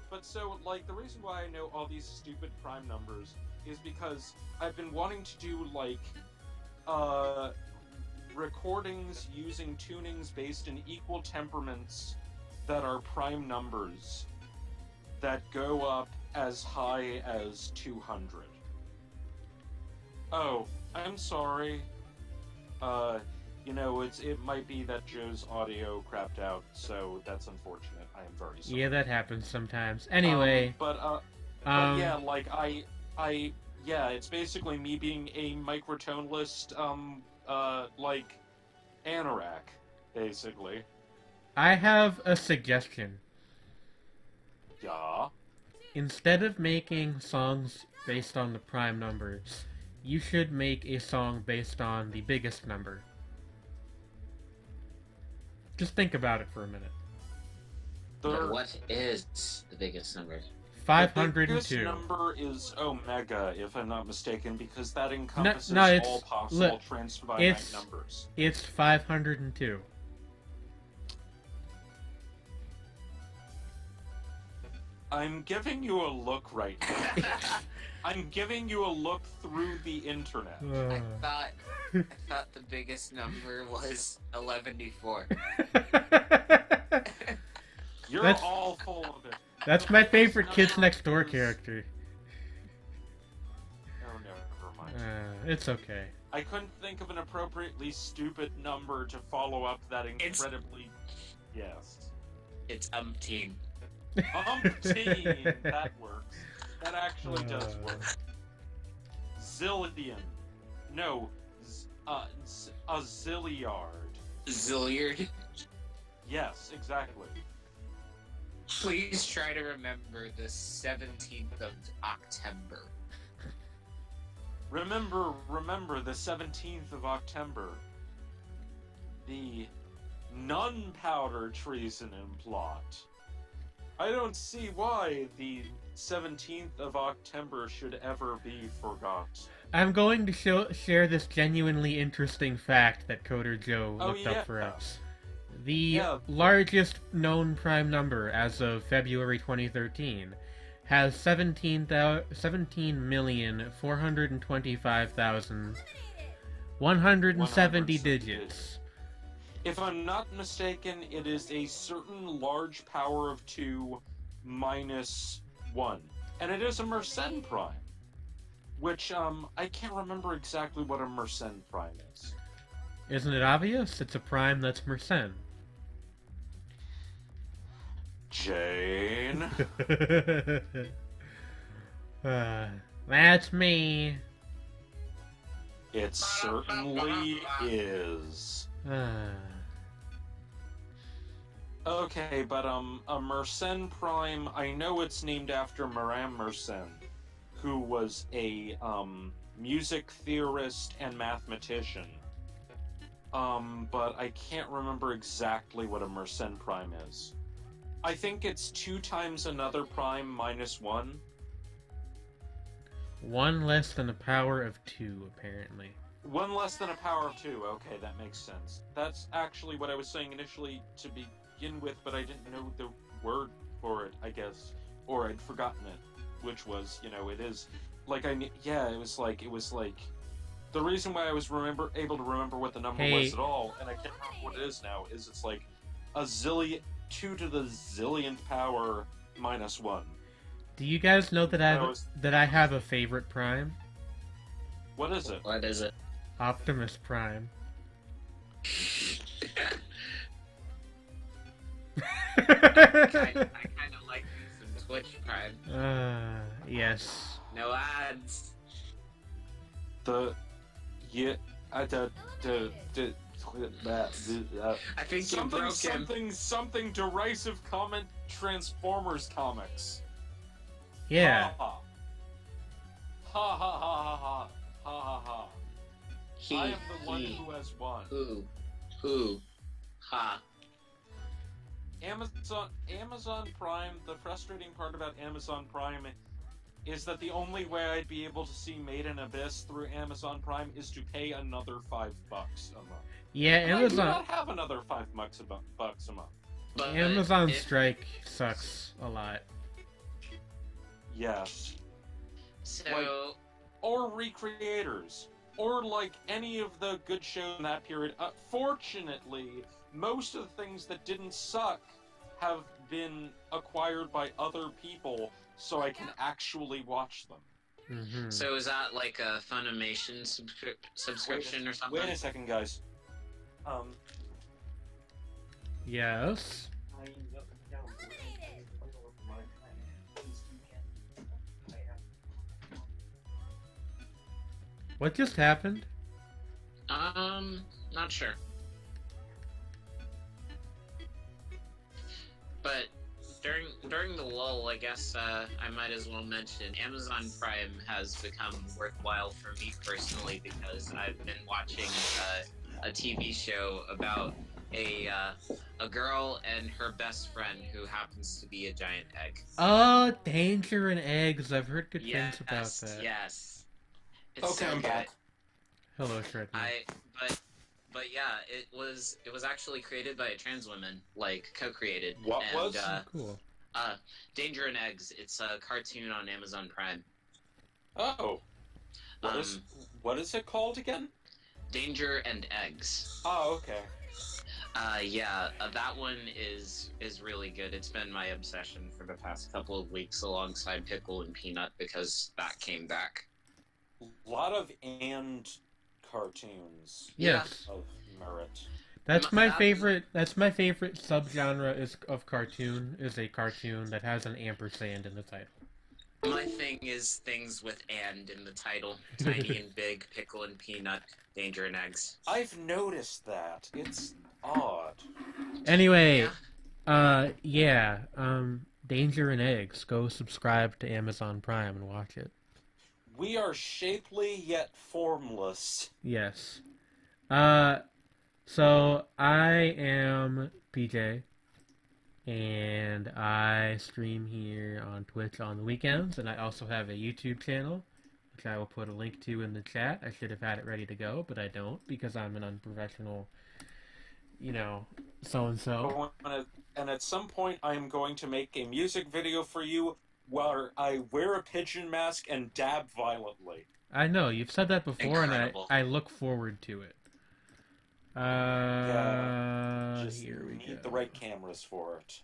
but so, like, the reason why I know all these stupid prime numbers is because I've been wanting to do, like, recordings using tunings based in equal temperaments that are prime numbers that go up as high as 200. Oh, I'm sorry. It might be that Joe's audio crapped out, so that's unfortunate. I am very sorry. Yeah, that happens sometimes. Anyway, but yeah, it's basically me being a microtonalist, anorak, basically. I have a suggestion. Yeah. Instead of making songs based on the prime number, you should make a song based on the biggest number. Just think about it for a minute. But what is the biggest number? 502. The biggest number is omega, if I'm not mistaken, because that encompasses it's- all possible transfinite numbers. It's 502. I'm giving you a look right now. I'm giving you a look through the internet. I thought the biggest number was 1124. You're all full of it. That's my favorite Kids Next Door character. Oh, never mind. It's okay. I couldn't think of an appropriately stupid number to follow up that incredibly... Yes. It's umpteen. Umpteen! That works. That actually does work. Zillion. No. A zilliard. Zilliard? Yes, exactly. Please try to remember the 17th of October. Remember the 17th of October. The non-powder treason and plot. I don't see why the 17th of October should ever be forgot. I'm going to share this genuinely interesting fact that Coder Joe looked up for us. The largest known prime number as of February 2013 has 17,425,170 digits. If I'm not mistaken, it is a certain large power of 2 minus 1. And it is a Mersenne prime. Which, I can't remember exactly what a Mersenne prime is. Isn't it obvious? It's a prime that's Mersenne. Jane? That's me. It certainly is. Okay, but, a Mersenne prime, I know it's named after Miram Mersenne, who was a, music theorist and mathematician. But I can't remember exactly what a Mersenne prime is. I think it's 2 times another prime minus 1. 1 less than a power of 2, apparently. 1 less than a power of 2. Okay, that makes sense. That's actually what I was saying initially to begin with, but I didn't know the word for it, I guess. Or I'd forgotten it. Which was, it is, it was like, the reason why I was able to remember what the number was at all, and I can't remember what it is now, is it's like a 2 to the zillionth power minus 1. Do you guys know that I have a favorite prime? What is it? What is it? Optimus Prime. I kind of like some Twitch Prime. Yes. No ads. I think you broke him. Something derisive comment Transformers comics. Yeah. Ha ha ha ha ha ha ha ha. I am the one who has won. Who, ha. Amazon Prime, the frustrating part about Amazon Prime is that the only way I'd be able to see Made in Abyss through Amazon Prime is to pay another $5 a month. Yeah, Amazon. I do not have another $5 a month. But Amazon Strike sucks a lot. Yes. So. Or Recreators. Or any of the good shows in that period. Fortunately, most of the things that didn't suck have been acquired by other people so I can actually watch them. Mm-hmm. So is that like a Funimation subscription or something? Wait a second, guys. Yes. What just happened? Not sure. But during the lull, I guess I might as well mention Amazon Prime has become worthwhile for me personally because I've been watching a TV show about a girl and her best friend who happens to be a giant egg. Oh, Danger and Eggs. I've heard good Yes, things about that. yes. It's Okay, so I'm good. back. Hello, Sredni. But yeah, it was actually created by a trans woman, like co-created. What and, was? Cool. Danger and Eggs. It's a cartoon on Amazon Prime. Oh. What is it called again? Danger and Eggs. Oh, okay. That one is really good. It's been my obsession for the past couple of weeks alongside Pickle and Peanut because that came back. A lot of and cartoons Yes. of merit. That's my favorite. That's my favorite subgenre of cartoon. Is a cartoon that has an ampersand in the title. My thing is things with "and" in the title. Tiny and Big, Pickle and Peanut, Danger and Eggs. I've noticed that. It's odd. Anyway, Danger and Eggs. Go subscribe to Amazon Prime and watch it. We are shapely yet formless. Yes. So I am PJ, and I stream here on Twitch on the weekends, and I also have a YouTube channel, which I will put a link to in the chat. I should have had it ready to go, but I don't because I'm an unprofessional, so-and-so. And at some point, I am going to make a music video for you where I wear a pigeon mask and dab violently. I know, you've said that before, Incredible. and I look forward to it. Just Here we need go. the right cameras for it.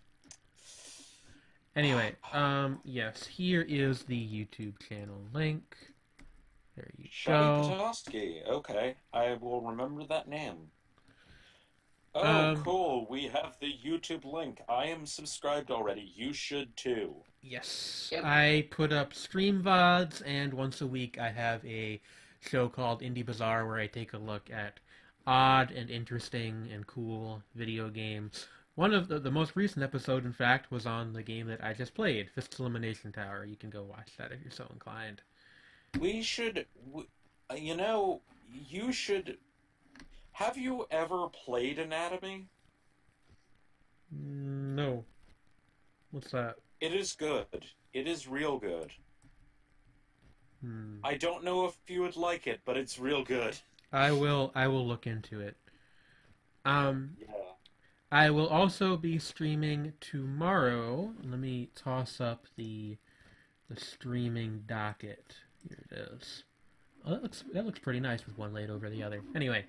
Anyway, yes, here is the YouTube channel link. There you Shadi go. Potosky. Okay, I will remember that name. Oh, cool. We have the YouTube link. I am subscribed already. You should too. Yes. Yep. I put up stream VODs, and once a week I have a show called Indie Bazaar where I take a look at odd and interesting and cool video games. One of the most recent episode, in fact, was on the game that I just played, Fist Elimination Tower. You can go watch that if you're so inclined. We should... you should... Have you ever played Anatomy? No. What's that? It is good. It is real good. I don't know if you would like it, but it's real good. I will look into it. Yeah. I will also be streaming tomorrow. Let me toss up the streaming docket. Here it is. Oh, that looks pretty nice with one laid over the other. Anyway,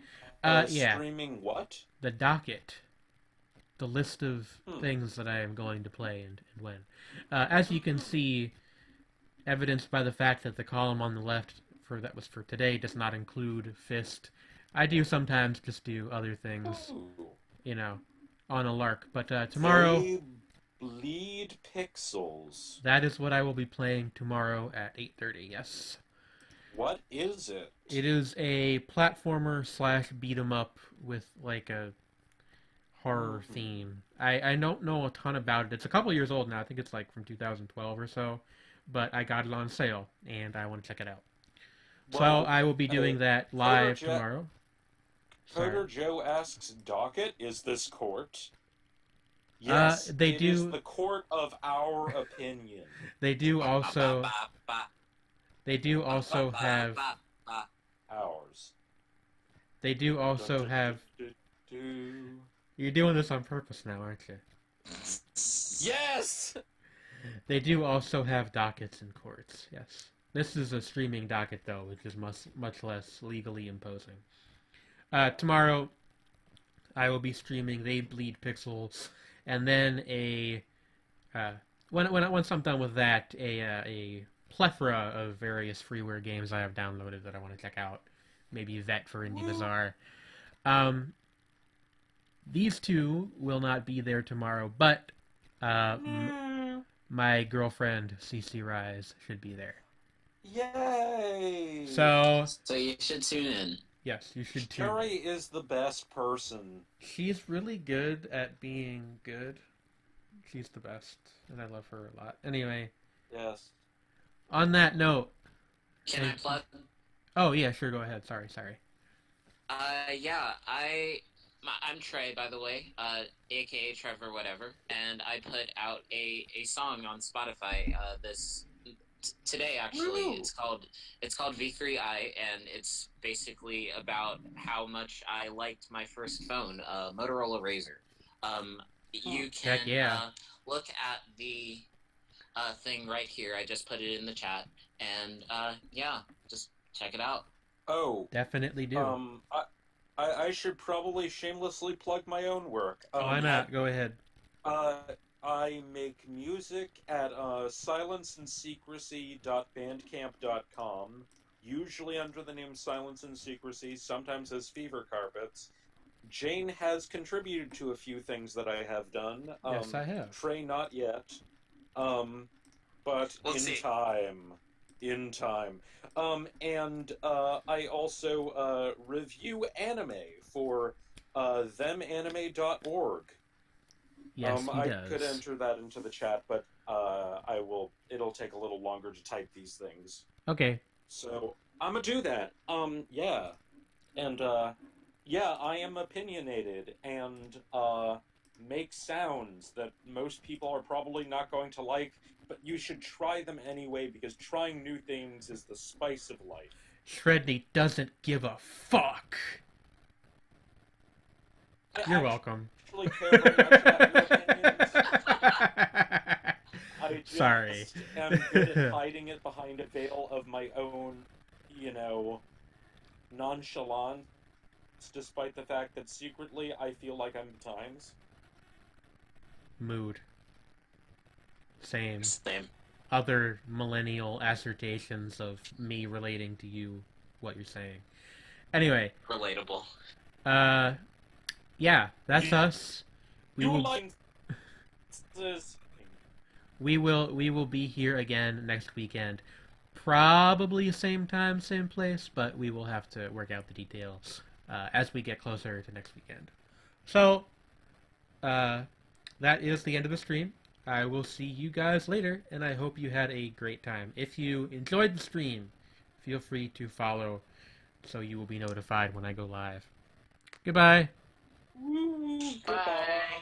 Streaming what? the docket, the list of things that I am going to play and when. As you can see, evidenced by the fact that the column on the left that was for today does not include Fist. I do sometimes just do other things, on a lark. But tomorrow, They bleed pixels. that is what I will be playing tomorrow at 8:30. Yes. What is it? It is a platformer / beat 'em up with like a horror theme. I don't know a ton about it. It's a couple years old now. I think it's like from 2012 or so. But I got it on sale, and I want to check it out. So Well, I will be doing that live tomorrow. Coder Joe asks, Docket, is this court? Yes, they it do. is the court of our opinion. They do also. They do also have. Ours. They do also have. You're doing this on purpose now, aren't you? Yes! They do also have dockets in courts. Yes. This is a streaming docket, though, which is much less legally imposing. Tomorrow, I will be streaming They Bleed Pixels, and then once I'm done with that, a plethora of various freeware games I have downloaded that I want to check out. Maybe vet for Indie Bazaar. These two will not be there tomorrow, but my girlfriend CC Rise should be there. Yay! So you should tune in. yes, you should too. Carrie is the best person. She's really good at being good. She's the best, and I love her a lot. Anyway, Yes. on that note, Can I plug? oh yeah, sure, go ahead. Sorry. Yeah, I'm Trey, by the way, aka Trevor Whatevr, and I put out a song on Spotify today. Actually, Woo! it's called V3I, and it's basically about how much I liked my first phone, Motorola Razr. You can Heck yeah. look at the thing right here. I just put it in the chat, and yeah, just check it out. Oh, Definitely do. I should probably shamelessly plug my own work. Why not? Go ahead. I make music at silenceandsecrecy.bandcamp.com, usually under the name Silence and Secrecy, sometimes as Fever Carpets. Jane has contributed to a few things that I have done. Yes, I have. Trey, not yet. But We'll in see. time. In time. And I also review anime for themanime.org. Yes, he I does. could enter that into the chat, but it'll take a little longer to type these things. Okay. So I'm gonna do that. Yeah. And yeah, I am opinionated and make sounds that most people are probably not going to like, but you should try them anyway because trying new things is the spice of life. Sredni doesn't give a fuck. You're welcome. Actually care very much about your opinions. I just Sorry. am good at hiding it behind a veil of my own, nonchalance, despite the fact that secretly I feel like I'm the Times. Mood. Same. Same. Other millennial assertions of me relating to you, what you're saying. Anyway, Relatable. yeah, that's us. We will be here again next weekend. Probably same time, same place, but we will have to work out the details as we get closer to next weekend. So, that is the end of the stream. I will see you guys later, and I hope you had a great time. If you enjoyed the stream, feel free to follow so you will be notified when I go live. Goodbye. Woo, Bye. goodbye.